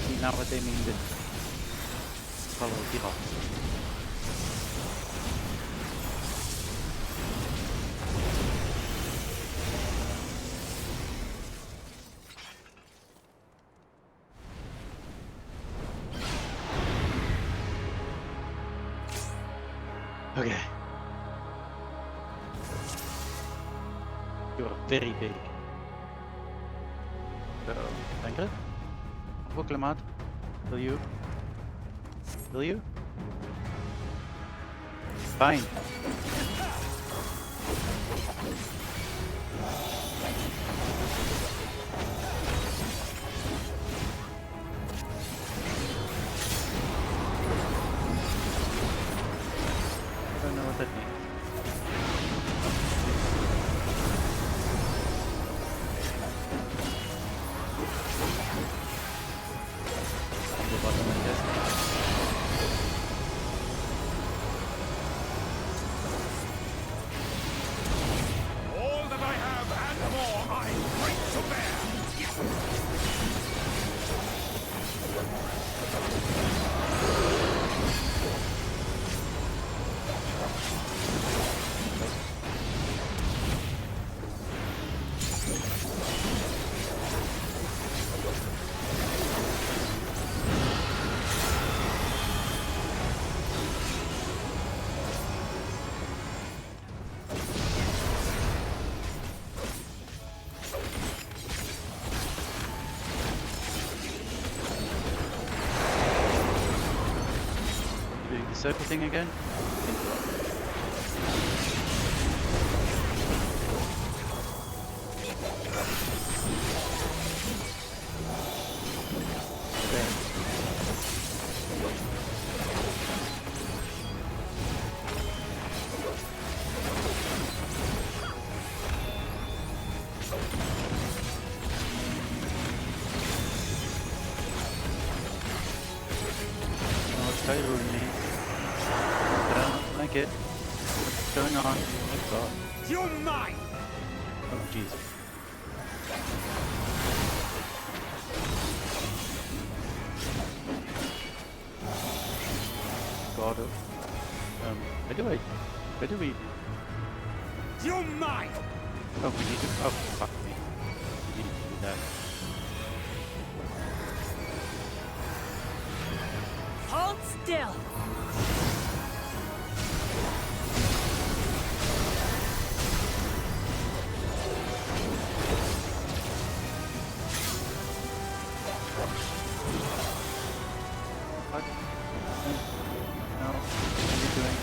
See now what they mean with follow the rocks. Okay. You're very big. So, Tankred? Proclamat? Will you? Will you? Fine. I don't know what that means. All that I have and more I bring to bear! Doing the circle thing again? Try ruining me. I don't like it. What's going on? Oh my god. You're mine! Oh Jesus. God. Where do we? You're mine! Oh, we need to. Oh, fuck me. We need to do that. Hold still! What? No. What are you doing?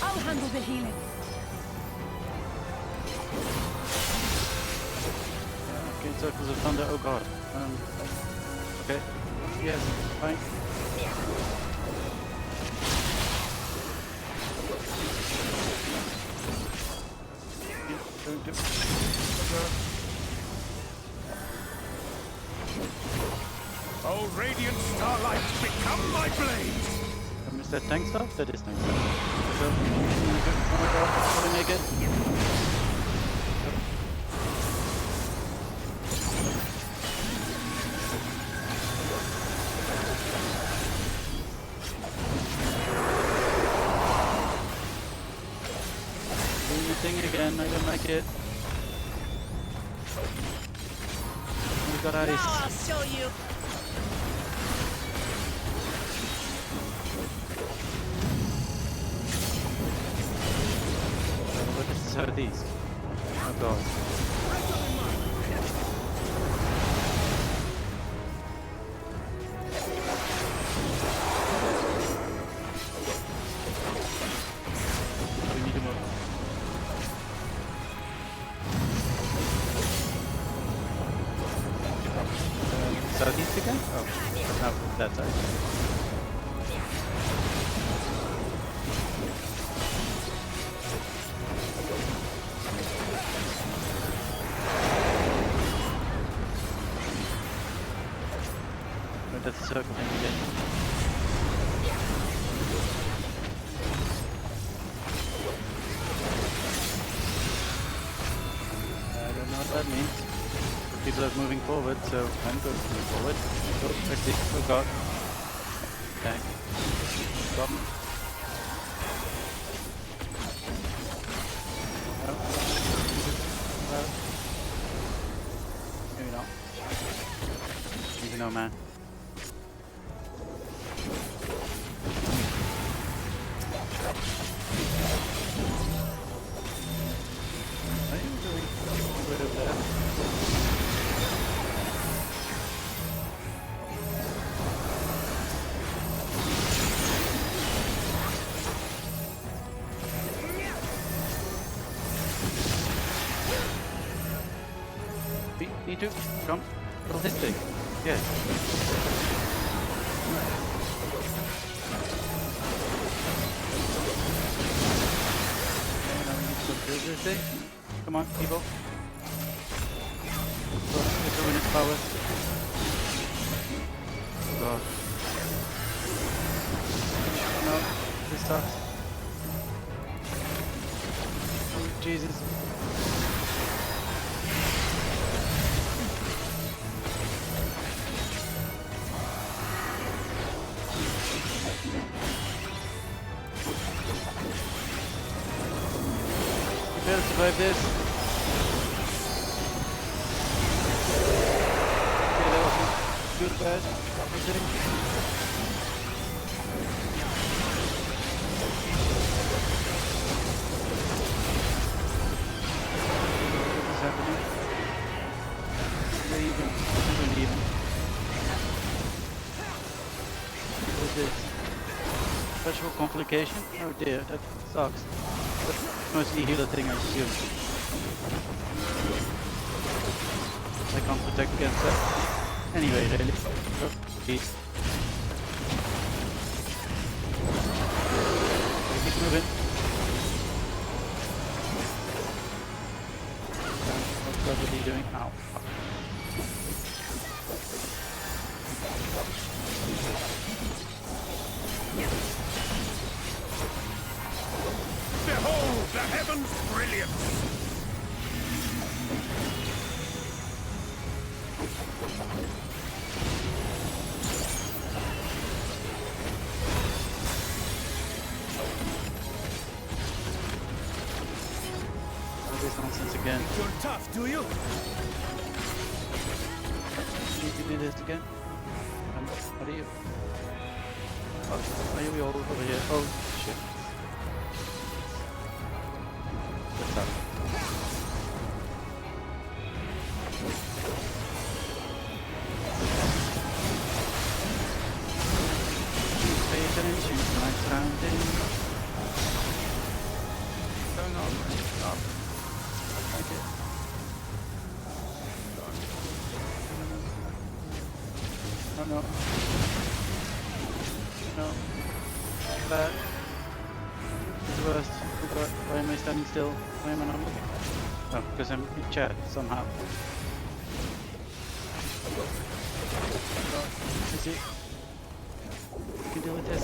I'll handle the healing. Circles of thunder. Oh god. Okay. Yes. Fine. Don't do. Oh, radiant starlight, become my blade! Is that tank stuff? That is tank stuff. So, oh my god, fully naked. Doing the thing again, I don't like it. We got ice. Now I'll show you. What are these? Oh god. We need to move. Southeast again? Oh, no, that side. That's the circle thing again. I don't know what that means. People are moving forward, so I'm going to move forward. Oh, I see. Oh god. Okay. Stop. No. Maybe not. Maybe no, man. Me too. Come. Little this thing. Yes. And now we need to go through this thing. Come on, people. Let's ruin its power. Oh god. No, this sucks. Oh, Jesus. Better survive this. Okay, that wasn't good, bad. Everything. What is happening? They're even. They're even. What is this? Special complication? Oh dear, that sucks. That's mostly a healer thing, I assume. I can't protect against that. Anyway, really. Oh, peace. Keep moving. What's he doing? Ow. Behold the heavens' brilliance! This nonsense again. You're tough, do you? Need to do this again. What are you? Oh, are you all over here? Oh shit. What's up? Pay attention to my surroundings. What's going on? Stop. Okay. Oh no. No. That is the worst. Oh god, why am I standing still? Why am I not moving? Oh, because I'm in chat somehow. Oh god, I see. I can deal with this.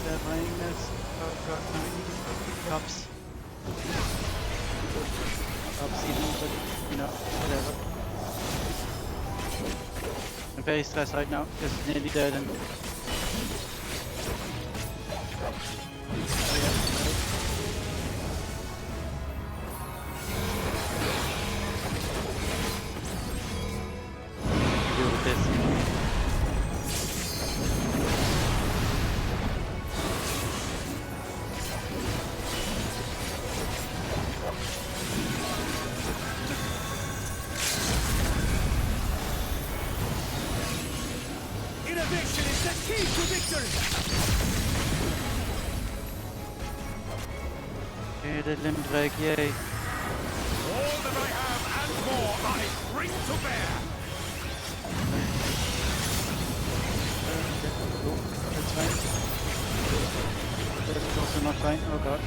They're playing this. Oh god, no, I need cups. Cups even, but you know, whatever. I'm very stressed right now because it's nearly dead and deal with this. Innovation is the key to victory! Okay, the limb drag, yay. All that I have and more I bring to bear! Oh, that's fine. That's also not fine, oh god.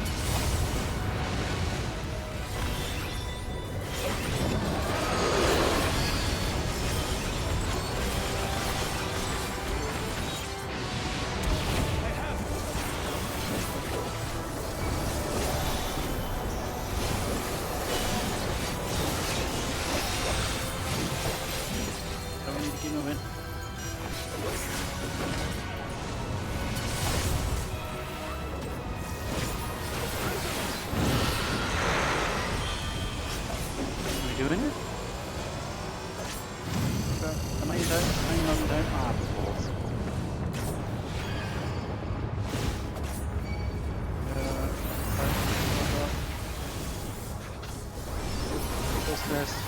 So we need to keep moving. Are we doing it? Am I in time? Am I not in time? Ah, balls. So stressed.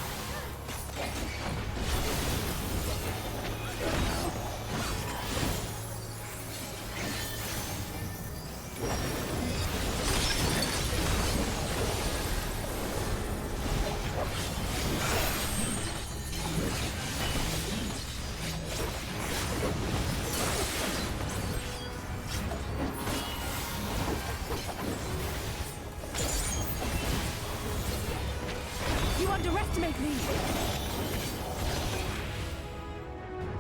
You underestimate me!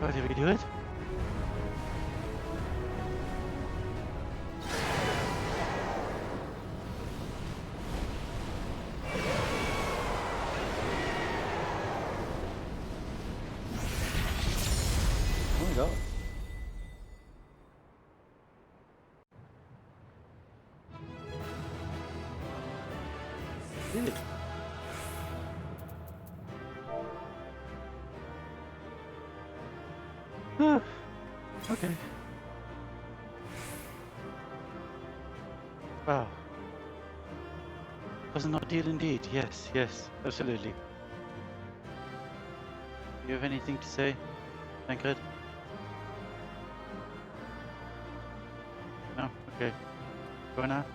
Oh, did we do it? Oh my god. Did it? Okay. Wow. Was an ordeal indeed. Yes, yes, absolutely. Do you have anything to say, Tancred? No? Okay. Go now?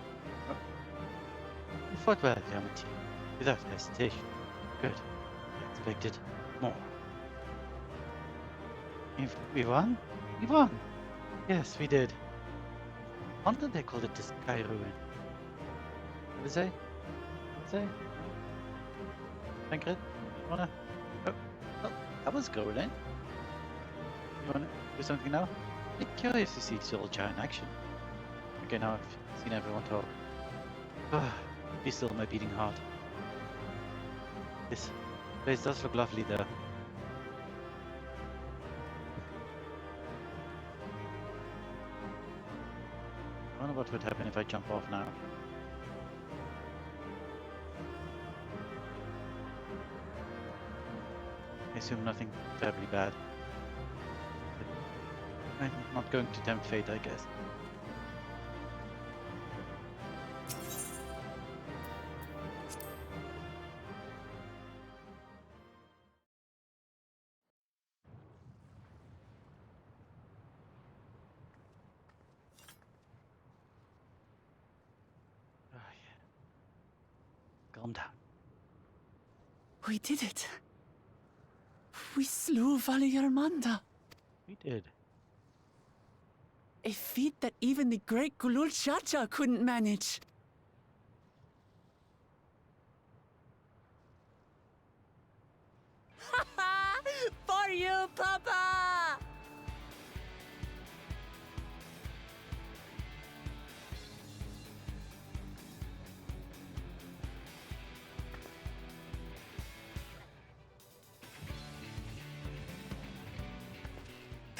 Oh. You fought well, Clementine. Without hesitation. Good. I expected more. We won? We won! Yes, we did. I wonder they called it the Sky Ruin. What did they say? What did they say? Tancred? You wanna? Oh, oh, that was cool, then. You wanna do something now? I'm curious to see Soldier in action. Okay, now I've seen everyone talk. Be still my beating heart. This place does look lovely there. I wonder what would happen if I jump off now. I assume nothing terribly bad. But I'm not going to tempt fate, I guess. Oh yeah. Calm down. We did it. We slew Valiarmanda. We did. A feat that even the great Kulul Chacha couldn't manage. For you, Papa!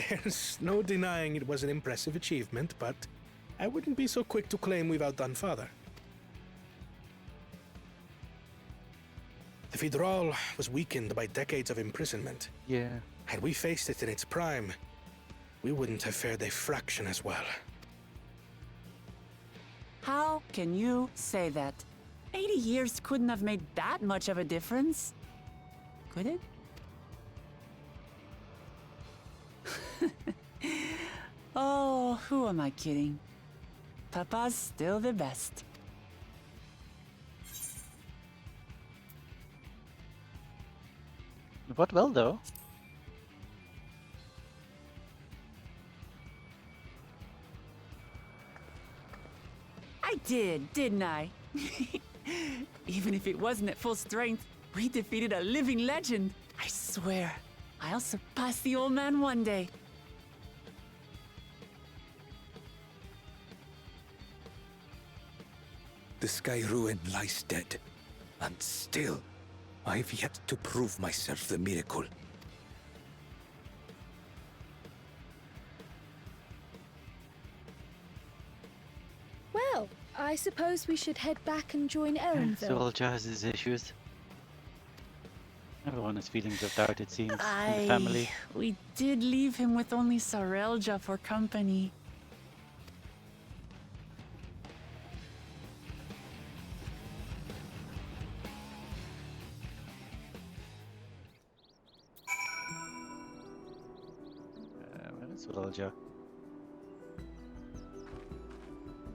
There's no denying it was an impressive achievement, but I wouldn't be so quick to claim we've outdone Father. The Federal was weakened by decades of imprisonment. Yeah. Had we faced it in its prime, we wouldn't have fared a fraction as well. How can you say that? 80 years couldn't have made that much of a difference. Could it? Oh, who am I kidding? Papa's still the best. What well, though? I did, didn't I? Even if it wasn't at full strength, we defeated a living legend. I swear, I'll surpass the old man one day. The Sky Ruin lies dead, and still, I've yet to prove myself the miracle. Well, I suppose we should head back and join Erenville. Soldier has his issues. Everyone has feelings of doubt, it seems, in the family. We did leave him with only Sarelja for company. Where is Soldier?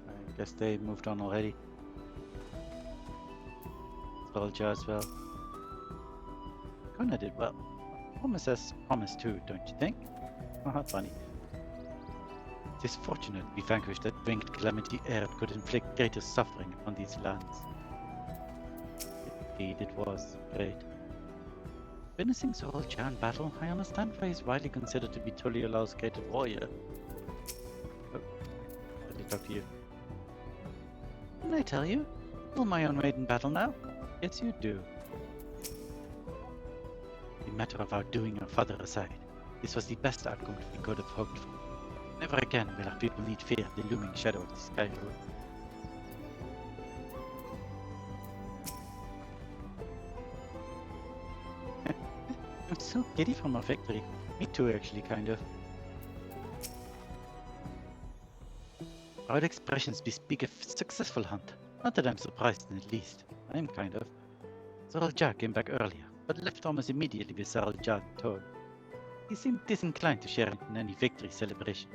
I guess they moved on already. Soldier as well. Connor did well. Almost as promised too, don't you think? Haha, funny. It is fortunate we vanquished that winged calamity Eret could inflict greater suffering upon these lands. Indeed, it was great. Witnessing Soldier in battle, I understand why he is widely considered to be Tuliola's greatest warrior. Oh, let me talk to you. Didn't I tell you? Pull my own weight in battle now? Yes, you do. The matter of outdoing your father aside, this was the best outcome we could have hoped for. Never again will our people need fear the looming shadow of the Sky Ruin. I'm so giddy from our victory. Me too, actually, kind of. Proud expressions bespeak a successful hunt. Not that I'm surprised in the least. I am kind of. Saralja came back earlier, but left almost immediately with Saralja and Toad. He seemed disinclined to share in any victory celebration.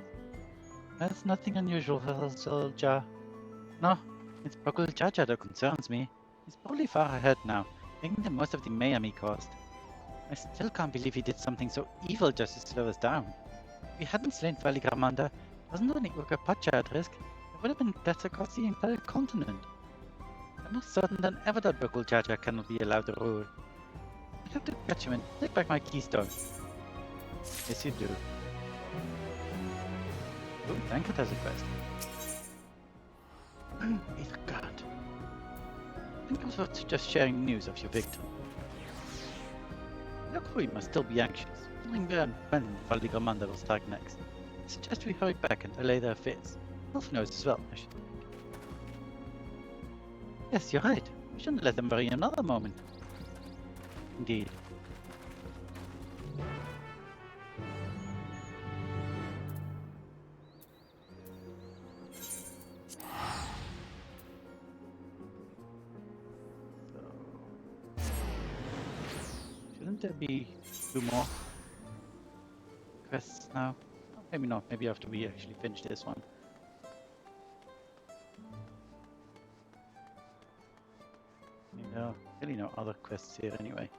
That's nothing unusual for Saralja. No, it's Bakul Jaja that concerns me. He's probably far ahead now, making the most of the mayhem he caused. I still can't believe he did something so evil just to slow us down. If we hadn't slain Valigramanda, wasn't only Urga Pacha at risk, there would have been deaths across the entire continent. I'm more certain than ever that Bakul Jaja cannot be allowed to rule. I have to catch him and take back my keystone. Yes, you do. Oh, Tankard has a quest. Either God. I think I was just sharing news of your victory. Yakui must still be anxious, wondering where and when Valigramanda will strike next. I suggest we hurry back and allay their fears. Elf knows as well, I should think. Yes, you're right. We shouldn't let them worry another moment. Indeed. Shouldn't there be 2 more quests now? Oh, maybe not. Maybe after we actually finish this one. Really no other quests here anyway.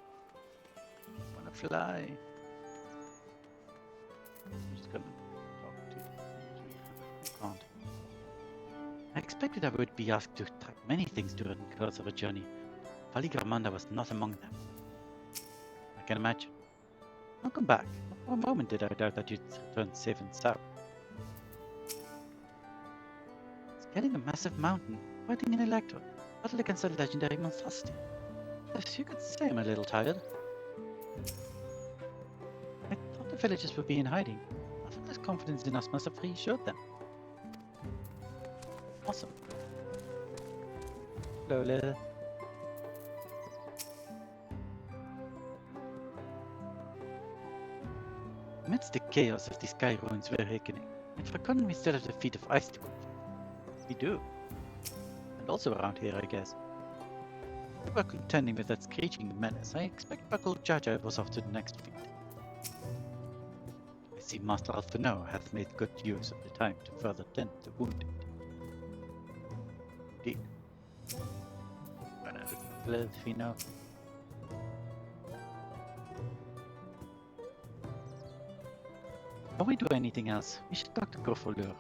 wanna fly. I'm just gonna talk to you. Can't. I expected I would be asked to track many things during the course of a journey. Valigarmanda was not among them. I can imagine. Welcome back. Not for a moment did I doubt that you'd return safe and sound. Scaling a massive mountain, fighting an electron, battle against a legendary monstrosity. Yes, you could say I'm a little tired. I thought the villagers would be in hiding. I thought this confidence in us must have reassured them. Awesome. Lola. Amidst the chaos of the sky ruins we're reckoning, in Fraconin we still have the feet of ice to contend. We do. And also around here, I guess. If we're contending with that screeching menace, I expect Buckle Jaja was off to the next feat. I see Master Alphino hath made good use of the time to further tend the wounded. Indeed. Alphino. Before we do anything else, we should talk to Gorfolur.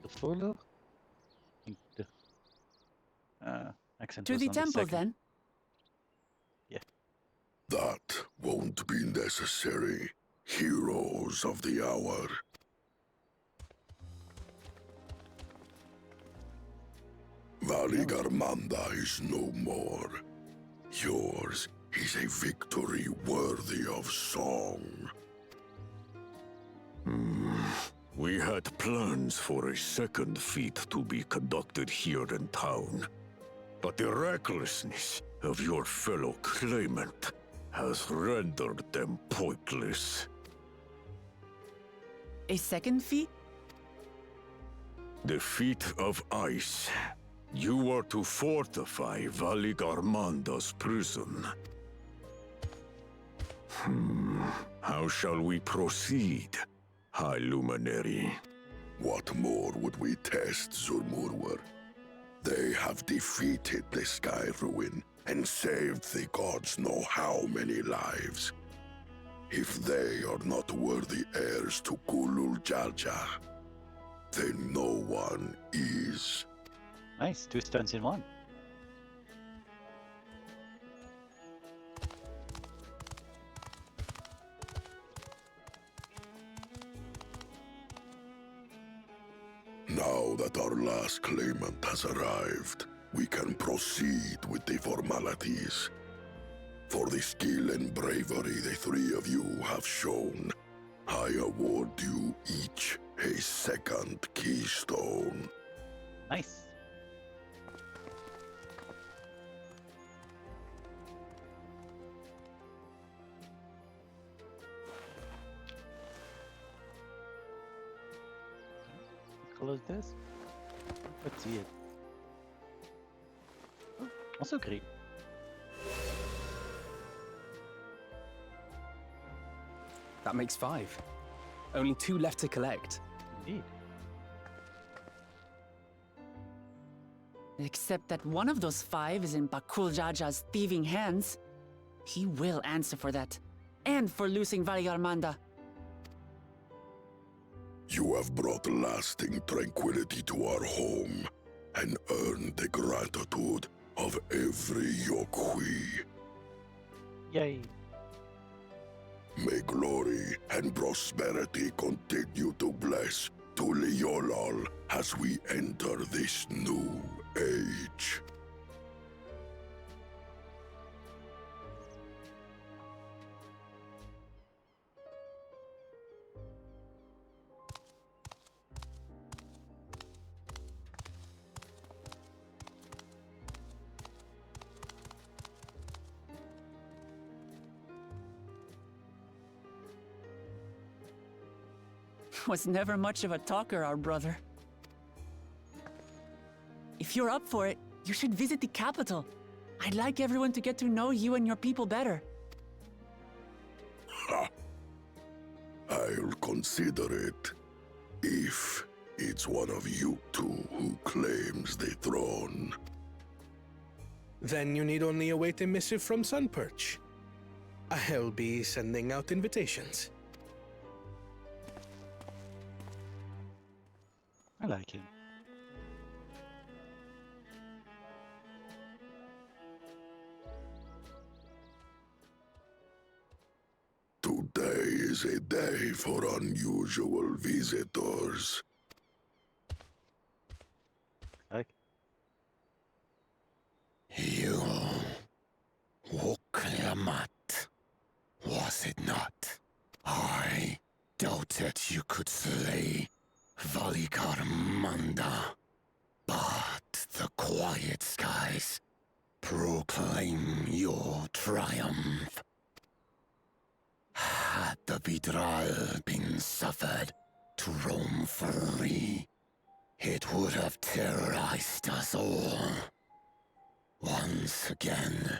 Gorfolur? I think the accent To was the on temple, second. then. Yeah. That won't be necessary, heroes of the hour. Valigarmanda is no more. Yours is a victory worthy of song. We had plans for a second feat to be conducted here in town. But the recklessness of your fellow claimant has rendered them pointless. A second feat? The feat of ice. You are to fortify Valigarmanda's prison. How shall we proceed, High Luminary? What more would we test, Zurmurwer? They have defeated the Sky Ruin and saved the gods know how many lives. If they are not worthy heirs to Kulul Jalja, then no one is. Nice, 2 stones in 1. Now that our last claimant has arrived, we can proceed with the formalities. For the skill and bravery the 3 of you have shown, I award you each a second keystone. Nice. Close this. Let's see it. Oh, also green. That makes 5. Only 2 left to collect. Indeed. Except that one of those 5 is in Bakul Jaja's thieving hands. He will answer for that. And for losing Valigarmanda. You have brought lasting tranquility to our home and earned the gratitude of every Yokwi. Yay. May glory and prosperity continue to bless Tuliolol as we enter this new age. Was never much of a talker, our brother. If you're up for it, you should visit the capital. I'd like everyone to get to know you and your people better. Ha! I'll consider it. If it's one of you two who claims the throne. Then you need only await a missive from Sunperch. I'll be sending out invitations. I like him. Today is a day for unusual visitors. Like. Yul Wukyamat, was it not? I doubted you could slay Valikar Manda, but the quiet skies proclaim your triumph. Had the Vidral been suffered to roam free, it would have terrorized us all. Once again,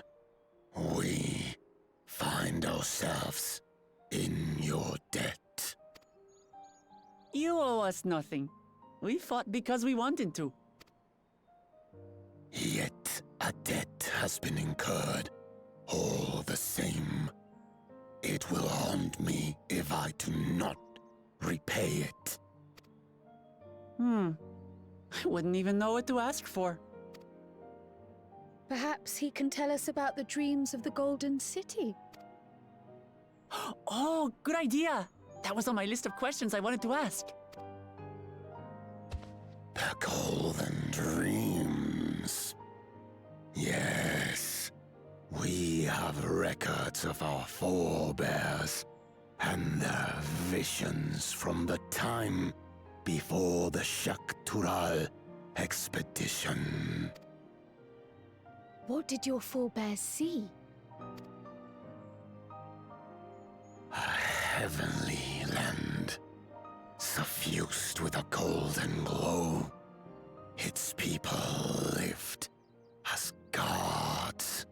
we find ourselves in your debt. You owe us nothing. We fought because we wanted to. Yet a debt has been incurred. All the same, it will haunt me if I do not repay it. I wouldn't even know what to ask for. Perhaps he can tell us about the dreams of the Golden City. Oh, good idea! That was on my list of questions I wanted to ask. The Golden Dreams. Yes, we have records of our forebears and their visions from the time before the Shaktural expedition. What did your forebears see? A heavenly land, suffused with a golden glow. Its people lived as gods,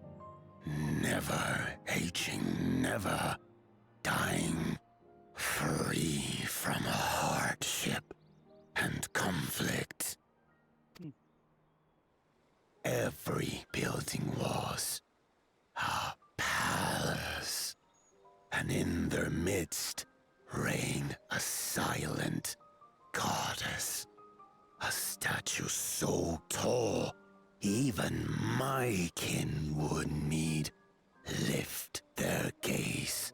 never aging, never dying, free from hardship and conflict. Every building was a palace, and in their midst reigned a silent goddess, a statue so tall even my kin would need lift their gaze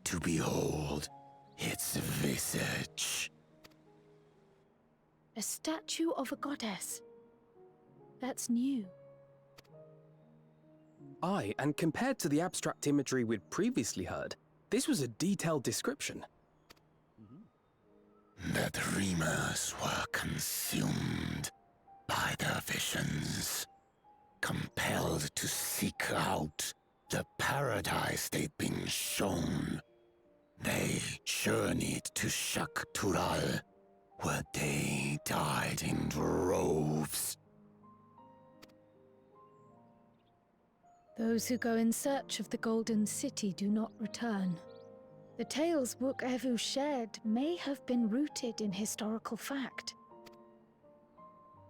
to behold its visage. A statue of a goddess. That's new. Aye, and compared to the abstract imagery we'd previously heard, this was a detailed description. The dreamers were consumed by their visions, compelled to seek out the paradise they'd been shown. They journeyed to Shaktural, where they died in droves. Those who go in search of the Golden City do not return. The tales Wuk-Evu shared may have been rooted in historical fact.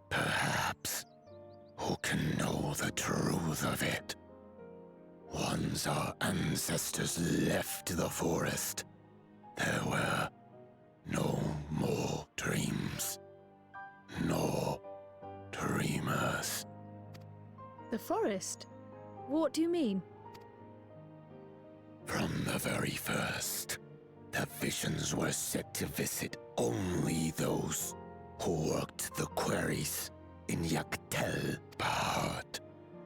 Perhaps. Who can know the truth of it? Once our ancestors left the forest, there were no more dreams, no dreamers. The forest? What do you mean? From the very first, the visions were set to visit only those who worked the quarries in Yaktel. But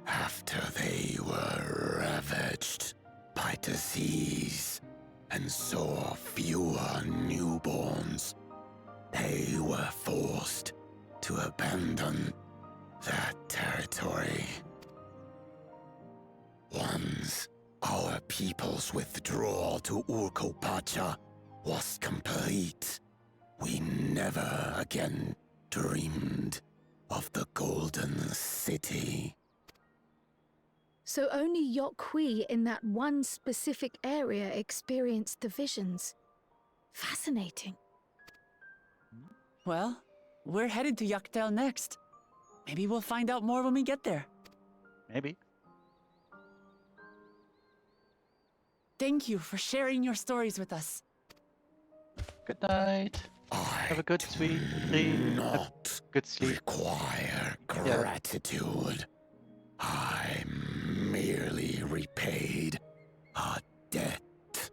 after they were ravaged by disease and saw fewer newborns, they were forced to abandon that territory. Once our people's withdrawal to Urkopacha was complete, we never again dreamed of the Golden City. So only Yokhui in that one specific area experienced the visions. Fascinating. Well, we're headed to Yaktel next. Maybe we'll find out more when we get there. Maybe. Thank you for sharing your stories with us. Good night. Have a good sweet dream. Not good sleep. Require gratitude. I merely repaid a debt.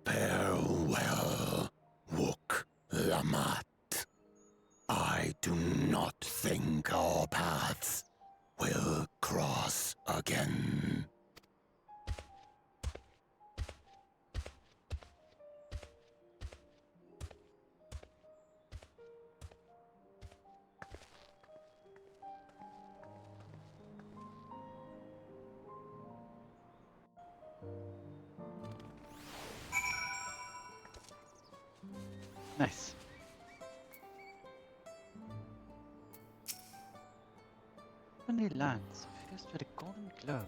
Farewell, Wook Lamat. I do not think our paths will cross again. Nice. Heavenly lands fused with a golden glow.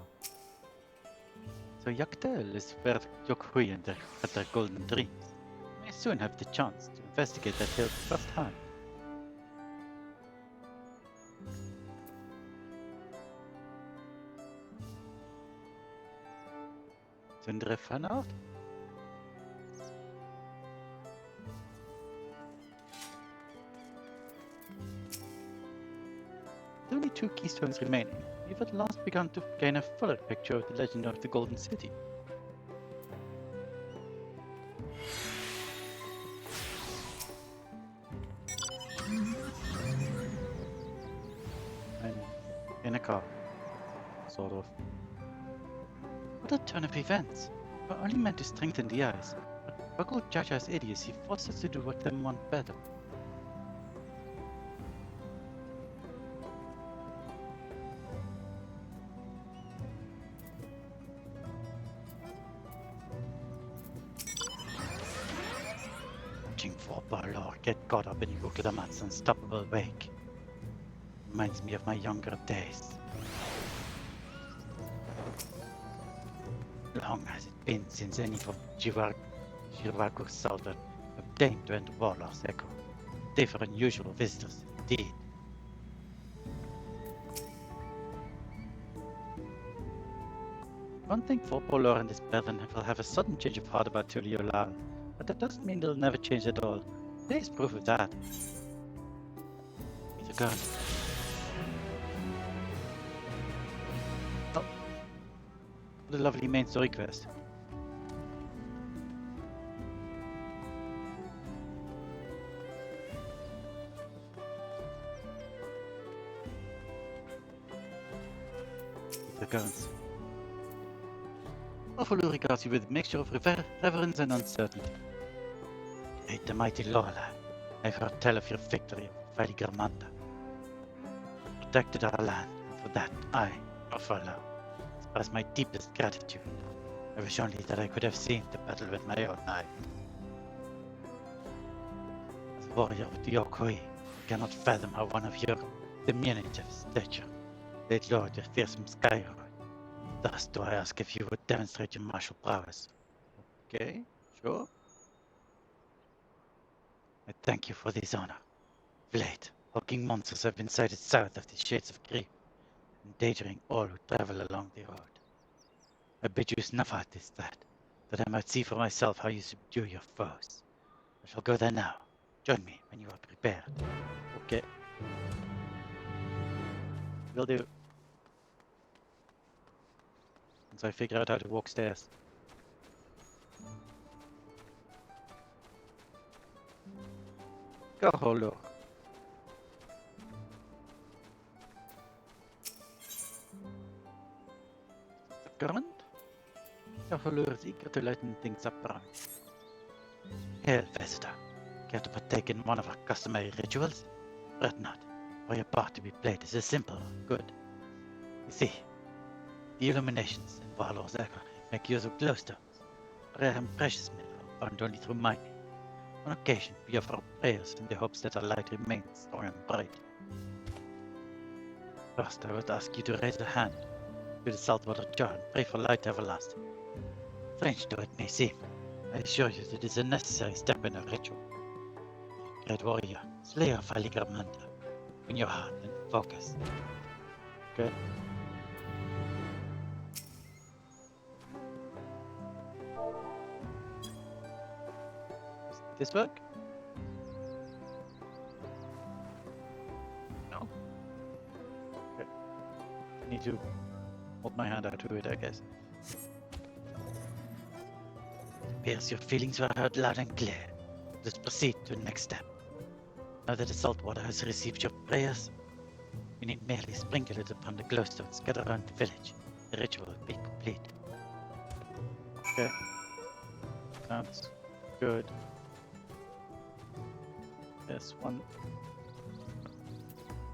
So Yaktel is where Yokhui and had their golden dreams. I soon have the chance to investigate that tale firsthand. Sindre fan art? With only 2 keystones remaining, we've at last begun to gain a fuller picture of the legend of the Golden City. I'm in a car. Sort of. What a turn of events! We're only meant to strengthen the eyes, but Buckle Jaja's idiocy forced us to do what them want better. Watching 04jul get caught up in Yuklamat's unstoppable wake reminds me of my younger days. Long has it been since any of Jirvakur's Sultan obtained to enter Warlord's Echo. They were unusual visitors indeed. One thing 04jul and his brethren will have a sudden change of heart about Tuliolal, but that doesn't mean they'll never change at all. There is proof of that. He's a gun. Oh. What a lovely main story quest. The guns. 04jul regards you with a mixture of reverence and uncertainty. Great the mighty Lorelei, I've heard tell of your victory over Valigarmanda. Protected our land, and for that I, 04jul, express my deepest gratitude. I wish only that I could have seen the battle with my own eyes. As a warrior of the Yokoi, I cannot fathom how one of your diminutive stature laid low with fearsome Skyroad. Thus do I ask if you would demonstrate your martial prowess. Okay, sure. I thank you for this honor. Of late, hulking monsters have been sighted south of the Shades of Grief, endangering all who travel along the road. I bid you snuff out this threat, that I might see for myself how you subdue your foes. I shall go there now. Join me when you are prepared. Okay. Will do. Once I figure out how to walk stairs. Go, Holo. Current? Holo is eager to lighten things up around. Hail, visitor. Care to partake in one of our customary rituals? Fret not, for your part to be played is a simple one. Good. You see, the illuminations in Warlord's Echo make use of glowstones, rare and precious mineral found only through mining. On occasion, we offer prayers in the hopes that our light remains strong and bright. First, I would ask you to raise a hand to the saltwater jar and pray for light everlasting. Strange though it may seem, I assure you that it is a necessary step in a ritual. Great warrior, slayer of Valigarmanda, open your heart and focus. Good. this work? No. Okay. I need to hold my hand out to it, I guess. Appears your feelings were heard loud and clear. Let's proceed to the next step. Now that the salt water has received your prayers, we need merely sprinkle it upon the glowstones scattered around the village. The ritual will be complete. Okay. Sounds good. There's one. We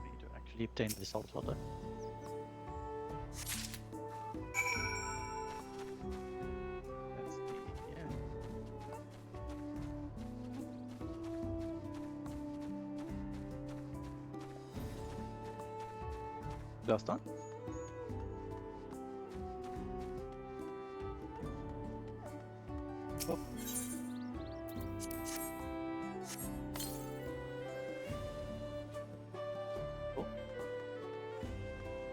need to actually obtain the salt water. That's the, yeah. Glowstone? Oh. Oh.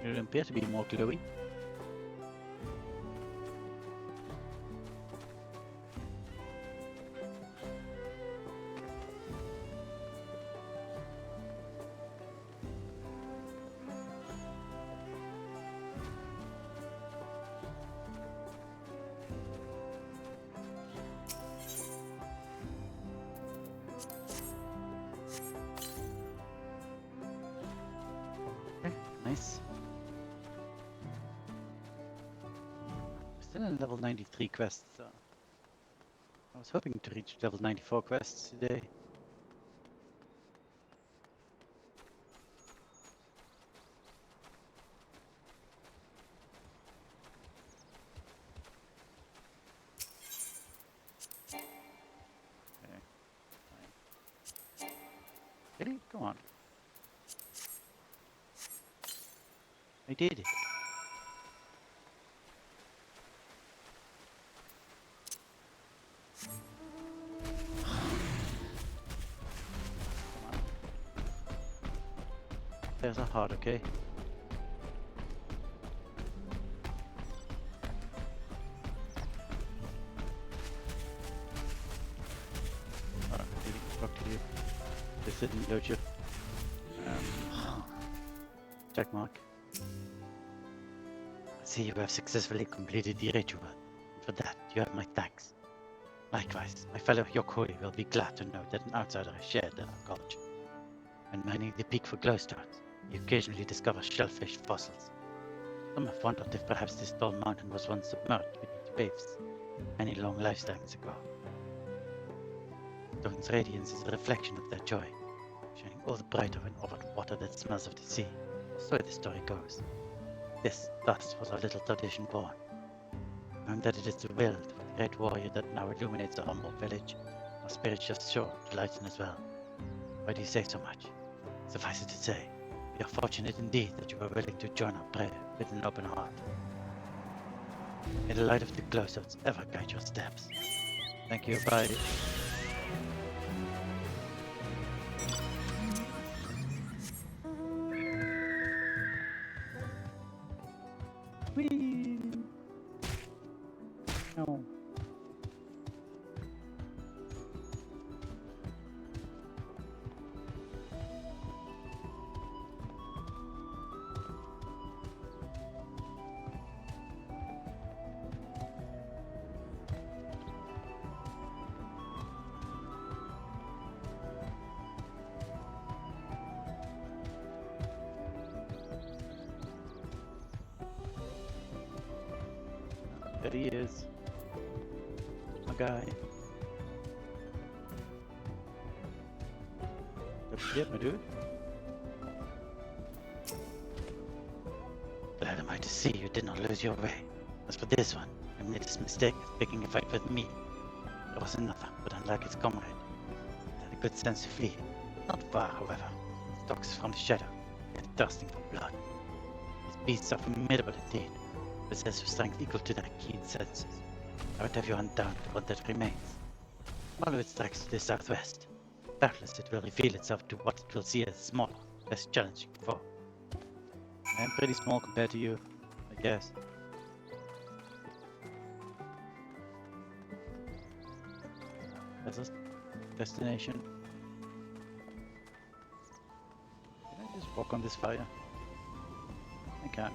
You appear to be more glowy. Nice. Still in level 93 quests, so I was hoping to reach level 94 quests today. Okay, fine. Really? Come on. I did it. There's a heart, okay? Alright, I didn't talk to you. This didn't load you. Check mark. I see you have successfully completed the ritual. And for that, you have my thanks. Likewise, my fellow Yokoi will be glad to know that an outsider has shared in our culture. When mining the peak for glowstones, you occasionally discover shellfish fossils. Some have wondered if perhaps this tall mountain was once submerged beneath waves, many long lifetimes ago. Stone's radiance is a reflection of their joy, shining all the brighter when over the water that smells of the sea. So the story goes. This, thus, was our little tradition born. Knowing that it is the will of the great warrior that now illuminates our humble village, our spirits just sure to lighten as well. Why do you say so much? Suffice it to say, we are fortunate indeed that you are willing to join our prayer with an open heart. May the light of the glowstones ever guide your steps. Thank you, bye. Whee! No. There he is. My guy. Don't forget, my dude. Glad am I to see you did not lose your way. As for this one, I made this mistake of picking a fight with me. There was another, but unlike its comrade, it had a good sense to flee. Not far, however. It stalks from the shadow, yet thirsting for blood. These beasts are formidable indeed. Possess of strength equal to their keen senses. I would have you hunt down the one that remains. All of it strikes to the southwest. Doubtless it will reveal itself to what it will see as smaller, less challenging foe. I am pretty small compared to you, I guess. That's us. destination. Can I just walk on this fire? I can.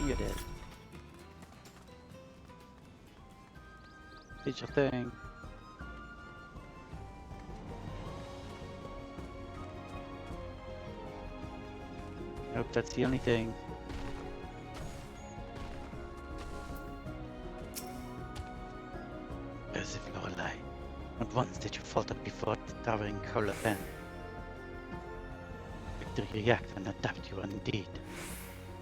You did. Did your thing. I hope that's the only thing. As if Lorelei, not once did you falter before the towering hull of Ben. Victory react and adapt you indeed.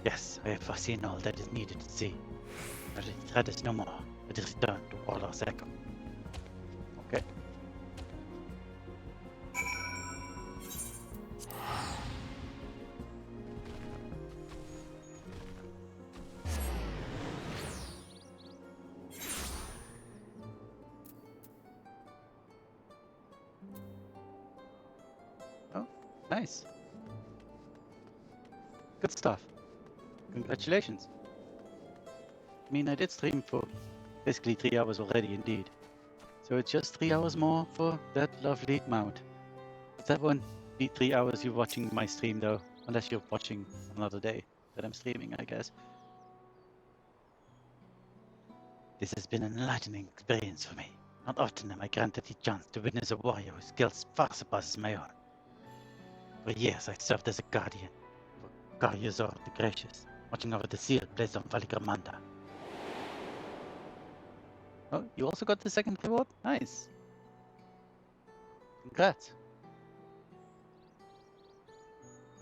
Yes, I have foreseen all that is needed to see. But the threat is no more. It is returned to Warlord's echo. Okay. Oh, nice. Good stuff. Congratulations. I mean, I did stream for basically 3 hours already, indeed. So it's just 3 hours more for that lovely mount. That won't be 3 hours you're watching my stream, though, unless you're watching another day that I'm streaming, I guess. This has been an enlightening experience for me. Not often am I granted the chance to witness a warrior whose skills far surpasses my own. For years I served as a guardian for Karyazor the Gracious, watching over the seal placed on Valigramanda. Oh, you also got the second reward? Nice. Congrats.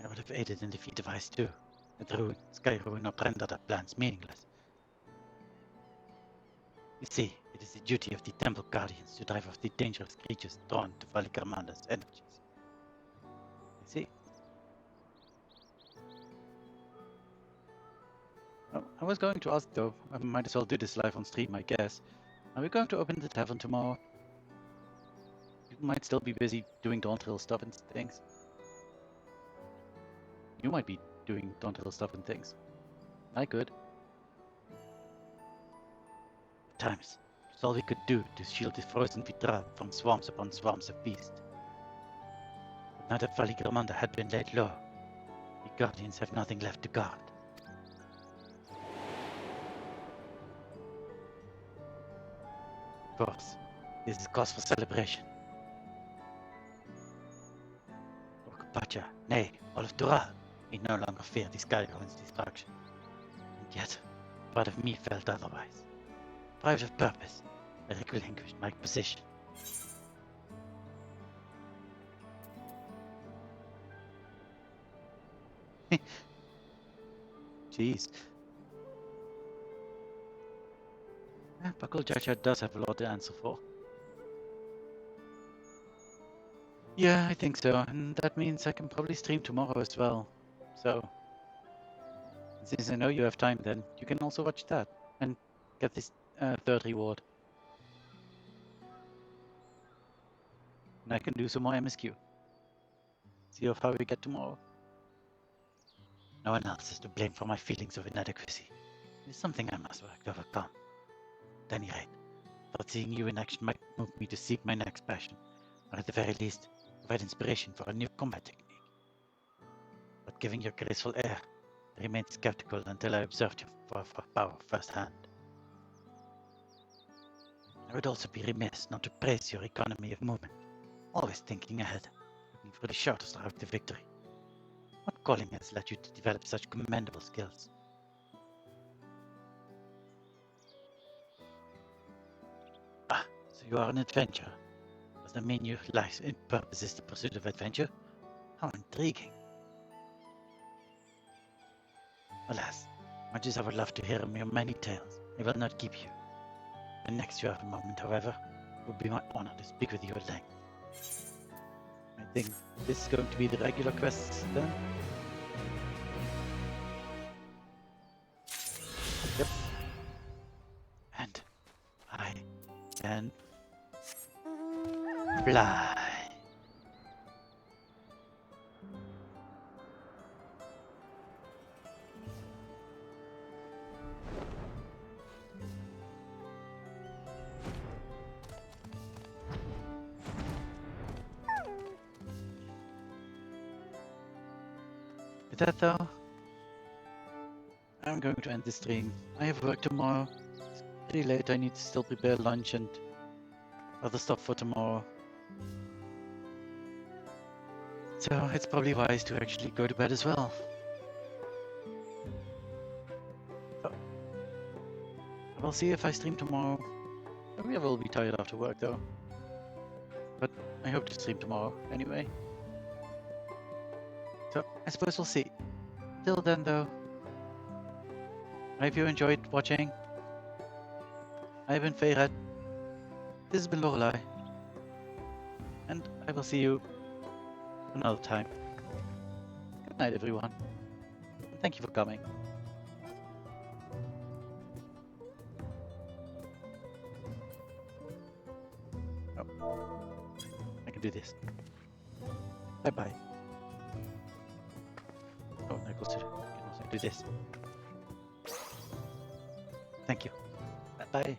I would have aided in the feat of ice too. The ruin, sky ruin not rendered our plans meaningless. You see, it is the duty of the temple guardians to drive off the dangerous creatures drawn to Valigramanda's energies. I see. Oh, I was going to ask though, I might as well do this live on stream, I guess. Are we going to open the tavern tomorrow? You might still be busy doing Dawntrail stuff and things. You might be doing Dawntrail stuff and things. I could. At times, it's all we could do to shield the frozen Vitral from swarms upon swarms of beasts. But now that Valigramanda had been laid low, the Guardians have nothing left to guard. Of course, this is cause for celebration. Orcapacha, nay, all of Dural, we no longer fear the Skyruin's destruction. And yet, part of me felt otherwise. Deprived of purpose, I relinquished my position. Jeez. Buckle Jaja does have a lot to answer for. Yeah, I think so, and that means I can probably stream tomorrow as well. So, since I know you have time then, you can also watch that and get this third reward. And I can do some more MSQ. See how we get tomorrow. No one else is to blame for my feelings of inadequacy. It is something I must work to overcome. At any rate, thought seeing you in action might move me to seek my next passion, or at the very least, provide inspiration for a new combat technique. But given your graceful air, I remained skeptical until I observed your power firsthand. I would also be remiss not to praise your economy of movement, always thinking ahead, looking for the shortest route to victory. What calling has led you to develop such commendable skills? Ah, so you are an adventurer. Does that mean your life and purpose is the pursuit of adventure? How intriguing. Alas, much as I would love to hear your many tales, I will not keep you. The next you have a moment, however, it would be my honor to speak with you at length. I think this is going to be the regular quests then? Yep. And I can fly. With that though, I'm going to end the stream. I have work tomorrow. It's pretty late. I need to still prepare lunch and other stuff for tomorrow. So it's probably wise to actually go to bed as well. So, I will see if I stream tomorrow. Maybe I will be tired after work though. But I hope to stream tomorrow anyway. So I suppose we'll see. Till then though, I hope you enjoyed watching. I've been Fae'ret. This has been Lorelei. And I will see you another time. Good night everyone. And thank you for coming. Oh. I can do this. Bye bye. Oh, that goes to the, I can also do this. Thank you. Bye bye.